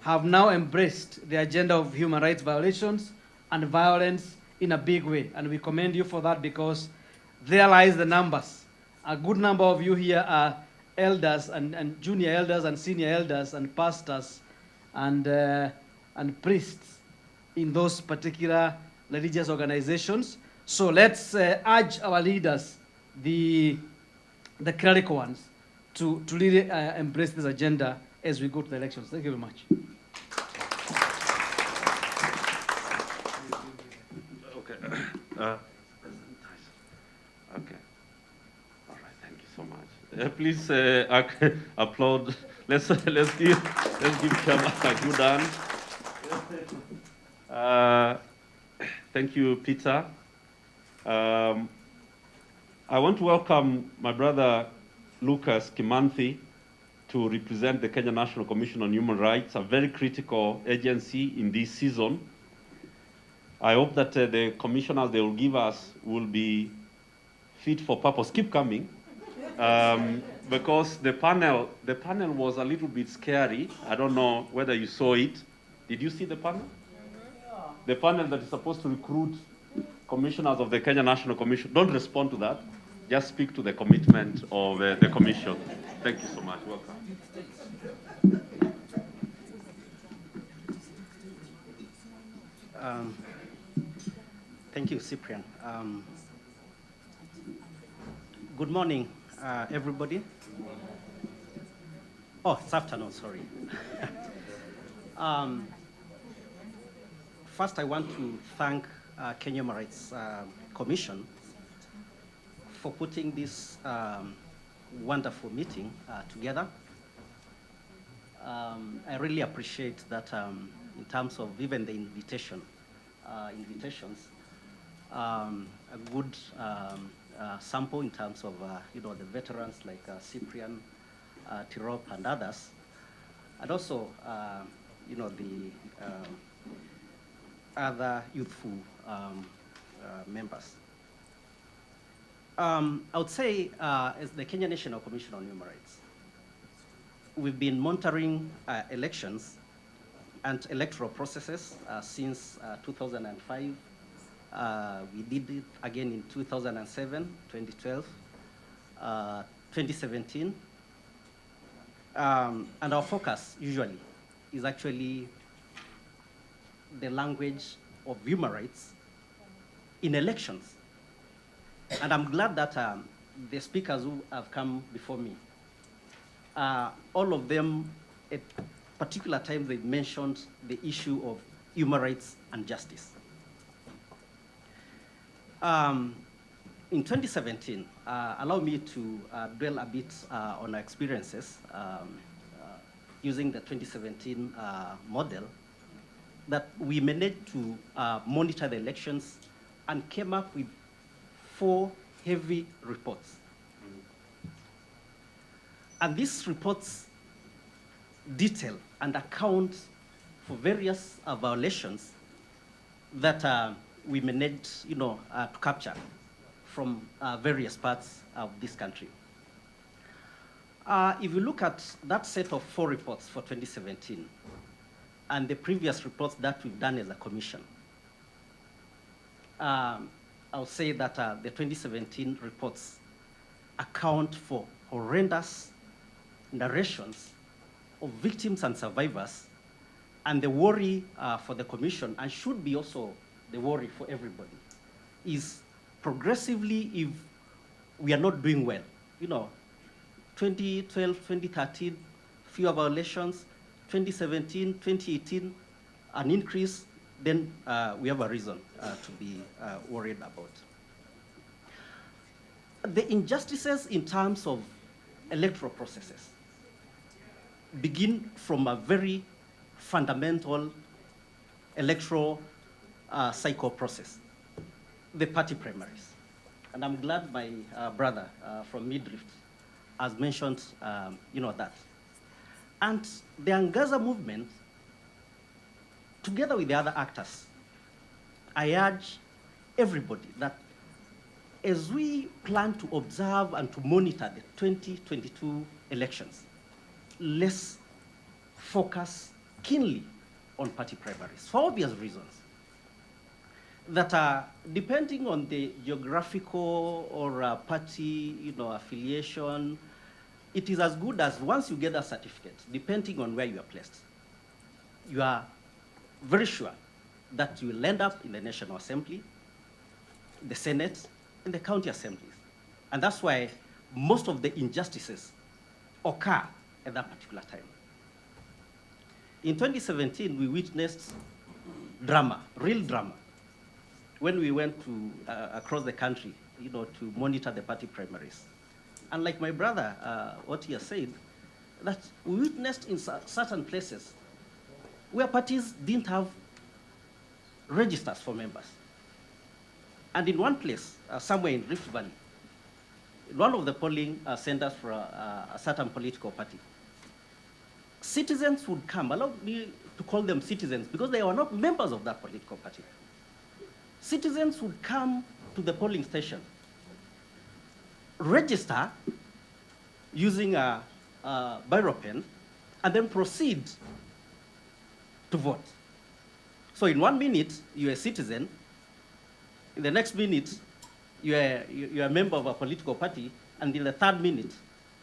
have now embraced the agenda of human rights violations and violence in a big way. And we commend you for that, because there lies the numbers. A good number of you here are elders and junior elders and senior elders and pastors and priests in those particular religious organizations. So let's urge our leaders, the clerical ones, to really embrace this agenda as we go to the elections. Thank you very much. Okay. Okay. All right. Thank you so much. Please applaud. Let's give Chairman a good hand. Thank you, Peter. I want to welcome my brother Lucas Kimanthi to represent the Kenya National Commission on Human Rights, a very critical agency in this season. I hope that the commissioners they will give us will be fit for purpose. Keep coming, because the panel was a little bit scary. I don't know whether you saw it. Did you see the panel? The panel that is supposed to recruit commissioners of the Kenya National Commission. Don't respond to that. Just speak to the commitment of the commission. Thank you so much. Welcome. Thank you, Cyprian. Good morning, everybody. Oh, it's afternoon, sorry. First, I want to thank Kenya Human Rights Commission for putting this wonderful meeting together. I really appreciate that in terms of even the invitations, a good sample in terms of the veterans like Cyprian, Tirop, and others, and also the other youthful members. I would say, as the Kenya National Commission on Human Rights, we've been monitoring elections and electoral processes since 2005. We did it again in 2007, 2012, 2017. And our focus usually is actually the language of human rights in elections. And I'm glad that the speakers who have come before me, all of them at particular times they mentioned the issue of human rights and justice. In 2017, allow me to dwell a bit on our experiences using the 2017 model, that we managed to monitor the elections and came up with 4 heavy reports. And these reports detail and account for various violations that we managed, to capture from various parts of this country. If you look at that set of 4 reports for 2017 and the previous reports that we've done as a commission, I'll say that the 2017 reports account for horrendous narrations of victims and survivors, and the worry for the commission, and should be also the worry for everybody, is progressively, if we are not doing well, 2012, 2013, fewer violations, 2017, 2018, an increase, then we have a reason to be worried about. The injustices in terms of electoral processes begin from a very fundamental electoral cycle process, the party primaries. And I'm glad my brother from Midrift has mentioned that. And the Angaza Movement, together with the other actors, I urge everybody that as we plan to observe and to monitor the 2022 elections, let's focus keenly on party primaries for obvious reasons. That depending on the geographical or party affiliation, it is as good as once you get a certificate, depending on where you are placed, you are very sure that you will end up in the National Assembly, the Senate, and the county assemblies. And that's why most of the injustices occur at that particular time. In 2017, we witnessed drama, real drama, when we went to across the country, to monitor the party primaries. And like my brother, what he has said, that we witnessed in certain places where parties didn't have registers for members. And in one place, somewhere in Rift Valley, in one of the polling centers for a certain political party, citizens would come, allow me to call them citizens because they were not members of that political party. Citizens would come to the polling station, register using a biro pen, and then proceed to vote. So in 1 minute, you're a citizen. In the next minute, you're a member of a political party, and in the 3rd minute,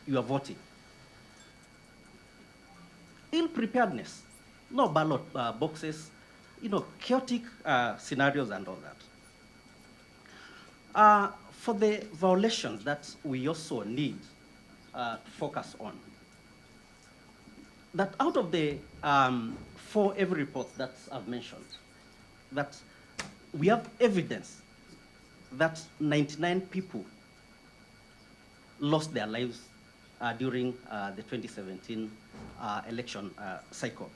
you are voting. Ill preparedness, no ballot boxes, chaotic scenarios and all that. For the violations that we also need to focus on, that out of the 4 every reports that I've mentioned, that we have evidence that 99 people lost their lives during the 2017 election cycle.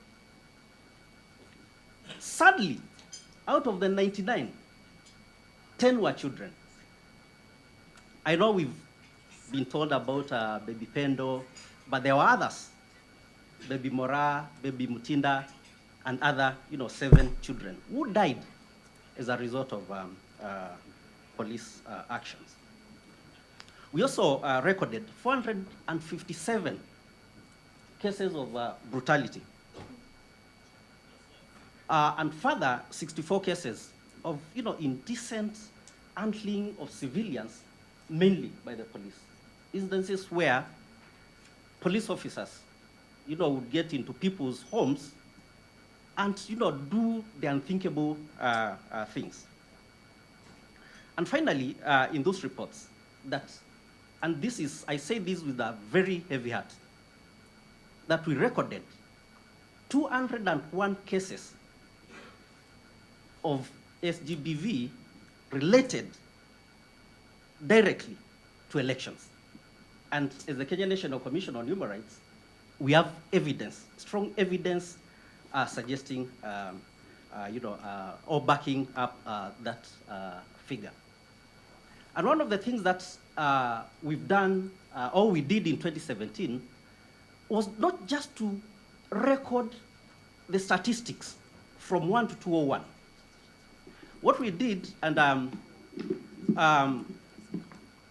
Sadly, out of the 99, 10 were children. I know we've been told about baby Pendo, but there were others, baby Mora, baby Mutinda, and other 7 children who died as a result of police actions. We also recorded 457 cases of brutality. And further, 64 cases of, indecent handling of civilians, mainly by the police. Instances where police officers, would get into people's homes and, do the unthinkable things. And finally, in those reports, and this is, I say this with a very heavy heart, that we recorded 201 cases of SGBV related directly to elections. And as the Kenya National Commission on Human Rights, we have evidence, strong evidence suggesting, or backing up that figure. And one of the things that we've done, or we did in 2017, was not just to record the statistics from 1 to 201. What we did, and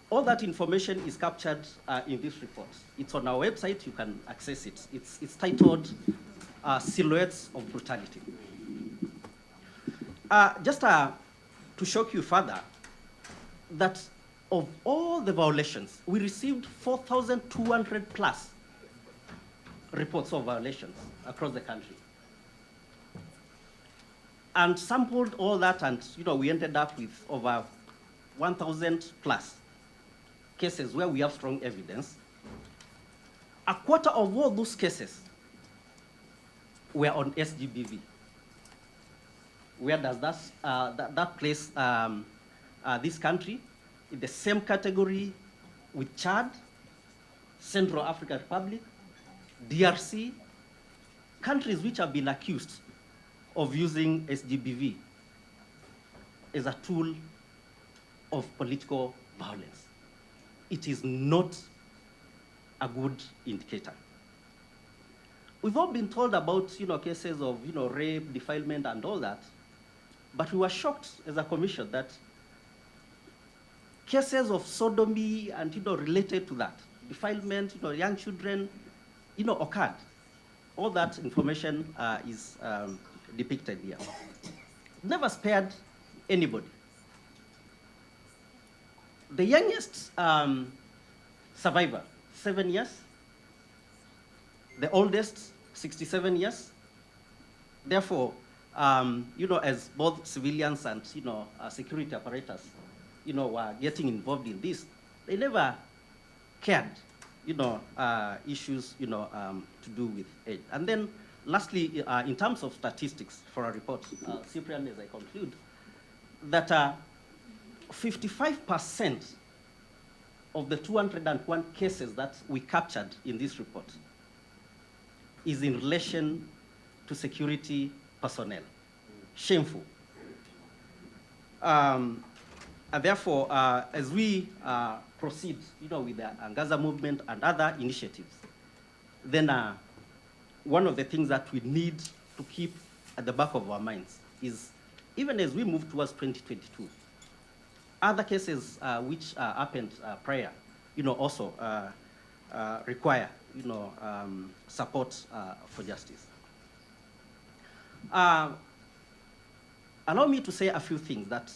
all that information is captured in this report. It's on our website, you can access it. It's titled Silhouettes of Brutality. Just to shock you further, that of all the violations, we received 4,200 plus reports of violations across the country. And sampled all that, and we ended up with over 1,000 plus cases where we have strong evidence. A quarter of all those cases were on SGBV. Where does that place this country? In the same category with Chad, Central African Republic, DRC, countries which have been accused of using SGBV as a tool of political violence. It is not a good indicator. We've all been told about cases of rape, defilement, and all that, but we were shocked as a commission that cases of sodomy and related to that, defilement, young children, occurred. All that information is depicted here. Never spared anybody. The youngest survivor, 7 years. The oldest, 67 years. Therefore, as both civilians and security apparatus, were getting involved in this, they never cared, issues, to do with age. And then, lastly, in terms of statistics for a report, Cyprian, as I conclude, that 55% of the 201 cases that we captured in this report is in relation to security personnel. Shameful. And therefore, as we proceed, with the Angaza Movement and other initiatives, then one of the things that we need to keep at the back of our minds is, even as we move towards 2022, other cases which happened prior, also require, support for justice. Allow me to say a few things that,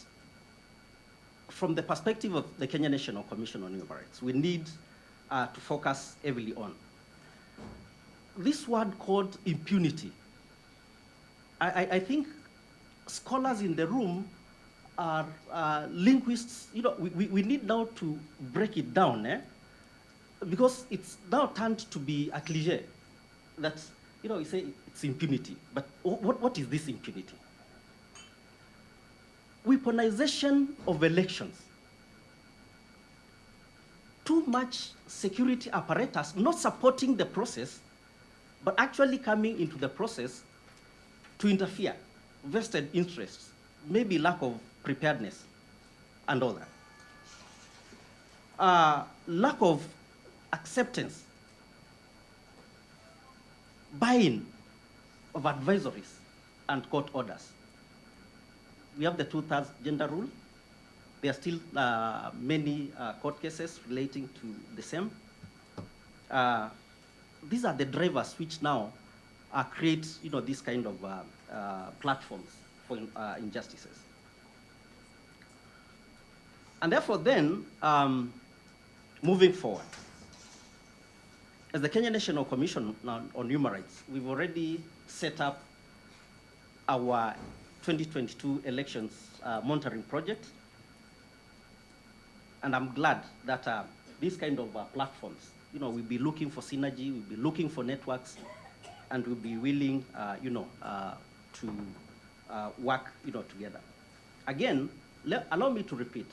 from the perspective of the Kenya National Commission on Human Rights, we need to focus heavily on. This word called impunity, I think scholars in the room are linguists. We need now to break it down, because it's now turned to be a cliche that, you say it's impunity. But what is this impunity? Weaponization of elections. Too much security apparatus not supporting the process, but actually coming into the process to interfere, vested interests, maybe lack of preparedness, and all that. Lack of acceptance, buying of advisories and court orders. We have the 2/3 gender rule. There are still many court cases relating to the same. These are the drivers which now create, this kind of platforms for injustices. And therefore then, moving forward, as the Kenya National Commission on Human Rights, we've already set up our 2022 elections monitoring project. And I'm glad that these kind of platforms, we'll be looking for synergy, we'll be looking for networks, and we'll be willing, to work, together. Again, allow me to repeat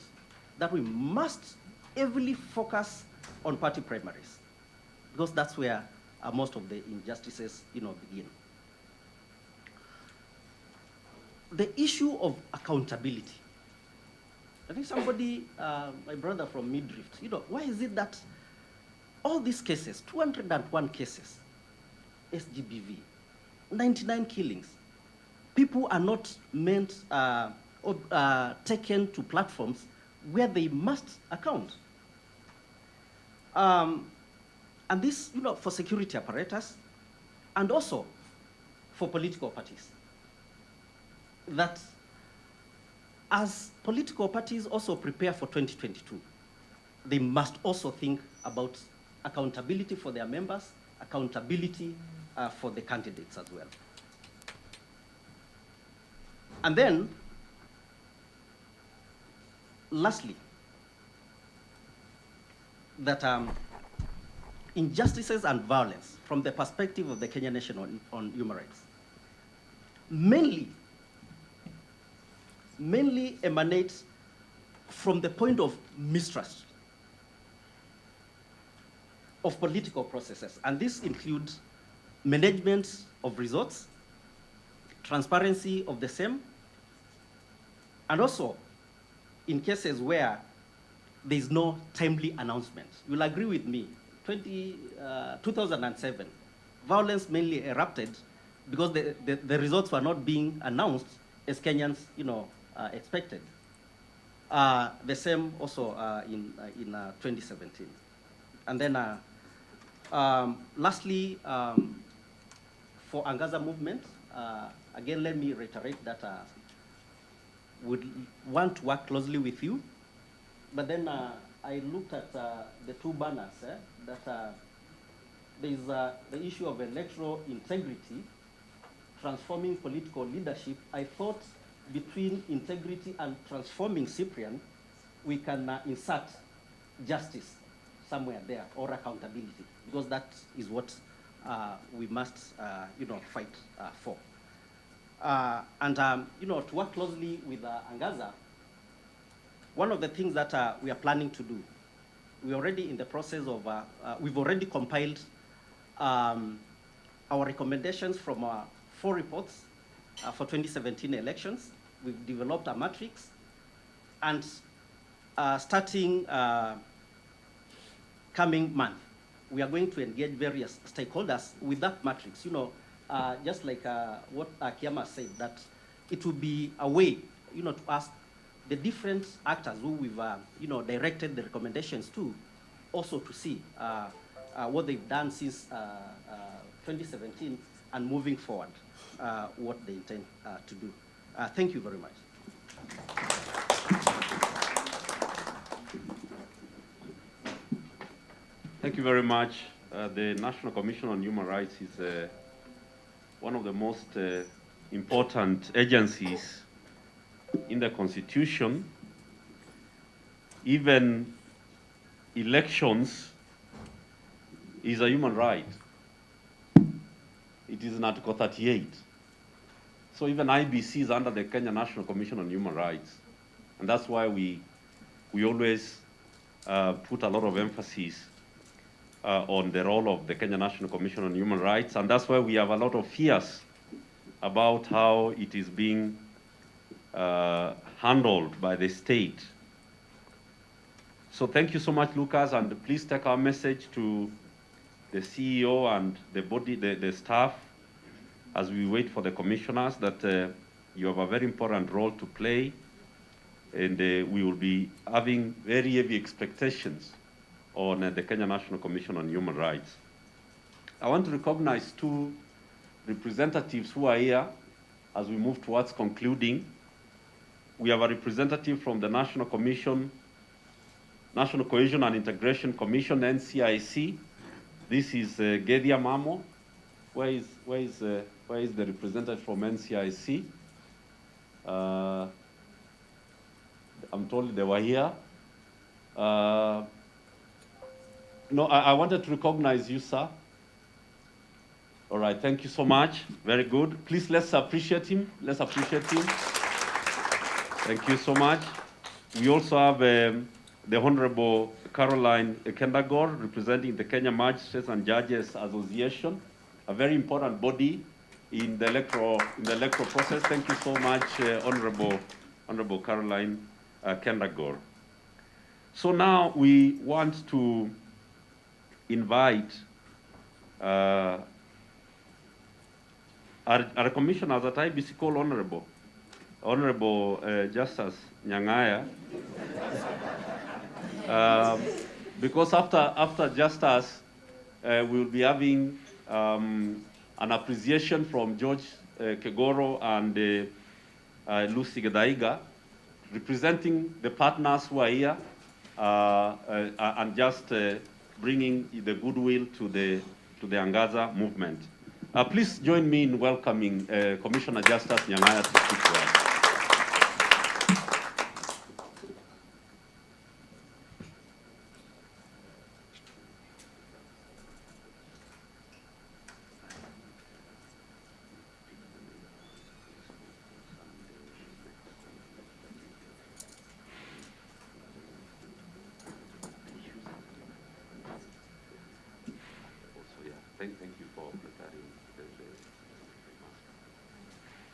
that we must heavily focus on party primaries, because that's where most of the injustices, begin. The issue of accountability. I think somebody, my brother from Midrift, why is it that all these cases, 201 cases, SGBV, 99 killings, people are not meant or taken to platforms where they must account. And this, for security apparatus, and also for political parties. That as political parties also prepare for 2022, they must also think about accountability for their members, accountability for the candidates as well. And then, lastly, that injustices and violence from the perspective of the Kenya Nation on Human Rights mainly emanates from the point of mistrust of political processes. And this includes management of resources, transparency of the same, and also in cases where there is no timely announcement. You'll agree with me, 2007, violence mainly erupted because the results were not being announced as Kenyans, expected. The same also in 2017. And then lastly, for Angaza Movement, again, let me reiterate that would want to work closely with you. But then I looked at the two banners that there is the issue of electoral integrity, transforming political leadership. I thought between integrity and transforming Cyprian, we can insert justice somewhere there, or accountability, because that is what we must, fight for. And to work closely with Angaza, one of the things that we are planning to do, we're already in the process of, we've already compiled our recommendations from 4 reports for 2017 elections. We've developed a matrix, and starting coming month, we are going to engage various stakeholders with that matrix. Just like what Kiama said, that it will be a way, to ask the different actors who we've, directed the recommendations to, also to see what they've done since 2017 and moving forward, what they intend to do. Thank you very much. Thank you very much. The National Commission on Human Rights is one of the most important agencies in the Constitution. Even elections is a human right. It is in Article 38. So even IBC is under the Kenya National Commission on Human Rights. And that's why we always put a lot of emphasis on the role of the Kenya National Commission on Human Rights. And that's why we have a lot of fears about how it is being handled by the state. So thank you so much, Lucas, and please take our message to the CEO and the staff as we wait for the commissioners that you have a very important role to play, and we will be having very heavy expectations on the Kenya National Commission on Human Rights. I want to recognize 2 representatives who are here as we move towards concluding. We have a representative from the National Cohesion and Integration Commission, NCIC. This is Gedia Mamo. Where is the representative from NCIC? I'm told they were here. No, I wanted to recognize you, sir. All right, thank you so much. Very good. Please, let's appreciate him. Let's appreciate him. Thank you so much. We also have the Honorable Caroline Kendagor, representing the Kenya Magistrates and Judges Association, a very important body in the electoral process. Thank you so much, Honorable Caroline Kendagor. So now we want to invite our commissioners at IBC called Honorable Justice Nyang'aya, because after Justice, we'll be having an appreciation from George Kegoro and Lucy Gedaiga, representing the partners who are here, and just bringing the goodwill to the Angaza movement. Please join me in welcoming Commissioner Justice Nyang'aya to speak to us. Thank you for preparing the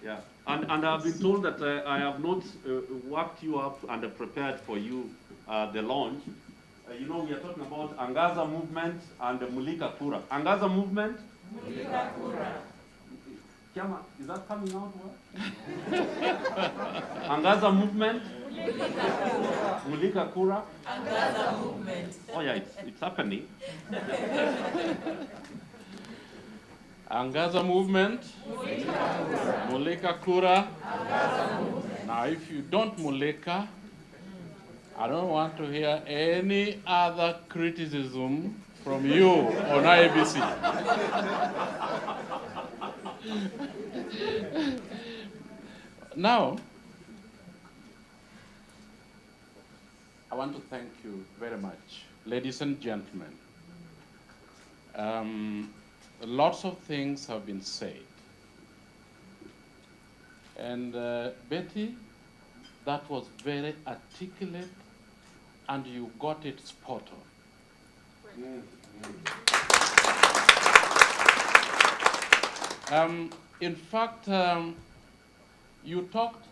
yeah, and I've been told that I have not worked you up and prepared for you the launch. You know, we are talking about Angaza Movement and the Mulika Kura. Angaza Movement? Mulika Kura. Kiama, is that coming out well? Angaza Movement? Mulika Kura. Angaza Movement. Oh yeah, it's happening. Angaza Movement, Mulika Kura. Now, if you don't Mulika, I don't want to hear any other criticism from you on IBC. Now, I want to thank you very much, ladies and gentlemen. Lots of things have been said. And Betty, that was very articulate, and you got it spot on. In fact, you talked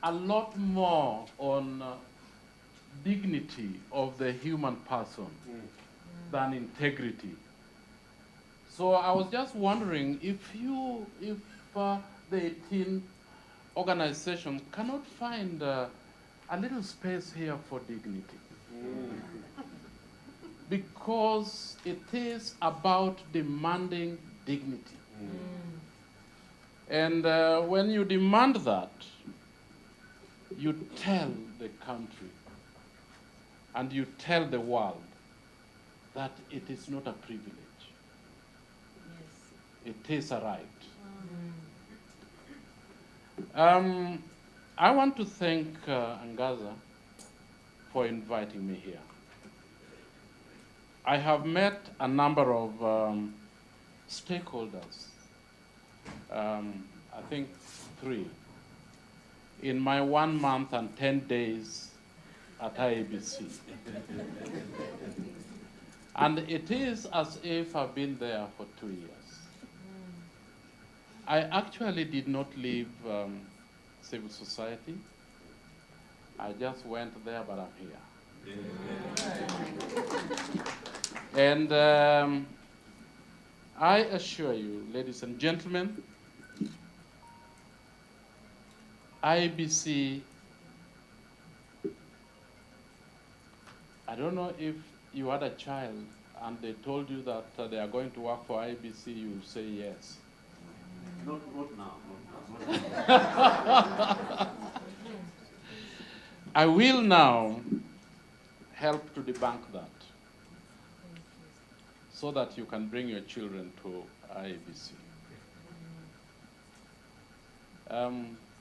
a lot more on dignity of the human person than integrity. So I was just wondering if the 18 organizations cannot find a little space here for dignity. Because it is about demanding dignity. And when you demand that, you tell the country and you tell the world that it is not a privilege. It is a right. I want to thank Angaza for inviting me here. I have met a number of stakeholders, I think 3, in my 1 month and 10 days at IABC. And it is as if I've been there for 2 years. I actually did not leave civil society. I just went there, but I'm here. And I assure you, ladies and gentlemen, IBC, I don't know if you had a child and they told you that they are going to work for IBC, you will say yes. Not now. I will now help to debunk that so that you can bring your children to IABC.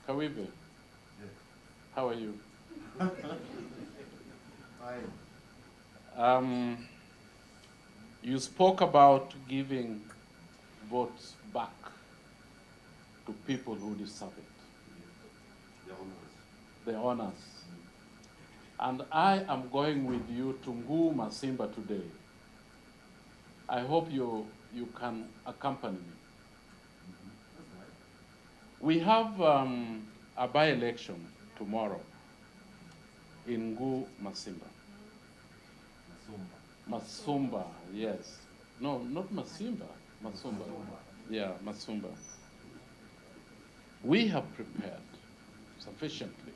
Kawibe, how are you? You spoke about giving votes back to people who deserve it. The honors. And I am going with you to Ngu Masimba today. I hope you can accompany me. We have a by-election tomorrow in Ngu Masimba. Masumba, yes. No, not Masimba, Masumba. Yeah, Masumba. We have prepared sufficiently.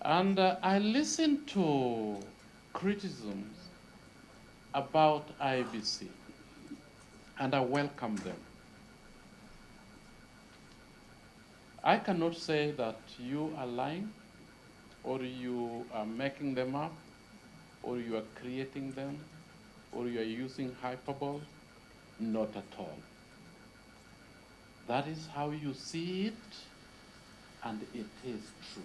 And I listened to criticisms about IBC, and I welcome them. I cannot say that you are lying, or you are making them up, or you are creating them, or you are using hyperbole. Not at all. That is how you see it, and it is true.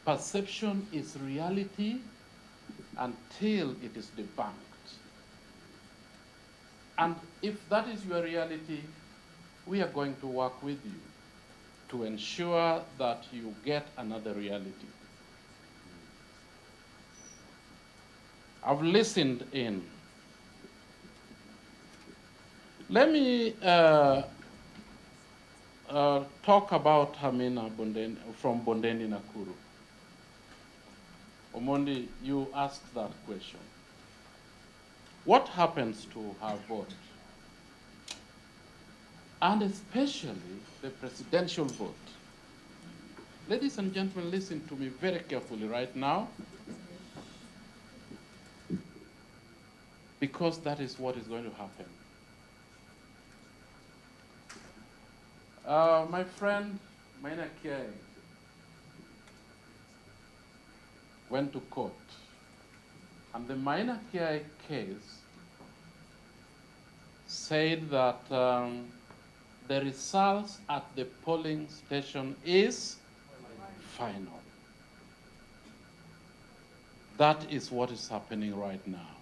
Perception is reality until it is debunked. And if that is your reality, we are going to work with you to ensure that you get another reality. I've listened in. Let me talk about Hamina from Bondeni Nakuru. Omondi, you asked that question. What happens to her vote? And especially the presidential vote. Ladies and gentlemen, listen to me very carefully right now, because that is what is going to happen. My friend Maina Kiai went to court, and the Maina Kiai case said that the results at the polling station is final. That is what is happening right now.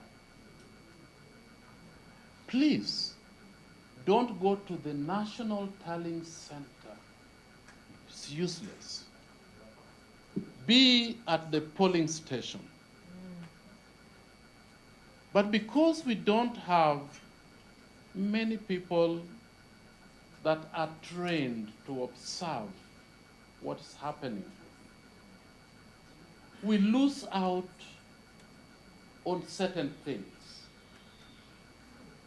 Please, don't go to the National Tallying Center. It's useless. Be at the polling station. But because we don't have many people that are trained to observe what is happening, we lose out on certain things,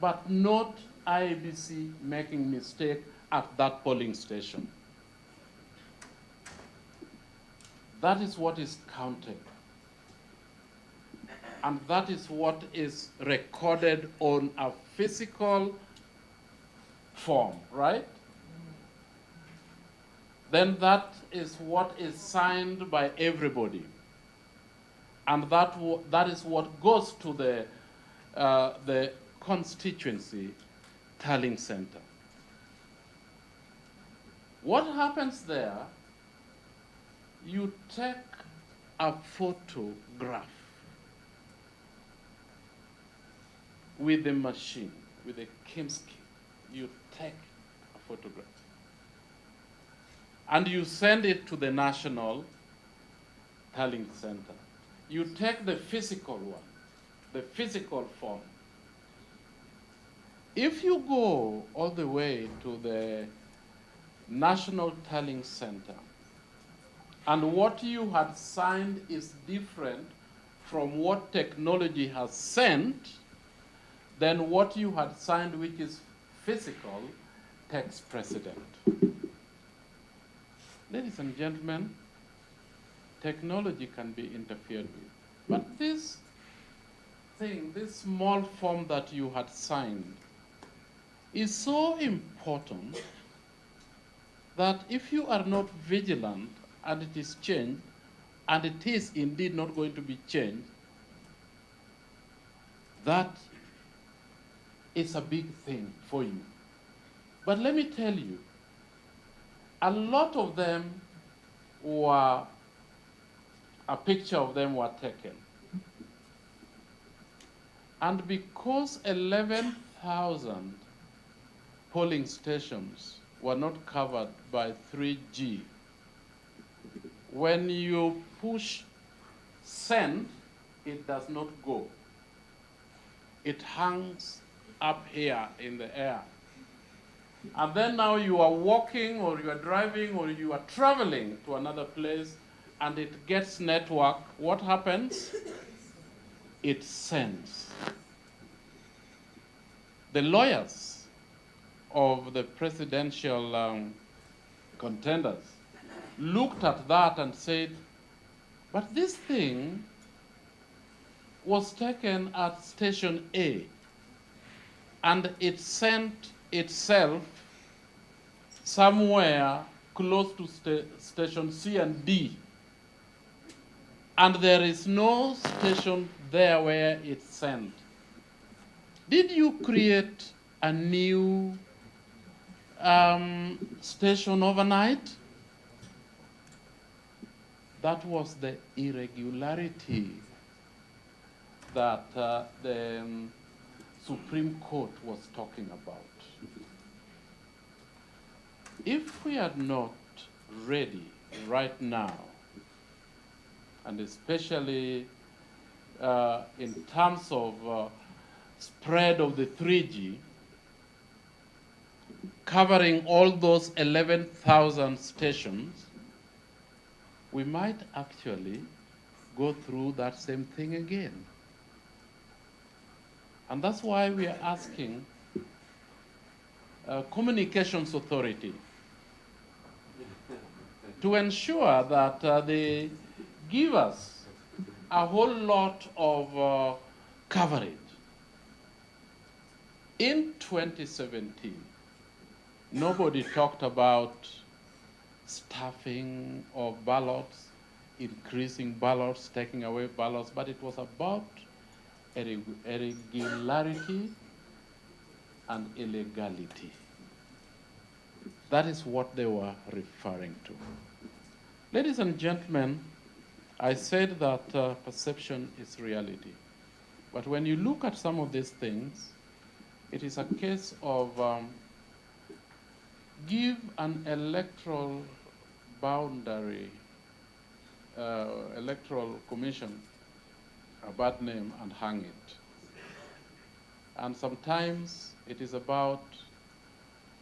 but not IBC making mistake at that polling station. That is what is counted. And that is what is recorded on a physical form, right? Then that is what is signed by everybody. And that is what goes to the constituency tallying center. What happens there, you take a photograph with the machine, with a Kimsky. You take a photograph and you send it to the National Tallying Center. You take the physical one, the physical form. If you go all the way to the National Tallying Center, and what you had signed is different from what technology has sent, then what you had signed, which is physical, takes precedent. Ladies and gentlemen, technology can be interfered with. But this thing, this small form that you had signed, is so important that if you are not vigilant and it is changed, and it is indeed not going to be changed, that is a big thing for you. But let me tell you, a lot of them were, a picture of them were taken. And because 11,000 polling stations were not covered by 3G, when you push send, it does not go. It hangs up here in the air. And then now you are walking or you are driving or you are traveling to another place and it gets network. What happens? It sends. The lawyers of the presidential contenders looked at that and said, but this thing was taken at station A and it sent itself somewhere close to station C and D. And there is no station there where it's sent. Did you create a new station overnight? That was the irregularity that the Supreme Court was talking about. If we are not ready right now, and especially in terms of spread of the 3G, covering all those 11,000 stations, we might actually go through that same thing again. And that's why we are asking Communications Authority to ensure that they give us a whole lot of coverage. In 2017, nobody talked about staffing of ballots, increasing ballots, taking away ballots, but it was about irregularity and illegality. That is what they were referring to. Ladies and gentlemen, I said that perception is reality. But when you look at some of these things, it is a case of give an electoral boundary, electoral commission a bad name and hang it. And sometimes it is about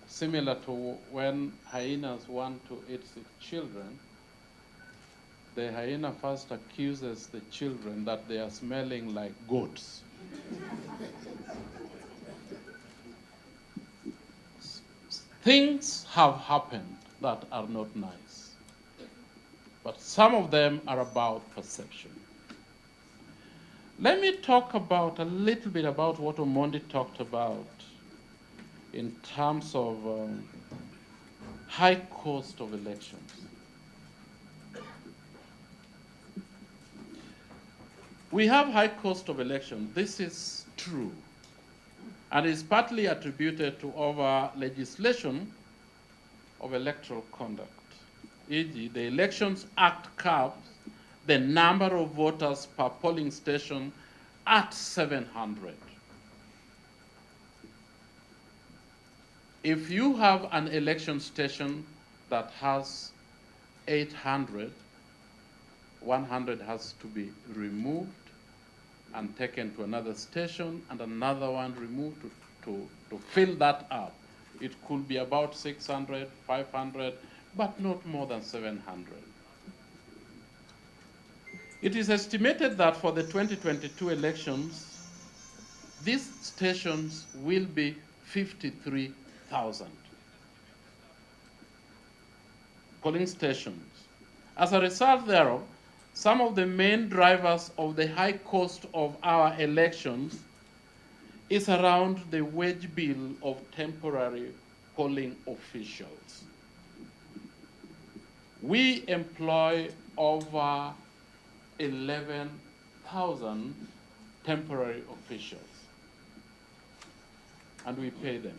similar to when hyenas want to eat its children. The hyena first accuses the children that they are smelling like goats. Things have happened that are not nice, but some of them are about perception. Let me talk about a little bit about what Omondi talked about in terms of high cost of elections. We have high cost of elections. This is true, and is partly attributed to over legislation of electoral conduct. E.g., the Elections Act caps the number of voters per polling station at 700. If you have an election station that has 800, 100 has to be removed and taken to another station, and another one removed to fill that up. It could be about 600, 500, but not more than 700. It is estimated that for the 2022 elections, these stations will be 53,000 polling stations. As a result thereof, some of the main drivers of the high cost of our elections is around the wage bill of temporary polling officials. We employ over 11,000 temporary officials, and we pay them.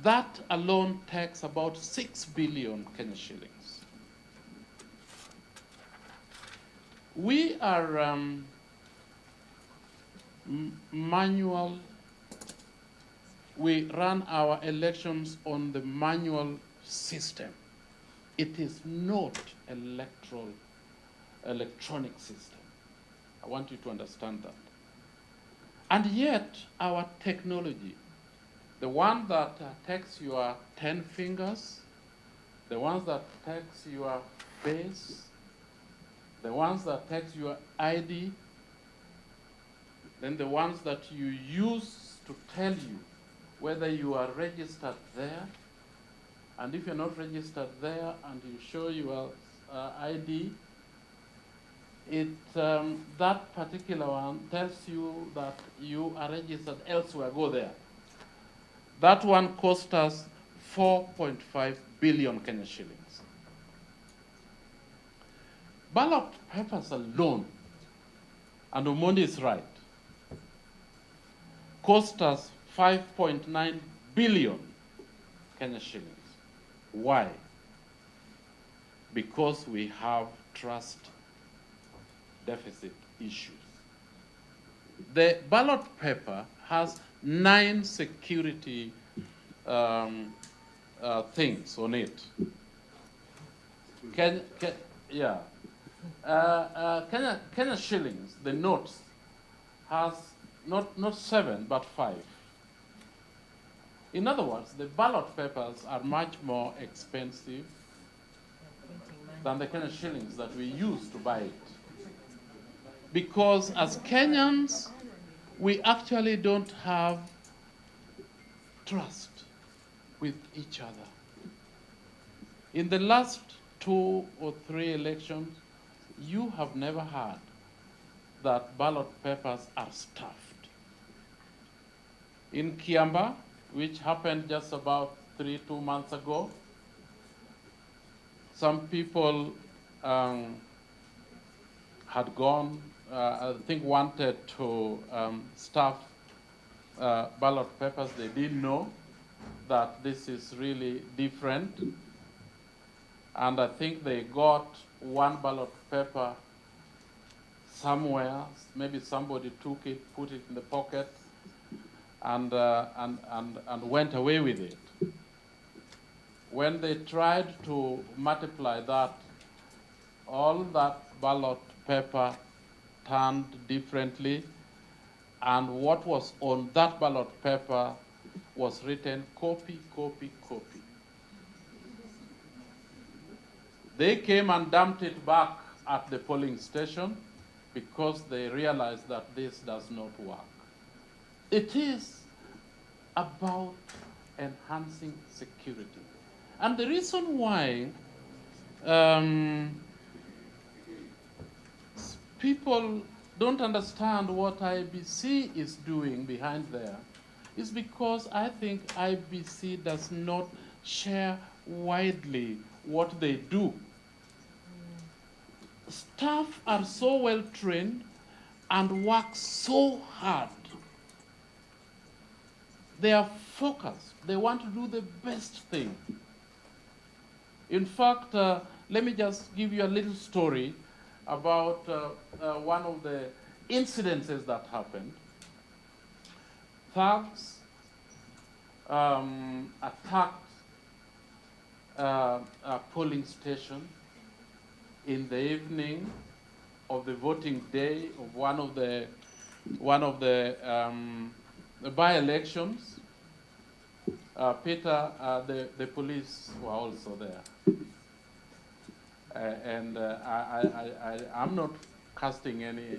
That alone takes about 6 billion Kenya shillings. We are manual. We run our elections on the manual system. It is not electronic system. I want you to understand that. And yet, our technology, the one that takes your 10 fingers, the ones that takes your face, the ones that takes your ID, then the ones that you use to tell you whether you are registered there, and if you're not registered there and you show your ID, that particular one tells you that you are registered elsewhere, go there. That one cost us 4.5 billion Kenya shillings. Ballot papers alone, and Omondi is right, cost us 5.9 billion Kenya shillings. Why? Because we have trust deficit issues. The ballot paper has 9 security things on it. Kenya shillings, the notes, has not 7 but 5. In other words, the ballot papers are much more expensive than the Kenya shillings that we use to buy it. Because as Kenyans, we actually don't have trust with each other. In the last 2 or 3 elections, you have never heard that ballot papers are stuffed. In Kiamba, which happened just about 2 months ago, some people had gone, I think wanted to stuff ballot papers. They didn't know that this is really different. And I think they got one ballot paper somewhere. Maybe somebody took it, put it in the pocket, and went away with it. When they tried to multiply that, all that ballot paper turned differently, and what was on that ballot paper was written copy, copy, copy. They came and dumped it back at the polling station because they realized that this does not work. It is about enhancing security. And the reason why people don't understand what IBC is doing behind there is because I think IBC does not share widely what they do. Staff are so well trained and work so hard. They are focused. They want to do the best thing. In fact, let me just give you a little story about one of the incidences that happened. Thugs attacked a polling station in the evening of the voting day of one of the by-elections. Peter, the police were also there. And I'm not casting any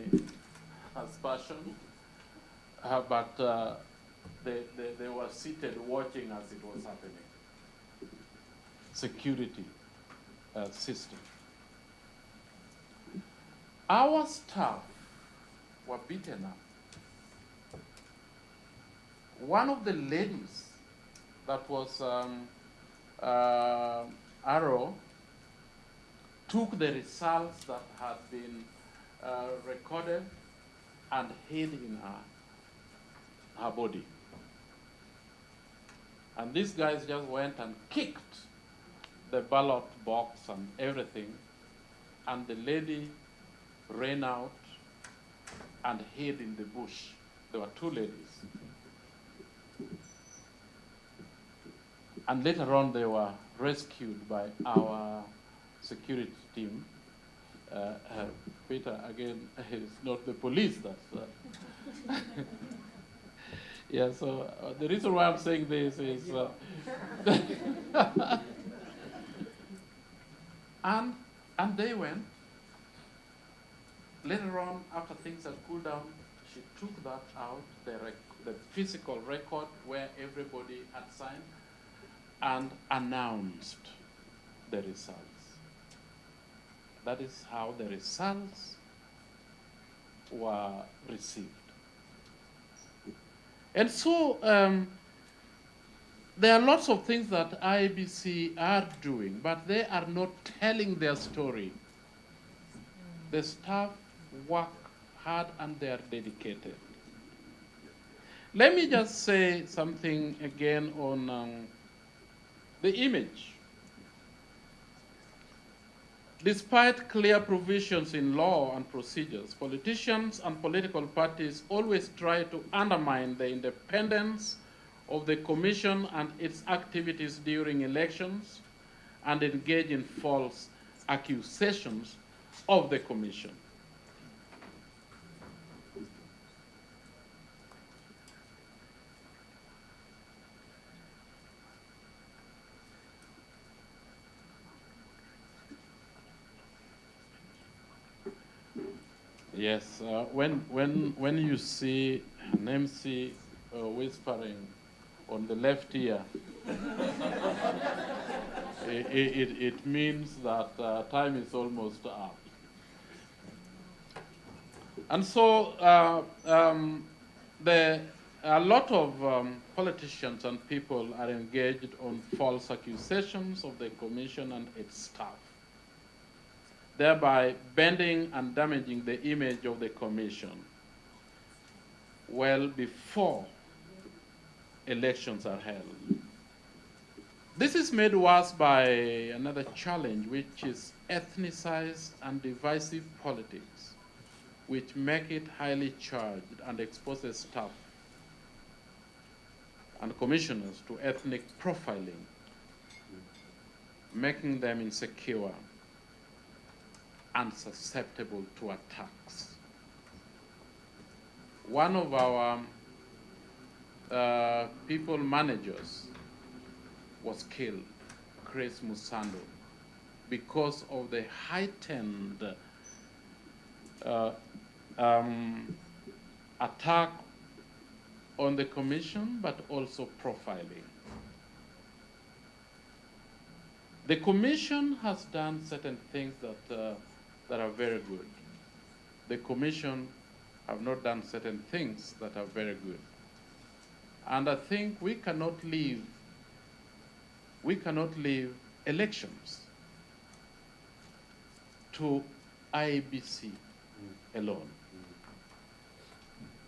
aspersion, but they were seated watching as it was happening. Security system. Our staff were beaten up one of the ladies that was Arrow took the results that had been recorded and hid in her body. And these guys just went and kicked the ballot box and everything, and the lady ran out and hid in the bush. There were two ladies. And later on, they were rescued by our security team. Peter, again, is not the police. That's yeah. So the reason why I'm saying this is, and they went. Later on, after things had cooled down, she took that out, the physical record where everybody had signed, and announced the results. That is how the results were received. And so there are lots of things that IEBC are doing, but they are not telling their story. The staff work hard and they are dedicated. Let me just say something again on the image. Despite clear provisions in law and procedures, politicians and political parties always try to undermine the independence of the Commission and its activities during elections and engage in false accusations of the Commission. Yes, when you see an MC whispering on the left ear, it means that time is almost up. And so a lot of politicians and people are engaged on false accusations of the Commission and its staff, thereby bending and damaging the image of the Commission well before elections are held. This is made worse by another challenge, which is ethnicized and divisive politics, which make it highly charged and exposes staff and commissioners to ethnic profiling, making them insecure and susceptible to attacks. One of our people managers was killed, Chris Musando, because of the heightened attack on the Commission, but also profiling. The Commission has done certain things that are very good. The Commission have not done certain things that are very good. And I think we cannot leave elections to IEBC alone.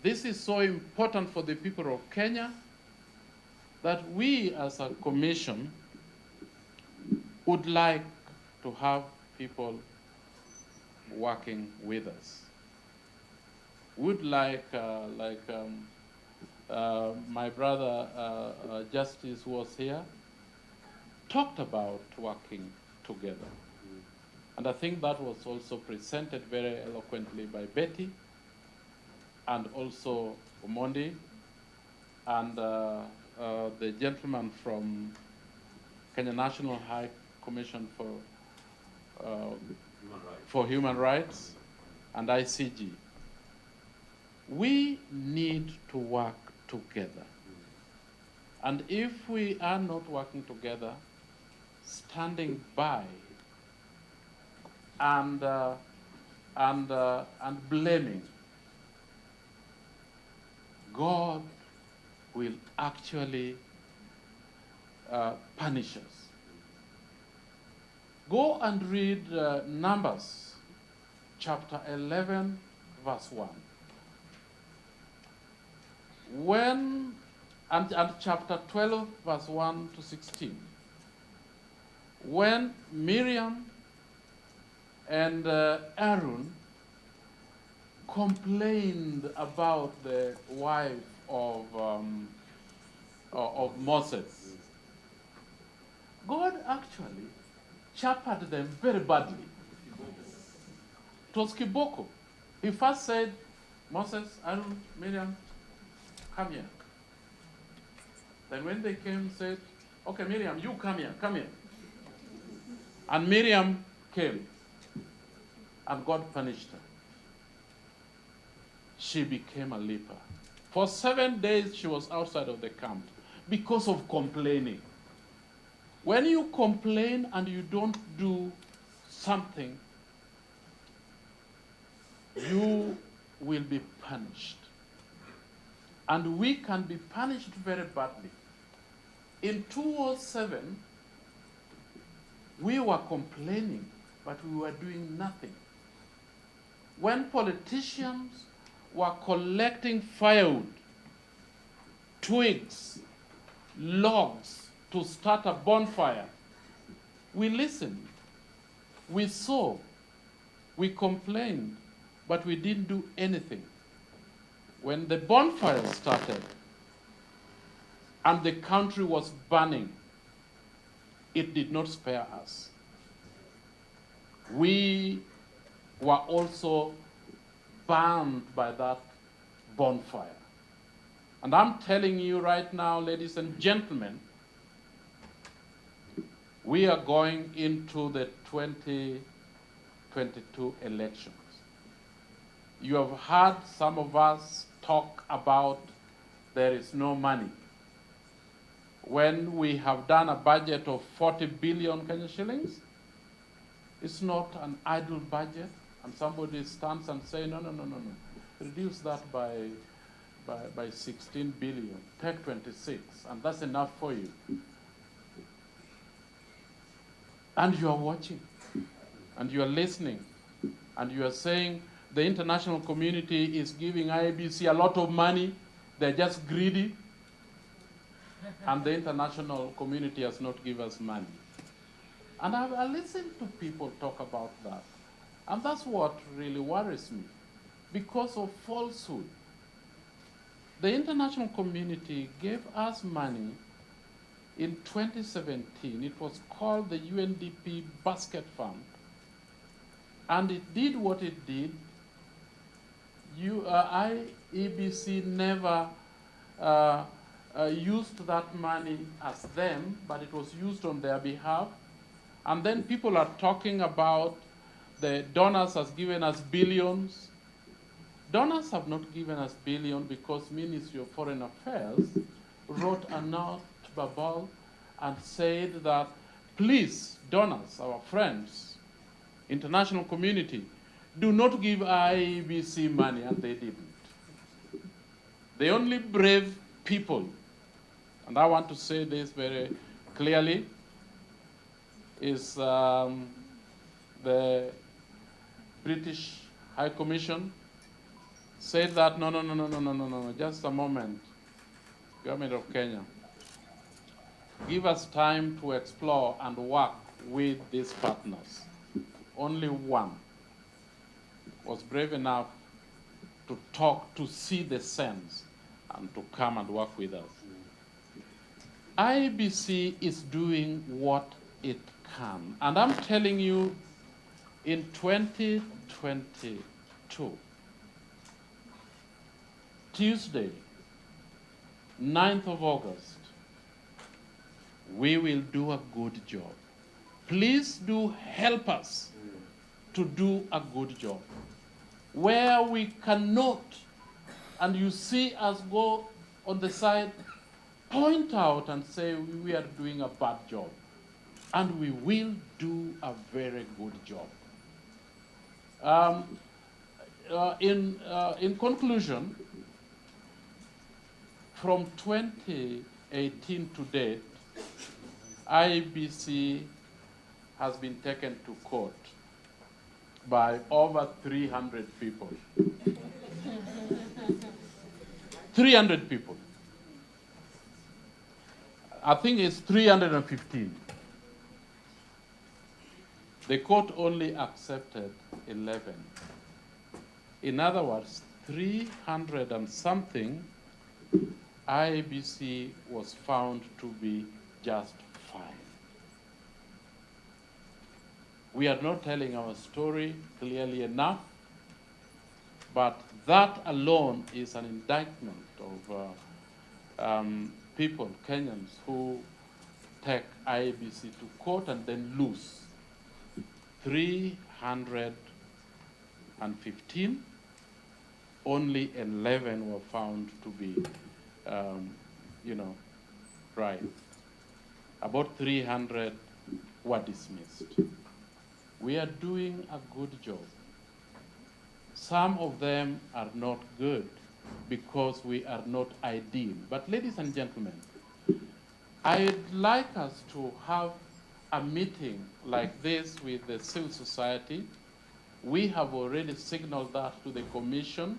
This is so important for the people of Kenya that we as a commission would like to have people working with us. Would like my brother Justice who was here, talked about working together. And I think that was also presented very eloquently by Betty and also Omondi and the gentleman from Kenya National High Commission for Human Rights and ICG. We need to work together. And if we are not working together, standing by and blaming, God will actually punish us. Go and read Numbers chapter 11, verse 1. And chapter 12, verse 1 to 16. When Miriam and Aaron complained about the wife of Moses, God actually chaptered them very badly. It was kiboko. He first said, Moses, Aaron, Miriam, come here. Then when they came, said, okay, Miriam, you come here, come here. And Miriam came, and God punished her. She became a leper. For 7 days, she was outside of the camp because of complaining. When you complain and you don't do something, you will be punished. And we can be punished very badly. In 2007, we were complaining, but we were doing nothing. When politicians were collecting firewood, twigs, logs to start a bonfire, we listened, we saw, we complained, but we didn't do anything. When the bonfire started and the country was burning, it did not spare us. We were also burned by that bonfire. And I'm telling you right now, ladies and gentlemen, we are going into the 2022 elections. You have heard some of us talk about there is no money. When we have done a budget of 40 billion Kenya shillings, it's not an idle budget, and somebody stands and says, no, reduce that by 16 billion, take 26, and that's enough for you. And you are watching, and you are listening, and you are saying the international community is giving IEBC a lot of money, they're just greedy, and the international community has not given us money. And I listen to people talk about that. And that's what really worries me, because of falsehood. The international community gave us money in 2017. It was called the UNDP Basket Fund. And it did what it did. IEBC never used that money as them, but it was used on their behalf. And then people are talking about the donors has given us billions. Donors have not given us billions because Ministry of Foreign Affairs wrote a note to Babal and said that, please, donors, our friends, international community, do not give IEBC money, and they didn't. The only brave people, and I want to say this very clearly, is the British High Commission said that, no, just a moment, Government of Kenya, give us time to explore and work with these partners. Only one was brave enough to talk, to see the sense, and to come and work with us. IEBC is doing what it can. And I'm telling you, in 2022, Tuesday, 9th of August, we will do a good job. Please do help us to do a good job. Where we cannot, and you see us go on the side, point out and say we are doing a bad job. And we will do a very good job. In conclusion, from 2018 to date, IBC has been taken to court by over 300 people. 300 people. I think it's 315. The court only accepted 11. In other words, 300 and something, IBC was found to be just fine. We are not telling our story clearly enough, but that alone is an indictment of people, Kenyans, who take IBC to court and then lose. 315, only 11 were found to be, right. About 300 were dismissed. We are doing a good job. Some of them are not good because we are not ideal. But ladies and gentlemen, I'd like us to have a meeting like this with the civil society. We have already signaled that to the commission,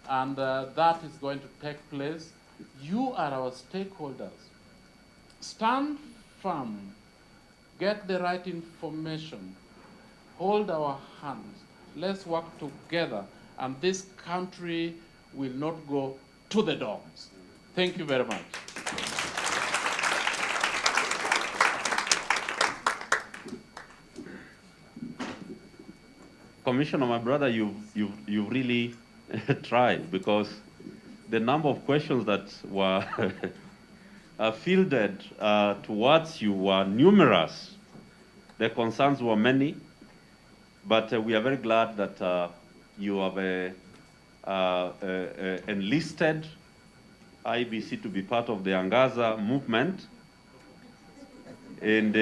and that is going to take place. You are our stakeholders. Stand firm, get the right information, hold our hands, let's work together, and this country will not go to the dogs. Thank you very much. Commissioner, my brother, you've really tried, because the number of questions that were fielded towards you were numerous. The concerns were many, but we are very glad that you have enlisted IBC to be part of the Angaza movement, and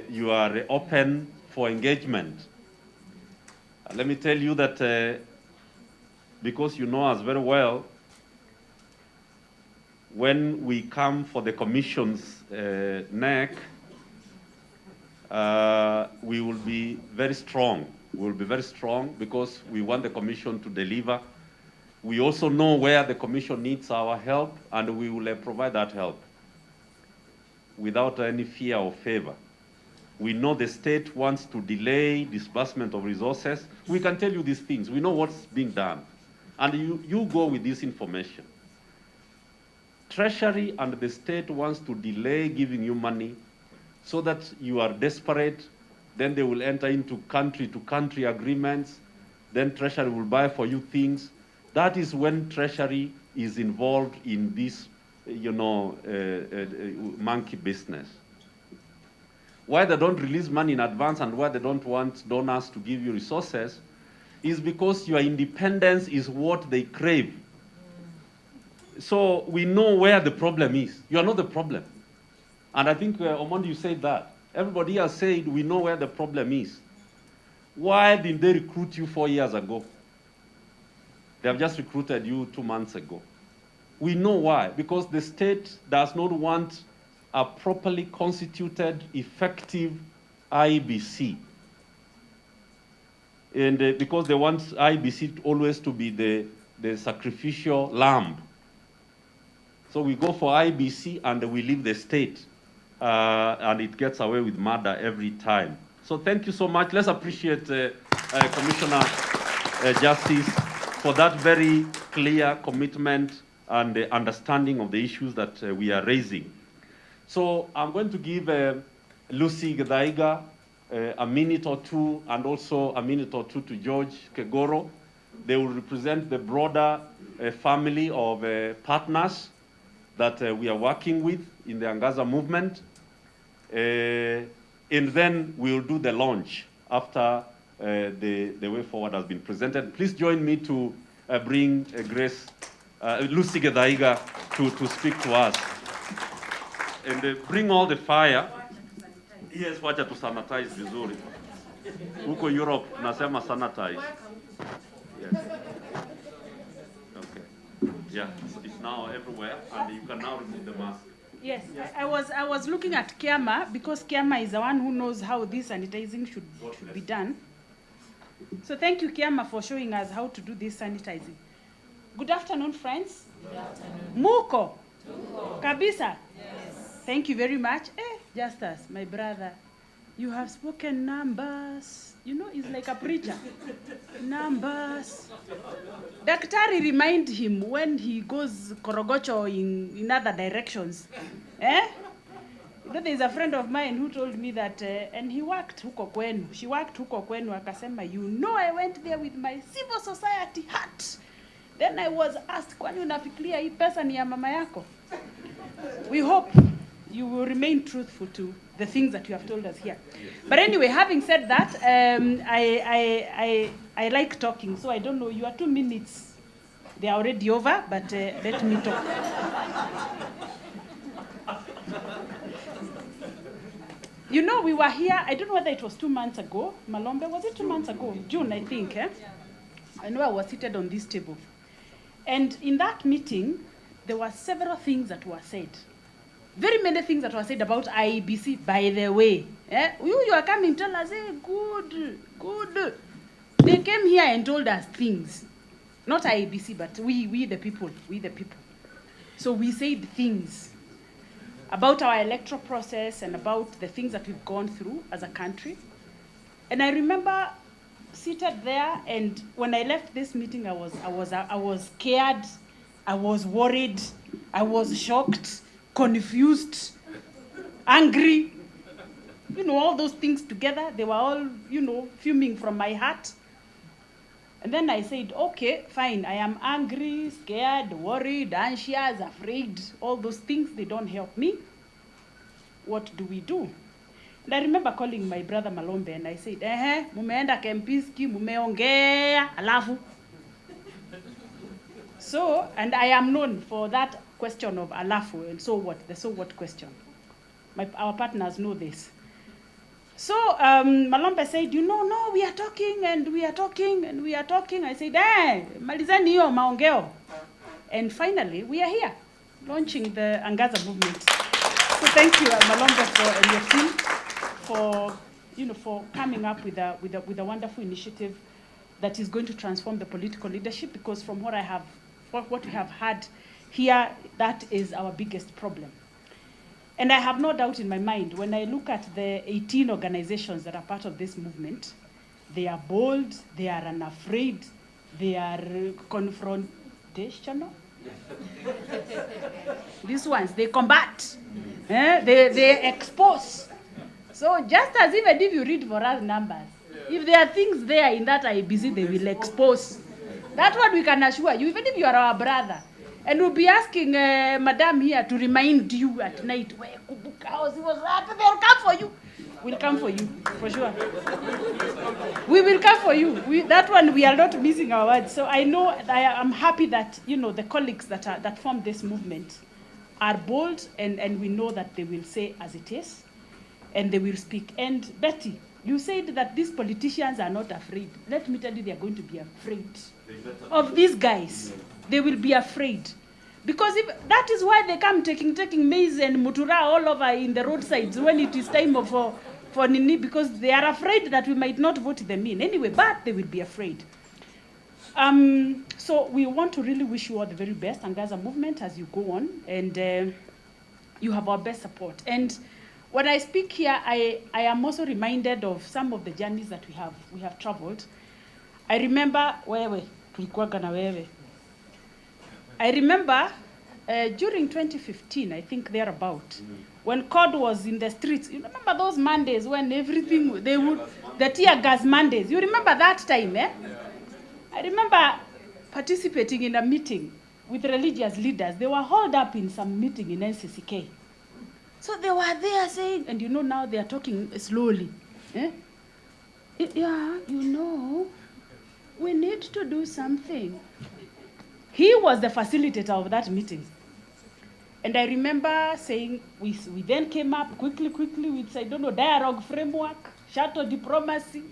you are open for engagement. Let me tell you that because you know us very well, when we come for the commission's neck, we will be very strong. We will be very strong because we want the commission to deliver. We also know where the commission needs our help, and we will provide that help without any fear or favor. We know the state wants to delay disbursement of resources. We can tell you these things. We know what's being done. And you go with this information. Treasury and the state wants to delay giving you money so that you are desperate. Then they will enter into country-to-country agreements. Then Treasury will buy for you things. That is when Treasury is involved in this, monkey business. Why they don't release money in advance and why they don't want donors to give you resources is because your independence is what they crave. So we know where the problem is. You are not the problem. And I think, Omondi, you said that. Everybody has said we know where the problem is. Why didn't they recruit you 4 years ago? They have just recruited you 2 months ago. We know why. Because the state does not want a properly constituted, effective IBC. And because they want IBC always to be the sacrificial lamb. So we go for IBC and we leave the state. And it gets away with murder every time. So thank you so much. Let's appreciate Commissioner Justice for that very clear commitment and understanding of the issues that we are raising. So I'm going to give Lucy Gedaiga a minute or two, and also a minute or two to George Kegoro. They will represent the broader family of partners that we are working with in the Angaza movement. And then we'll do the launch after the way forward has been presented. Please join me to bring Lucy Gedaiga to speak to us. And bring all the fire. Yes, wacha to sanitize vizuri. Huko Europe, nasema sanitize. Yes. Okay. Yeah, it's now everywhere, and you can now remove the mask. Yes, I was looking at Kiama, because Kiama is the one who knows how this sanitizing should be done. So thank you, Kiama, for showing us how to do this sanitizing. Good afternoon, friends. Good afternoon. Muko. Tuko. Kabisa. Yes. Thank you very much. Justus, my brother, you have spoken numbers. You know, he's like a preacher. Numbers. Daktari remind him when he goes korogocho in other directions. There's a friend of mine who told me that, and he worked huko kwenu. She worked huko kwenu, akasema, you know, I went there with my civil society hat. Then I was asked, kwani unafikiria hii pesa ni ya mama yako? We hope you will remain truthful to the things that you have told us here. Yes. But anyway, having said that, I like talking, so I don't know, your 2 minutes, they are already over, but let me talk. You know, we were here, I don't know whether it was 2 months ago, Malombe, was it 2 months ago? June, I think. I know I was seated on this table. And in that meeting, there were several things that were said. Very many things that were said about IEBC, by the way. You are coming, tell us, good. They came here and told us things. Not IEBC, but we the people. So we said things about our electoral process and about the things that we've gone through as a country. And I remember seated there, and when I left this meeting, I was scared, I was worried, I was shocked, confused, angry. You know, all those things together, they were all, you know, fuming from my heart. And then I said, okay, fine, I am angry, scared, worried, anxious, afraid. All those things, they don't help me. What do we do? And I remember calling my brother Malombe and I said, mumeenda Kempiski, mumeongea, alafu. So, and I am known for that question of alafu and so what, the so what question. Our partners know this. So Malombe said, you know, no, we are talking and we are talking and we are talking. I said, malizeni hiyo maongeo. And finally, we are here, launching the Angaza Movement. So thank you, Malombe, and your team for coming up with a wonderful initiative that is going to transform the political leadership, because from what we have had here, that is our biggest problem. And I have no doubt in my mind, when I look at the 18 organizations that are part of this movement, they are bold, they are unafraid, they are confrontational. These ones, they combat, they expose. So just as even if you read for us numbers, if there are things there in that IBC, they will expose. That's what we can assure you, even if you are our brother. And we'll be asking Madam here to remind you at night, where Kubuka house was at, they'll come for you. We'll come for you, for sure. We will come for you. That one, we are not missing our words. So I know, I'm happy that, you know, the colleagues that form this movement are bold, and we know that they will say as it is, and they will speak. And Betty, you said that these politicians are not afraid. Let me tell you, they are going to be afraid of these guys. They will be afraid. Because if, that is why they come taking maize and mutura all over in the roadsides when it is time for Nini, because they are afraid that we might not vote them in. Anyway, but they will be afraid. So we want to really wish you all the very best, Angaza Movement, as you go on, and you have our best support. And when I speak here, I am also reminded of some of the journeys that we have traveled. I remember I remember during 2015, I think thereabout, when COD was in the streets. You remember those Mondays when everything, the tear gas Mondays. You remember that time, eh? I remember participating in a meeting with religious leaders. They were hauled up in some meeting in NCCK. So they were there saying, and you know now they are talking slowly. Eh? Yeah, you know, we need to do something. He was the facilitator of that meeting. And I remember saying, we then came up quickly with, I don't know, dialogue framework, shuttle diplomacy.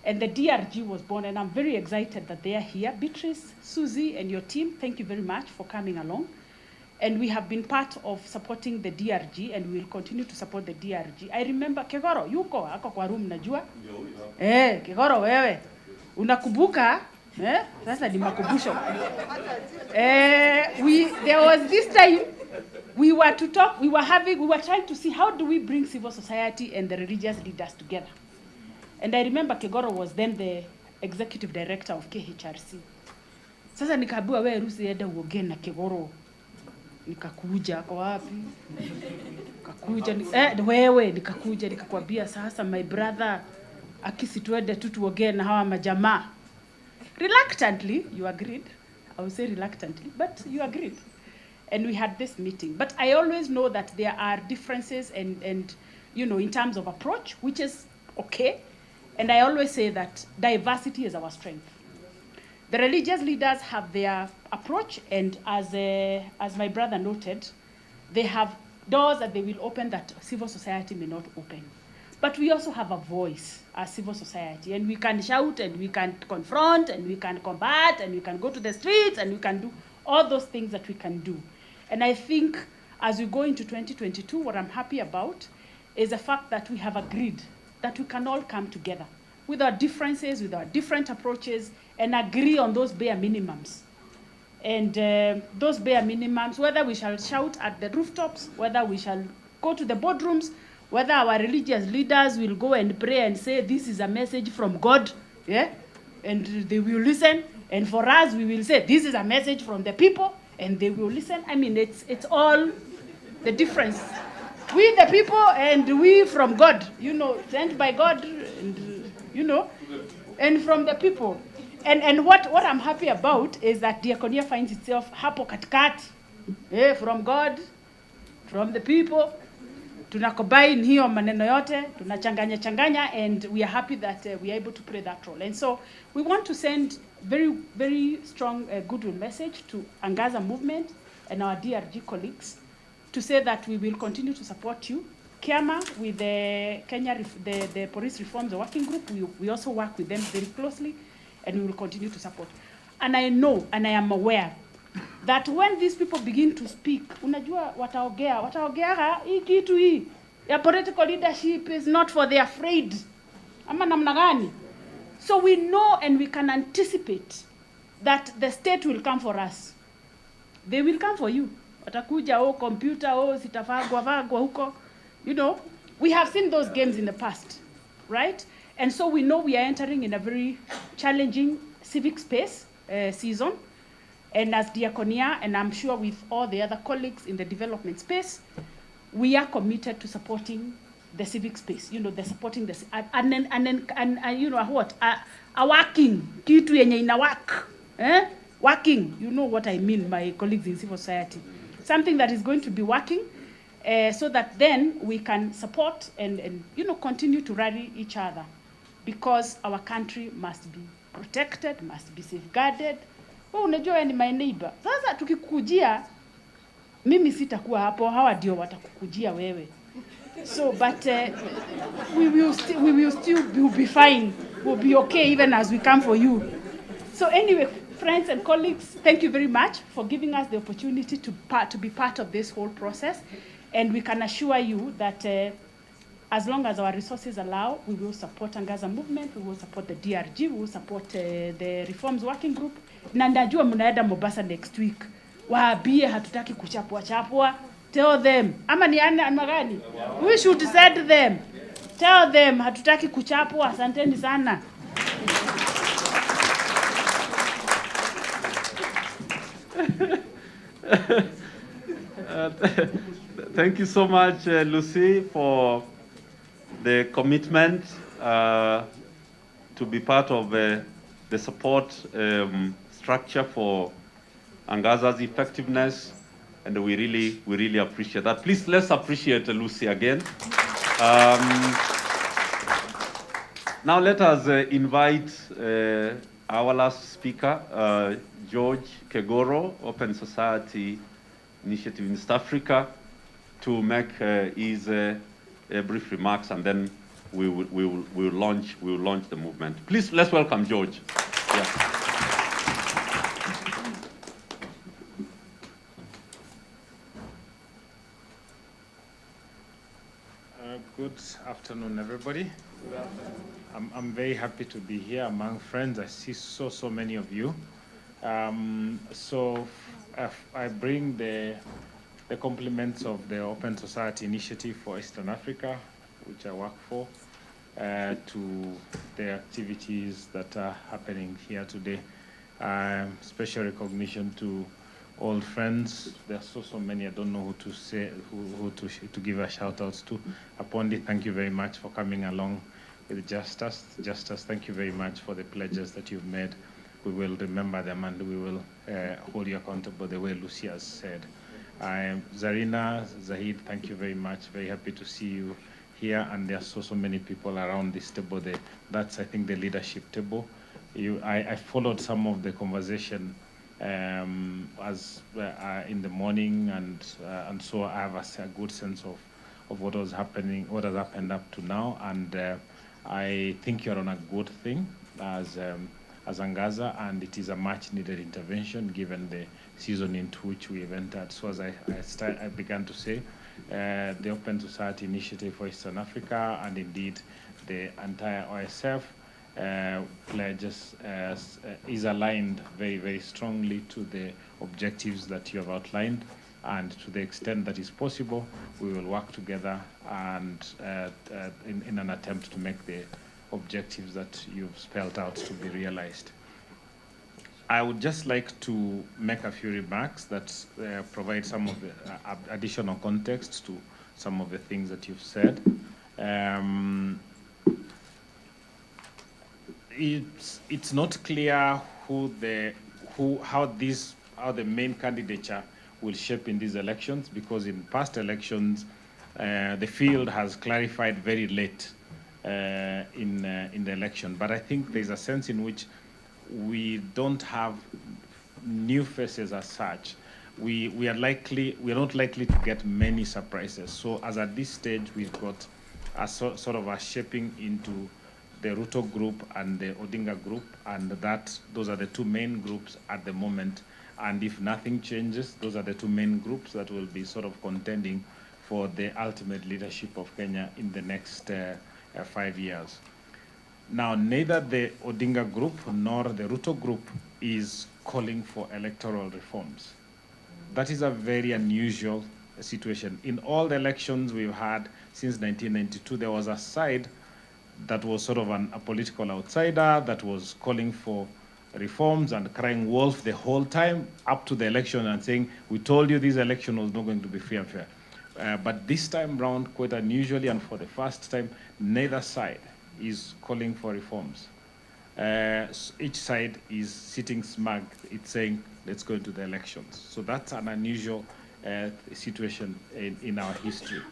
and the DRG was born, and I'm very excited that they are here. Beatrice, Susie, and your team, thank you very much for coming along. And we have been part of supporting the DRG, and we will continue to support the DRG. I remember, Kegoro, yuko hako kwa room najua? Kegoro wewe, unakumbuka? Sasa ni makumbusho. There was this time, we were trying to see how do we bring civil society and the religious leaders together. And I remember Kegoro was then the executive director of KHRC. Sasa nikaambiwa wewe Rusi enda uongee na Kegoro. Nikakuja kwa wapi? Nikakuja nikakwambia sasa my brother akisituende tu tuongee na hawa majamaa. Reluctantly, you agreed. I would say reluctantly, but you agreed. And we had this meeting. But I always know that there are differences and you know, in terms of approach, which is okay. And I always say that diversity is our strength. The religious leaders have their approach, and as my brother noted, they have doors that they will open that civil society may not open. But we also have a voice as civil society, and we can shout, and we can confront, and we can combat, and we can go to the streets, and we can do all those things that we can do. And I think as we go into 2022, what I'm happy about is the fact that we have agreed that we can all come together with our differences, with our different approaches, and agree on those bare minimums. And those bare minimums, whether we shall shout at the rooftops, whether we shall go to the boardrooms, whether our religious leaders will go and pray and say, this is a message from God, and they will listen. And for us, we will say, this is a message from the people, and they will listen. I mean, it's all the difference. We the people and we from God, you know, sent by God, and, you know, and from the people. And what I'm happy about is that Diakonia finds itself hapo katikati, from God, from the people. Tunakombine hiyo maneno yote, tunachanganya, and we are happy that we are able to play that role. And so we want to send very, very strong goodwill message to Angaza Movement and our DRG colleagues to say that we will continue to support you. Kiama, with the the police reforms working group, we also work with them very closely, and we will continue to support. And I know, and I am aware, that when these people begin to speak, unajua wataongea hii kitu hii ya political leadership is not for the afraid. Ama namna gani? So we know and we can anticipate that the state will come for us. They will come for you. Watakuja computer sitafagwa huko. You know, we have seen those games in the past, right? And so we know we are entering in a very challenging civic space season. And as Diakonia, and I'm sure with all the other colleagues in the development space, we are committed to supporting the civic space. You know, they're supporting the and you know what? A working kitu yenye ina work, working. You know what I mean, my colleagues in civil society. Something that is going to be working, so that then we can support and you know, continue to rally each other, because our country must be protected, must be safeguarded. Unajua ni my neighbor. Sasa tukikujia, mimi sitakuwa hapo, hawa ndio watakukujia wewe. So, but we will still be fine. We'll be okay even as we come for you. So anyway, friends and colleagues, thank you very much for giving us the opportunity to be part of this whole process. And we can assure you that as long as our resources allow, we will support Angaza Movement, we will support the DRG, we will support the Reforms Working Group. Na ndajua mnaenda Mombasa next week. Waambie hatutaki kuchapwa. Tell them. Ama ni gani? We should send them. Tell them hatutaki kuchapwa. Asanteni sana. Thank you so much, Lucy, for the commitment to be part of the support structure for Angaza's effectiveness, and we really appreciate that. Please, let's appreciate Lucy again. Now let us invite our last speaker, George Kegoro, Open Society Initiative in East Africa, to make his brief remarks, and then we will launch the movement. Please, let's welcome George. Yeah. Good afternoon, everybody. I'm very happy to be here among friends. I see so many of you. I bring the compliments of the Open Society Initiative for Eastern Africa, which I work for, to the activities that are happening here today. Special recognition to old friends. There are so many. I don't know who to say, who to give a shout out to. Apondi, thank you very much for coming along with Justice. Justice, thank you very much for the pledges that you've made. We will remember them and we will hold you accountable the way Lucy has said. Zarina, Zahid, thank you very much. Very happy to see you here. And there are so many people around this table. That's, I think, the leadership table. I followed some of the conversation in the morning, and so I have a good sense of what was happening, what has happened up to now, and I think you're on a good thing as Angaza, and it is a much-needed intervention given the season into which we have entered. So as I began to say, the Open Society Initiative for Eastern Africa, and indeed the entire OSF, pledges is aligned very strongly to the objectives that you have outlined, and to the extent that is possible, we will work together and in an attempt to make the objectives that you've spelled out to be realized. I would just like to make a few remarks that provide some of the additional context to some of the things that you've said. It's not clear how the main candidature will shape in these elections, because in past elections the field has clarified very late in the election. But I think there's a sense in which we don't have new faces as such. We are not likely to get many surprises. So as at this stage, we've got a sort of a shaping into the Ruto group and the Odinga group, and those are the two main groups at the moment. And if nothing changes, those are the two main groups that will be sort of contending for the ultimate leadership of Kenya in the next 5 years. Now, neither the Odinga group nor the Ruto group is calling for electoral reforms. That is a very unusual situation. In all the elections we've had since 1992, there was a side that was sort of a political outsider that was calling for reforms and crying wolf the whole time up to the election and saying, we told you this election was not going to be free and fair. But this time round, quite unusually, and for the first time, neither side is calling for reforms. Each side is sitting smug. It's saying, let's go into the elections. So that's an unusual situation in our history.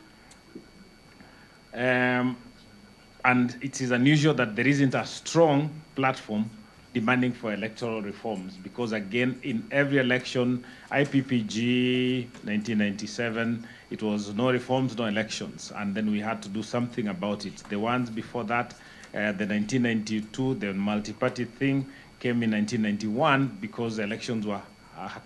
And it is unusual that there isn't a strong platform demanding for electoral reforms, because again, in every election, IPPG, 1997, it was no reforms, no elections, and then we had to do something about it. The ones before that, the 1992, the multi-party thing came in 1991 because the elections were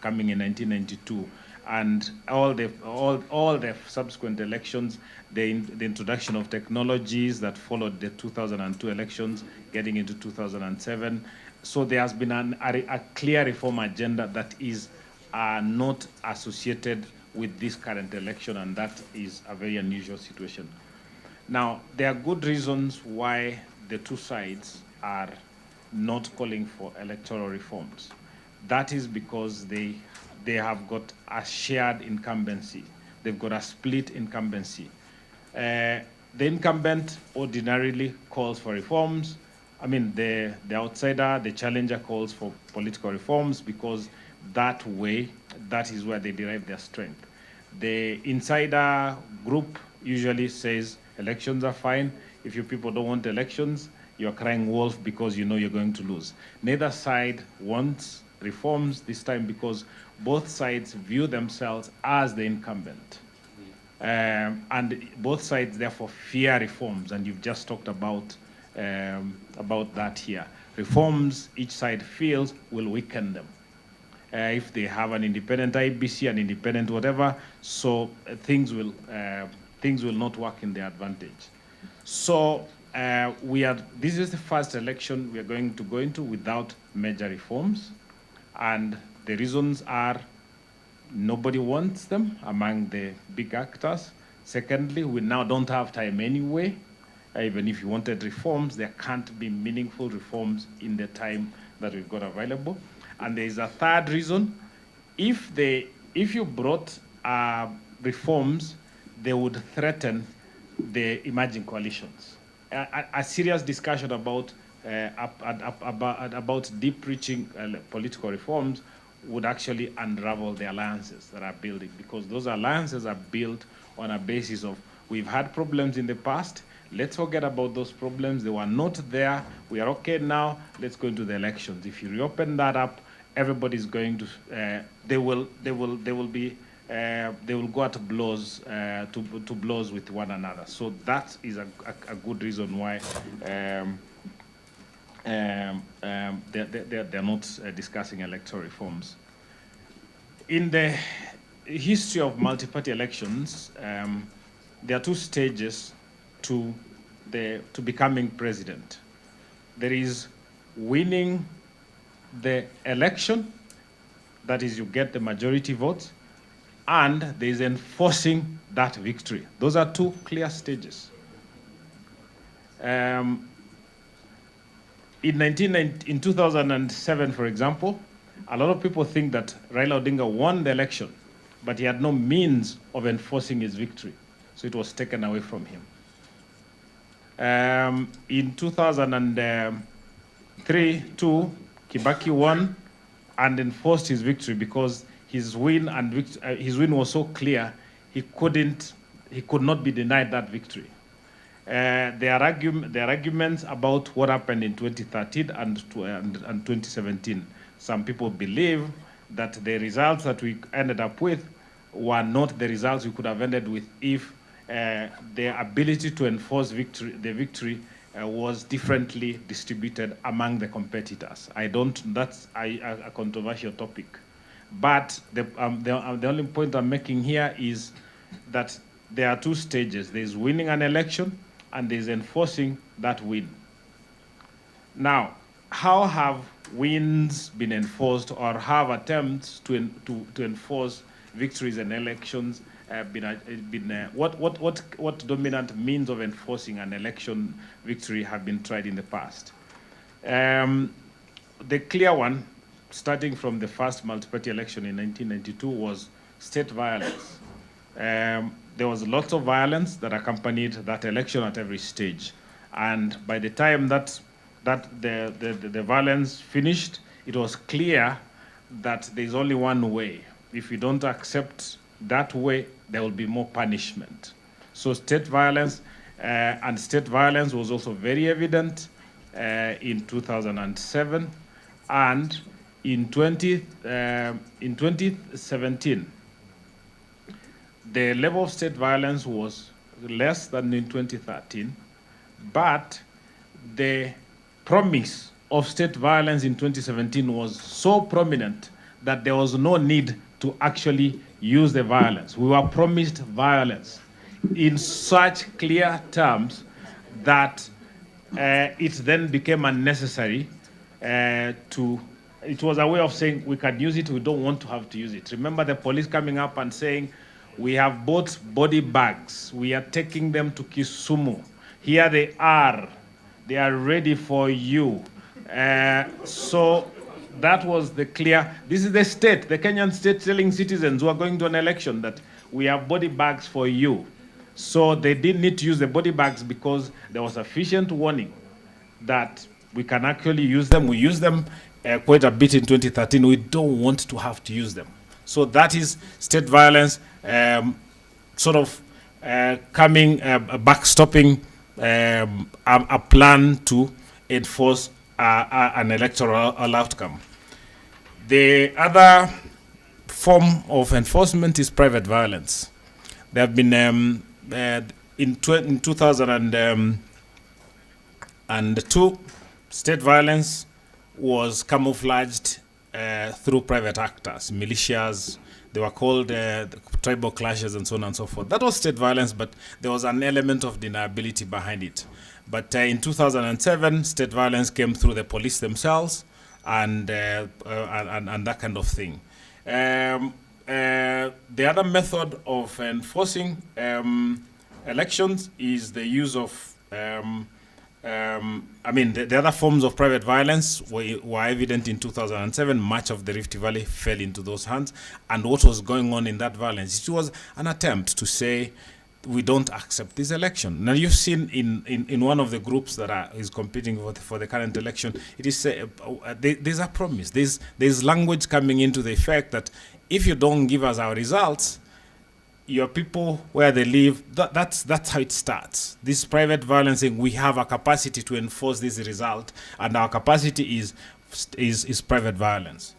coming in 1992. And all the subsequent elections, the introduction of technologies that followed the 2002 elections, getting into 2007. So there has been a clear reform agenda that is not associated with this current election, and that is a very unusual situation. Now, there are good reasons why the two sides are not calling for electoral reforms. That is because they have got a shared incumbency. They've got a split incumbency. The incumbent ordinarily calls for reforms. I mean, the outsider, the challenger, calls for political reforms because that is where they derive their strength. The insider group usually says elections are fine. If you people don't want elections, you're crying wolf because you know you're going to lose. Neither side wants reforms this time because both sides view themselves as the incumbent. And both sides therefore fear reforms, and you've just talked about that here. Reforms each side feels will weaken them. If they have an independent IBC, an independent whatever, so things will not work in their advantage. So this is the first election we are going to go into without major reforms, and the reasons are nobody wants them among the big actors. Secondly, we now don't have time anyway. Even if you wanted reforms, there can't be meaningful reforms in the time that we've got available. And there is a third reason. If you brought reforms, they would threaten the emerging coalitions. A serious discussion about deep-reaching political reforms would actually unravel the alliances that are building, because those alliances are built on a basis of we've had problems in the past. Let's forget about those problems. They were not there. We are okay now. Let's go into the elections. If you reopen that up, everybody's going to. They will go at blows to blows with one another. So that is a good reason why they're not discussing electoral reforms. In the history of multi-party elections, there are two stages to becoming president. There is winning the election, that is, you get the majority votes, and there is enforcing that victory. Those are two clear stages. In 2007, for example, a lot of people think that Raila Odinga won the election, but he had no means of enforcing his victory, so it was taken away from him. In 2003, Kibaki won and enforced his victory because his win was so clear he could not be denied that victory. There are arguments about what happened in 2013 and 2017. Some people believe that the results that we ended up with were not the results we could have ended with if the ability to enforce the victory was differently distributed among the competitors. That's a controversial topic. But the only point I'm making here is that there are two stages. There's winning an election and there's enforcing that win. Now, how have wins been enforced, or have attempts to enforce victories and elections what dominant means of enforcing an election victory have been tried in the past? The clear one, starting from the first multi-party election in 1992, was state violence. There was lots of violence that accompanied that election at every stage. And by the time that the violence finished, it was clear that there's only one way. If you don't accept that way, there will be more punishment. So state violence was also very evident in 2007, and in 2017, the level of state violence was less than in 2013, but the promise of state violence in 2017 was so prominent that there was no need to actually use the violence. We were promised violence in such clear terms that it then became unnecessary it was a way of saying we can use it, we don't want to have to use it. Remember the police coming up and saying, we have bought body bags, we are taking them to Kisumu. Here they are ready for you. So that was the clear, this is the state, the Kenyan state telling citizens who are going to an election that we have body bags for you. So they didn't need to use the body bags because there was sufficient warning that we can actually use them. We used them quite a bit in 2013. We don't want to have to use them. So that is state violence backstopping a plan to enforce an electoral outcome. The other form of enforcement is private violence. There have been in 2002, state violence was camouflaged through private actors, militias. They were called tribal clashes and so on and so forth. That was state violence, but there was an element of deniability behind it. But in 2007, state violence came through the police themselves and that kind of thing. The other method of enforcing elections is the use of the other forms of private violence were evident in 2007. Much of the Rift Valley fell into those hands. And what was going on in that violence? It was an attempt to say, we don't accept this election. Now, you've seen in one of the groups that is competing for the current election, it is there's a promise. There's language coming into the effect that if you don't give us our results, your people where they live, that's how it starts. This private violence thing, we have a capacity to enforce this result, and our capacity is private violence.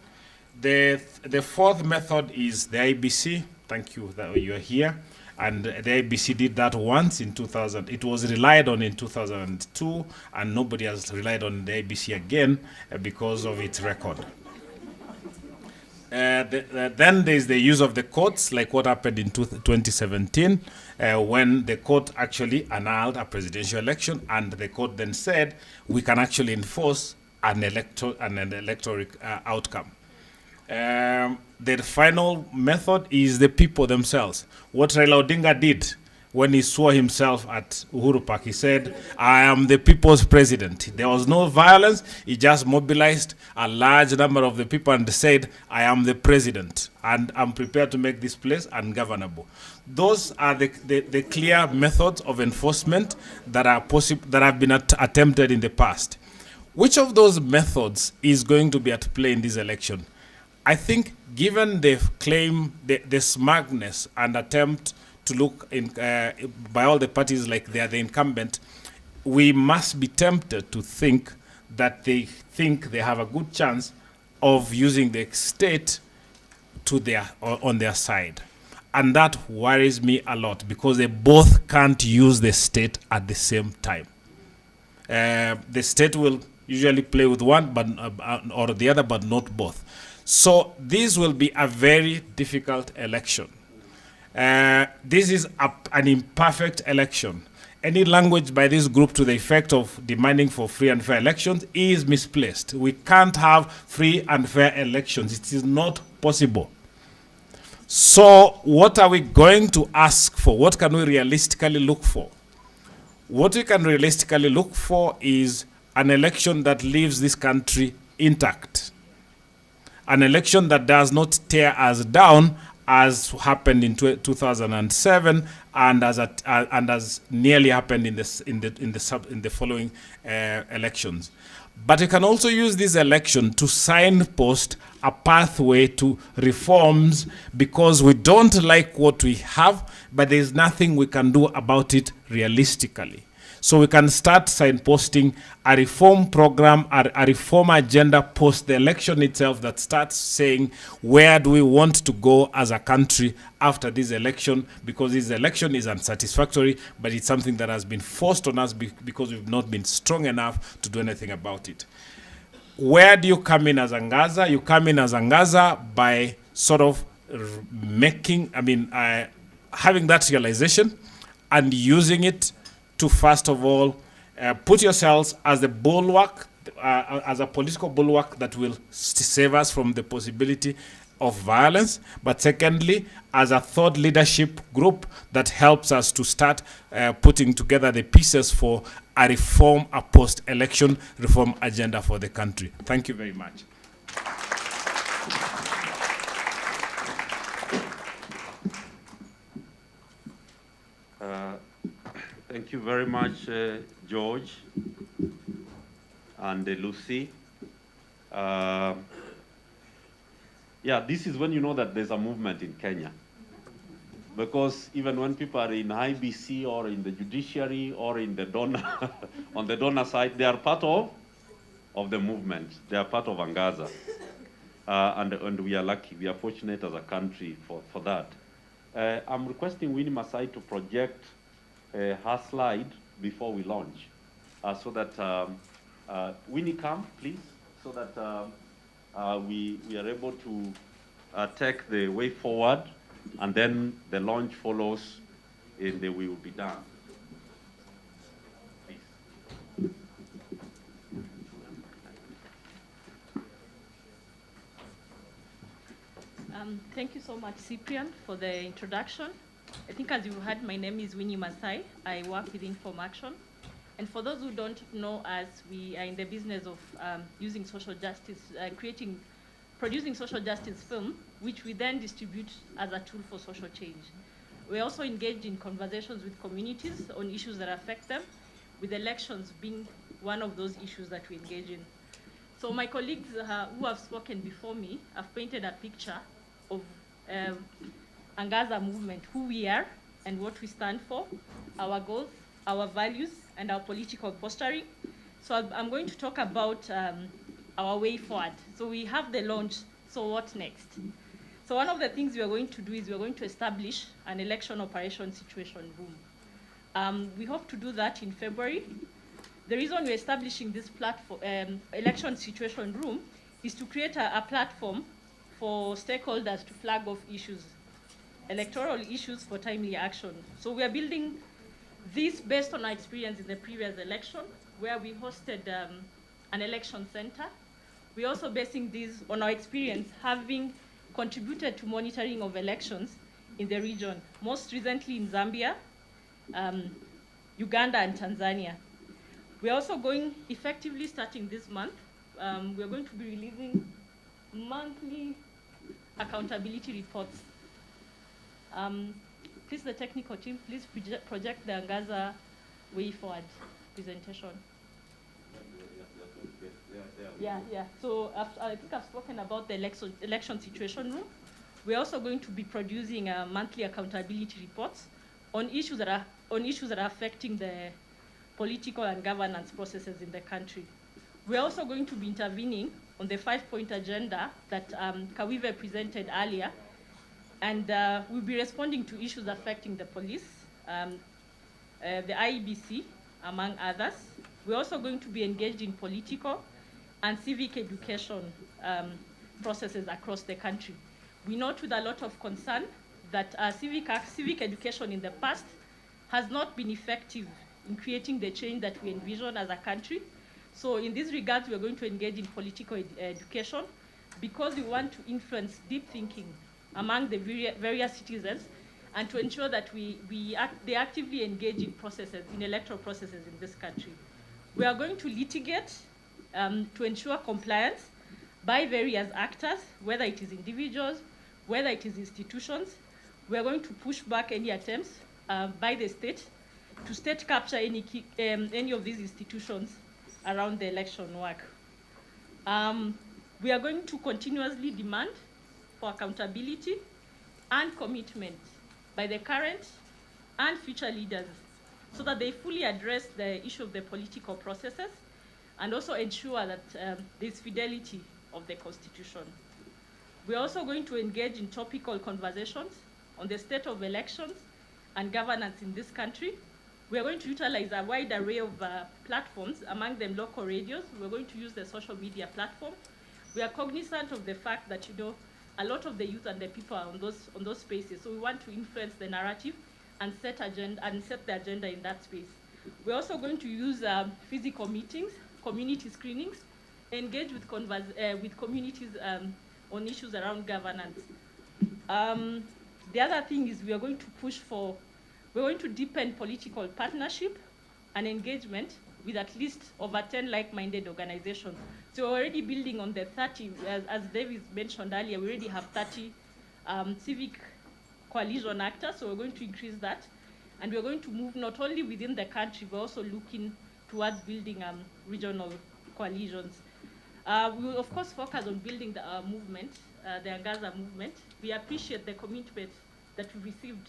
The fourth method is the IBC. Thank you that you are here. And the IBC did that once in 2000. It was relied on in 2002, and nobody has relied on the IBC again because of its record. Then there's the use of the courts, like what happened in 2017, when the court actually annulled a presidential election, and the court then said we can actually enforce an electoral outcome. The final method is the people themselves. What Raila Odinga did when he swore himself at Uhuru Park, he said, I am the people's president. There was no violence. He just mobilized a large number of the people and said, I am the president, and I'm prepared to make this place ungovernable. Those are the clear methods of enforcement that are possible, that have been attempted in the past. Which of those methods is going to be at play in this election? I think, given the claim, the smugness and attempt to look in, by all the parties like they are the incumbent, we must be tempted to think that they think they have a good chance of using the state on their side. And that worries me a lot, because they both can't use the state at the same time. The state will usually play with one or the other, but not both. So this will be a very difficult election. This is an imperfect election. Any language by this group to the effect of demanding for free and fair elections is misplaced. We can't have free and fair elections. It is not possible. So what are we going to ask for? What can we realistically look for? What we can realistically look for is an election that leaves this country intact. An election that does not tear us down, as happened in 2007, and as nearly happened in the following elections. But we can also use this election to signpost a pathway to reforms, because we don't like what we have, but there's nothing we can do about it realistically. So we can start signposting a reform program, a reform agenda post the election itself, that starts saying, where do we want to go as a country after this election? Because this election is unsatisfactory, but it's something that has been forced on us because we've not been strong enough to do anything about it. Where do you come in as Angaza? You come in as Angaza by sort of having that realization and using it to, first of all, put yourselves as the bulwark, as a political bulwark that will save us from the possibility of violence, but secondly, as a thought leadership group that helps us to start putting together the pieces for a reform, a post-election reform agenda for the country. Thank you very much. Thank you very much, George and Lucy. Yeah, this is when you know that there's a movement in Kenya. Because even when people are in IBC or in the judiciary or in the donor, on the donor side, they are part of the movement. They are part of Angaza. And we are lucky, we are fortunate as a country for that. I'm requesting Winnie Masai to project her slide before we launch, so that Winnie, come, please, so that we are able to take the way forward, and then the launch follows, and then we will be done. Please. Thank you so much, Cyprian, for the introduction. I think as you heard, my name is Winnie Masai. I work with Inform Action. And for those who don't know us, we are in the business of using social justice, producing social justice film, which we then distribute as a tool for social change. We also engage in conversations with communities on issues that affect them, with elections being one of those issues that we engage in. So my colleagues who have spoken before me have painted a picture of Angaza Movement, who we are and what we stand for, our goals, our values, and our political posturing. So I'm going to talk about our way forward. So we have the launch, so what next? So one of the things we are going to do is we are going to establish an election operation situation room. We hope to do that in February. The reason we're establishing this platform, election situation room, is to create a platform for stakeholders to flag off issues, electoral issues for timely action. So we are building this based on our experience in the previous election, where we hosted an election center. We're also basing this on our experience having contributed to monitoring of elections in the region, most recently in Zambia, Uganda, and Tanzania. We're also going, effectively starting this month, we're going to be releasing monthly accountability reports. Please, the technical team, please project the Angaza way forward presentation. Yeah. So I think I've spoken about the election situation room. We're also going to be producing monthly accountability reports on issues that are affecting the political and governance processes in the country. We're also going to be intervening on the 5-point agenda that Kawive presented earlier, and we'll be responding to issues affecting the police, the IEBC, among others. We're also going to be engaged in political and civic education processes across the country. We note with a lot of concern that civic education in the past has not been effective in creating the change that we envision as a country. So in this regard, we're going to engage in political education because we want to influence deep thinking among the various citizens and to ensure that they actively engage in processes, in electoral processes in this country. We are going to litigate to ensure compliance by various actors, whether it is individuals, whether it is institutions. We are going to push back any attempts by the state to state capture any of these institutions around the election work. We are going to continuously demand for accountability and commitment by the current and future leaders so that they fully address the issue of the political processes and also ensure that there's fidelity of the Constitution. We're also going to engage in topical conversations on the state of elections and governance in this country. We are going to utilize a wide array of platforms, among them local radios. We're going to use the social media platform. We are cognizant of the fact that, a lot of the youth and the people are on those spaces. So we want to influence the narrative and set the agenda in that space. We're also going to use physical meetings, community screenings, engage with communities on issues around governance. The other thing is we're going to deepen political partnership and engagement with at least over 10 like-minded organizations. So we're already building on the 30, as David mentioned earlier, we already have 30 civic coalition actors, so we're going to increase that. And we're going to move not only within the country, but also looking towards building regional coalitions. We will, of course, focus on building the movement, the Angaza movement. We appreciate the commitment that we received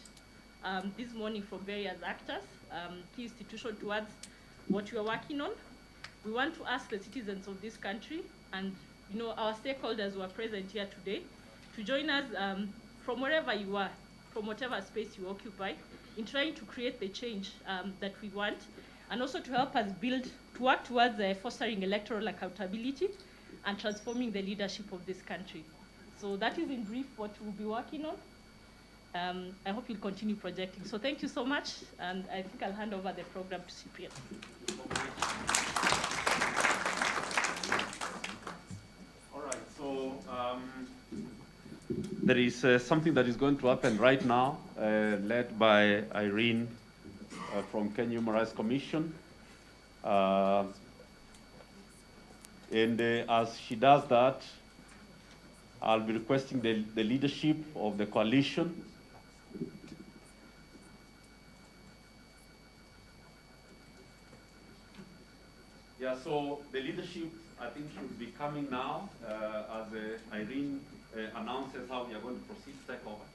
this morning from various actors, key institutions towards what we are working on. We want to ask the citizens of this country and our stakeholders who are present here today to join us from wherever you are, from whatever space you occupy in trying to create the change that we want, and also to help us work towards fostering electoral accountability and transforming the leadership of this country. So that is in brief what we'll be working on. I hope you'll continue projecting. So thank you so much, and I think I'll hand over the program to Cyprian. All right, so there is something that is going to happen right now, led by Irene from Kenya Human Rights Commission. And as she does that, I'll be requesting the leadership of the coalition. Yeah, so the leadership, I think, should be coming now as Irene announces how we are going to proceed. Take over.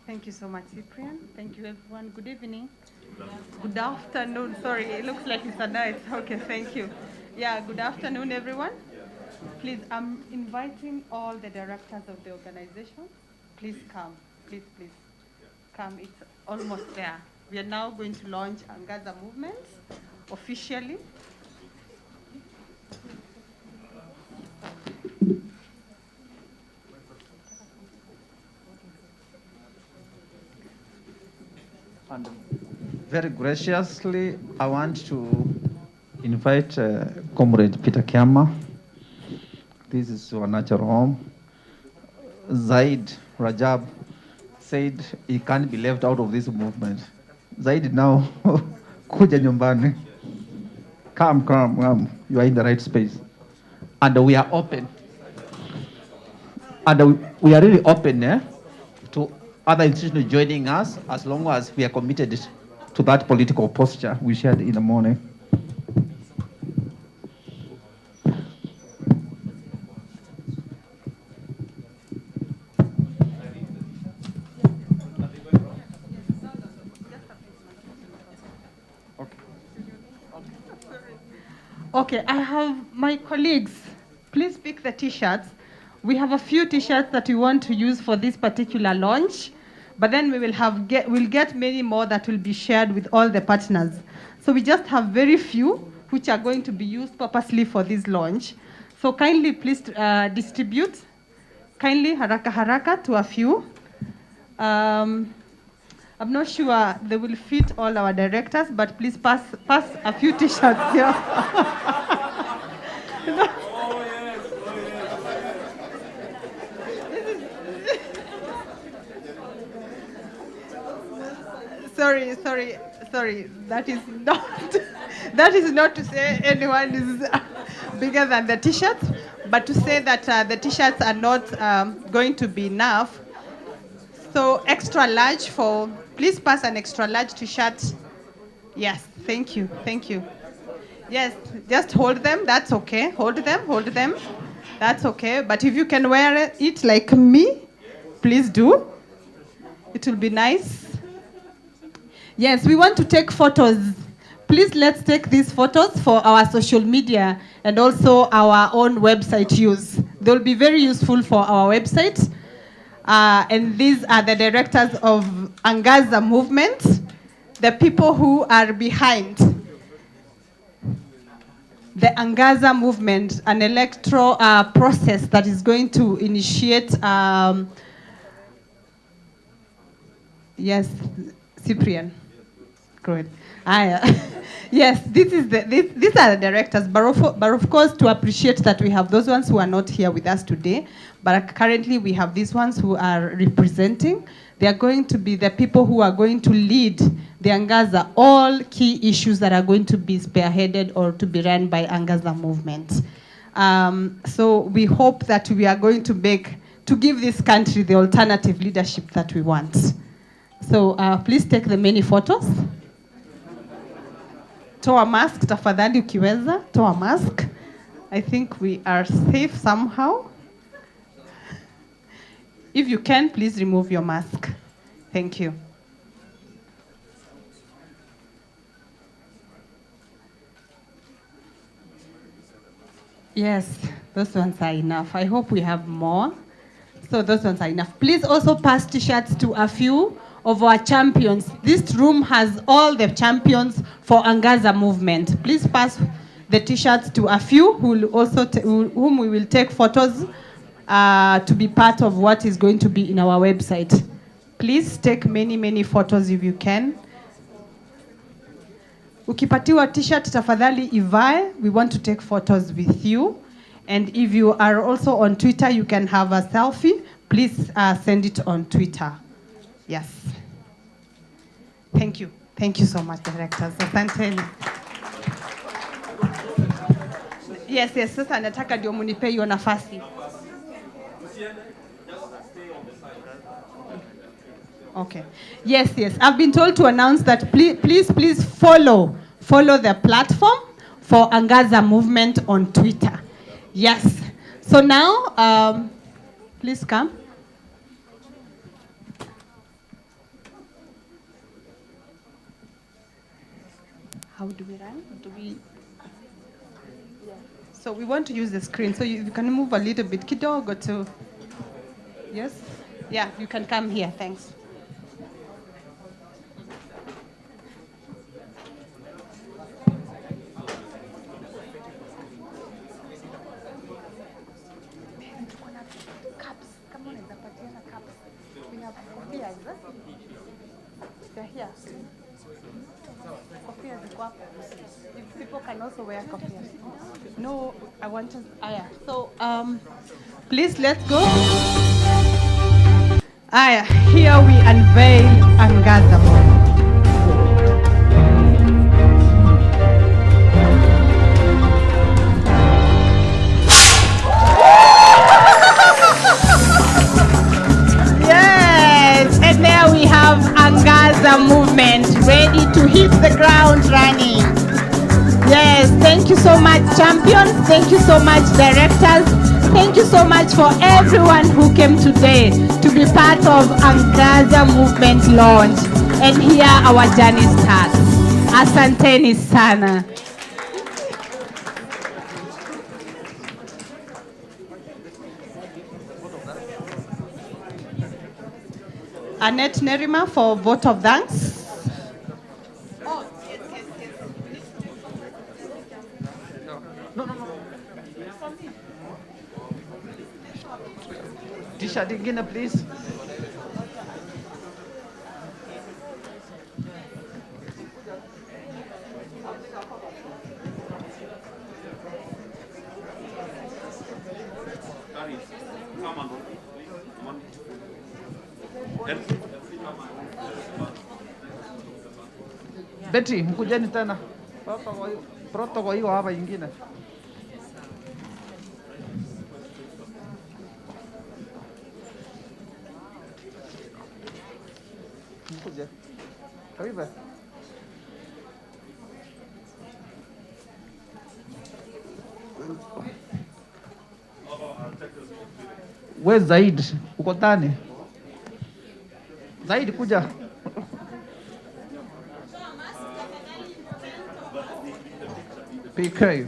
Thank you so much, Cyprian. Thank you, everyone. Good evening. Good afternoon. Sorry, it looks like it's a night. Okay, thank you. Yeah, good afternoon, everyone. Please, I'm inviting all the directors of the organization. Please come. Please, please come. It's almost there. We are now going to launch Angaza Movement officially. And very graciously, I want to invite Comrade Peter Kiama. This is our natural home. Zaid Rajab said he can't be left out of this movement. Zaid, now, kuja nyumbani. Come. You are in the right space. And we are open. And we are really open to other institutions joining us, as long as we are committed to that political posture we shared in the morning. Okay, I have my colleagues. Please pick the t-shirts. We have a few t-shirts that we want to use for this particular launch, but then we will we'll get many more that will be shared with all the partners. So we just have very few which are going to be used purposely for this launch. So kindly please distribute, kindly haraka to a few. I'm not sure they will fit all our directors, but please pass a few t-shirts here. Sorry. That is not to say anyone is bigger than the t-shirts, but to say that the t-shirts are not going to be enough. So extra large please pass an extra large t-shirt. Yes, thank you. Yes, just hold them, that's okay. Hold them, that's okay. But if you can wear it like me, please do. It will be nice. Yes, we want to take photos. Please let's take these photos for our social media and also our own website use. They'll be very useful for our website. And these are the directors of Angaza Movement, the people who are behind the Angaza Movement, an electoral process that is going to initiate. Yes, Cyprian. Go ahead. Yes, these are the directors, but of course to appreciate that we have those ones who are not here with us today, but currently we have these ones who are representing. They are going to be the people who are going to lead the Angaza, all key issues that are going to be spearheaded or to be run by Angaza Movement. So we hope that we are going to give this country the alternative leadership that we want. So please take the many photos. Toa mask, tafadhali ukiweza, toa mask. I think we are safe somehow. If you can, please remove your mask. Thank you. Yes, those ones are enough. I hope we have more. So those ones are enough. Please also pass t-shirts to a few of our champions. This room has all the champions for Angaza Movement. Please pass the t-shirts to a few whom we will take photos to be part of what is going to be in our website. Please take many, many photos if you can. Ukipatiwa t-shirt, tafadhali ivae. We want to take photos with you. And if you are also on Twitter, you can have a selfie. Please send it on Twitter. Yes. Thank you. Thank you so much, directors. Asanteni. Yes, yes. Sasa nataka ndio munipe hiyo nafasi. Okay. Yes, yes. I've been told to announce that please follow the platform for Angaza Movement on Twitter. Yes. So now, please come. How do we run? Yeah. So we want to use the screen. So you can move a little bit. Kidogo to. Yes? Yeah, you can come here. Thanks. They're here. If people can also wear coffees. No, I want to. Yeah. So, please let's go. Here we unveil Angaza Movement. Yes, and there we have Angaza Movement ready to hit the ground running. Yes, thank you so much, champions. Thank you so much, directors. Thank you so much for everyone who came today to be part of Angaza Movement launch. And here our journey starts. Asanteni sana. Annette Nerima for vote of thanks. T-shirt ingine, please. Betty, mkujeni tena. Protocol hiyo hapa ingine. Mkuje. Karibu. We Zaid, uko ndani? Zaid kuja. PK.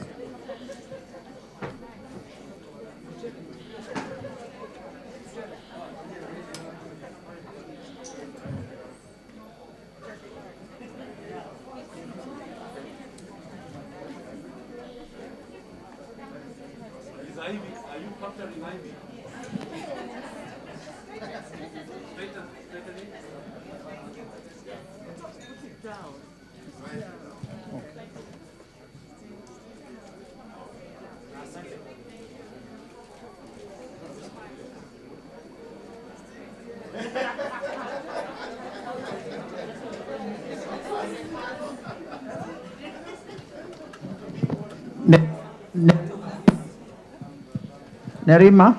Nerima?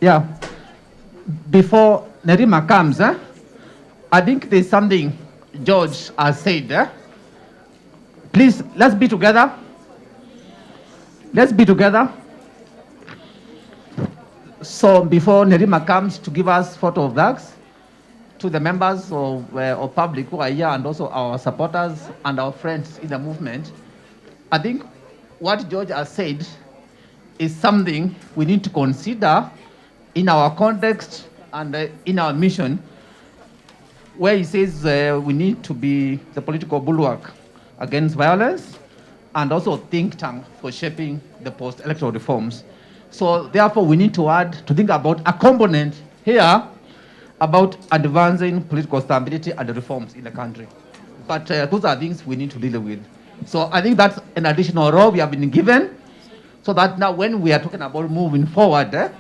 Yeah. Before Nerima comes, I think there's something George has said. Please, let's be together. Let's be together. So before Nerima comes to give us photo of thanks to the members of public who are here and also our supporters and our friends in the movement, I think what George has said is something we need to consider in our context and in our mission, where he says we need to be the political bulwark against violence and also think tank for shaping the post-electoral reforms. So therefore, we need to think about a component here about advancing political stability and reforms in the country. But those are things we need to deal with. So I think that's an additional role we have been given, so that now when we are talking about moving forward,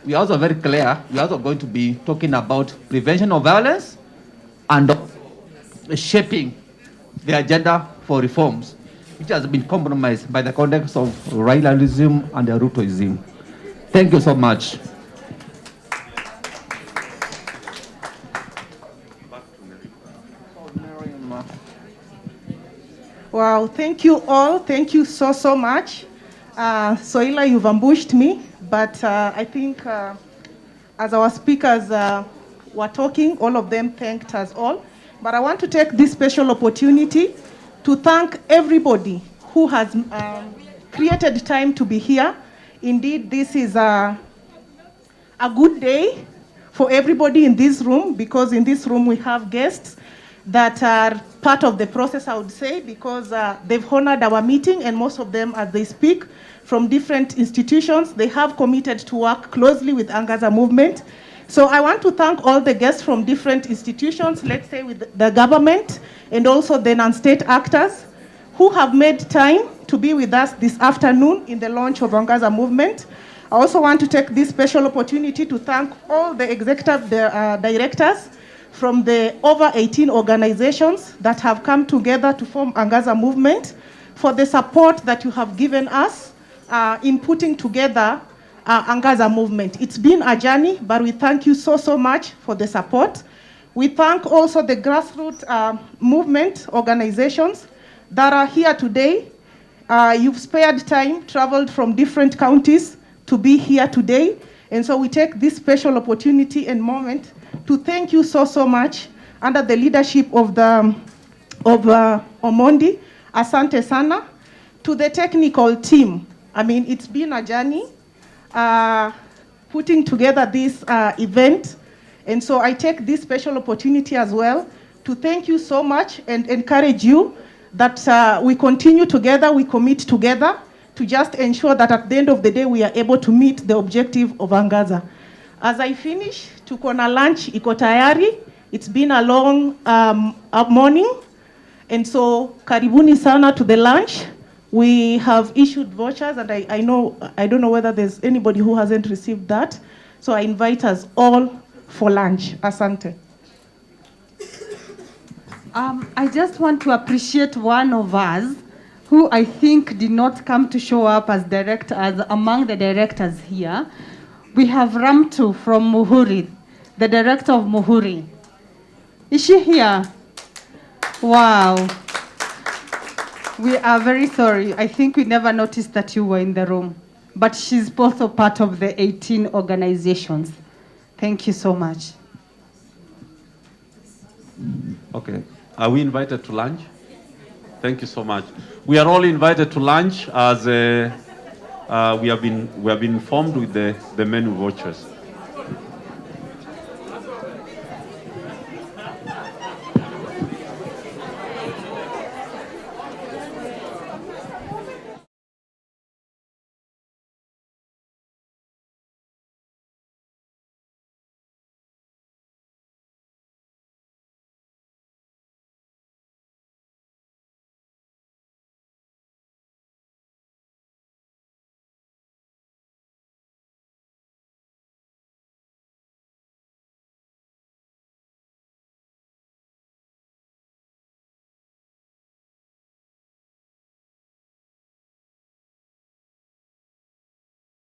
we are also very clear, we are also going to be talking about prevention of violence and shaping the agenda for reforms, which has been compromised by the context of Railism and the Rutoism. Thank you so much. Wow, thank you all. Thank you so, so much. Soila, you've ambushed me, but I think as our speakers were talking, all of them thanked us all. But I want to take this special opportunity to thank everybody who has created time to be here. Indeed, this is a good day for everybody in this room, because in this room we have guests that are part of the process, I would say, because they've honored our meeting, and most of them, as they speak from different institutions, they have committed to work closely with Angaza Movement. So I want to thank all the guests from different institutions, let's say with the government, and also the non-state actors who have made time to be with us this afternoon in the launch of Angaza Movement. I also want to take this special opportunity to thank all the executive directors from the over 18 organizations that have come together to form Angaza Movement, for the support that you have given us in putting together Angaza Movement. It's been a journey, but we thank you so, so much for the support. We thank also the grassroots movement organizations that are here today. You've spared time, traveled from different counties to be here today. And so we take this special opportunity and moment to thank you so, so much under the leadership of Omondi. Asante sana. To the technical team, I mean, it's been a journey putting together this event. And so I take this special opportunity as well to thank you so much and encourage you that we continue together, we commit together to just ensure that at the end of the day, we are able to meet the objective of Angaza. As I finish, tuko na lunch iko tayari. It's been a long morning. And so, karibuni sana to the lunch. We have issued vouchers, and I don't know whether there's anybody who hasn't received that. So I invite us all for lunch. Asante. I just want to appreciate one of us who I think did not come to show up as director, as among the directors here. We have Ramtu from Muhuri, the director of Muhuri. Is she here? Wow. We are very sorry. I think we never noticed that you were in the room. But she's also part of the 18 organizations. Thank you so much. Okay. Are we invited to lunch? Thank you so much. We are all invited to lunch as we have been informed with the menu vouchers.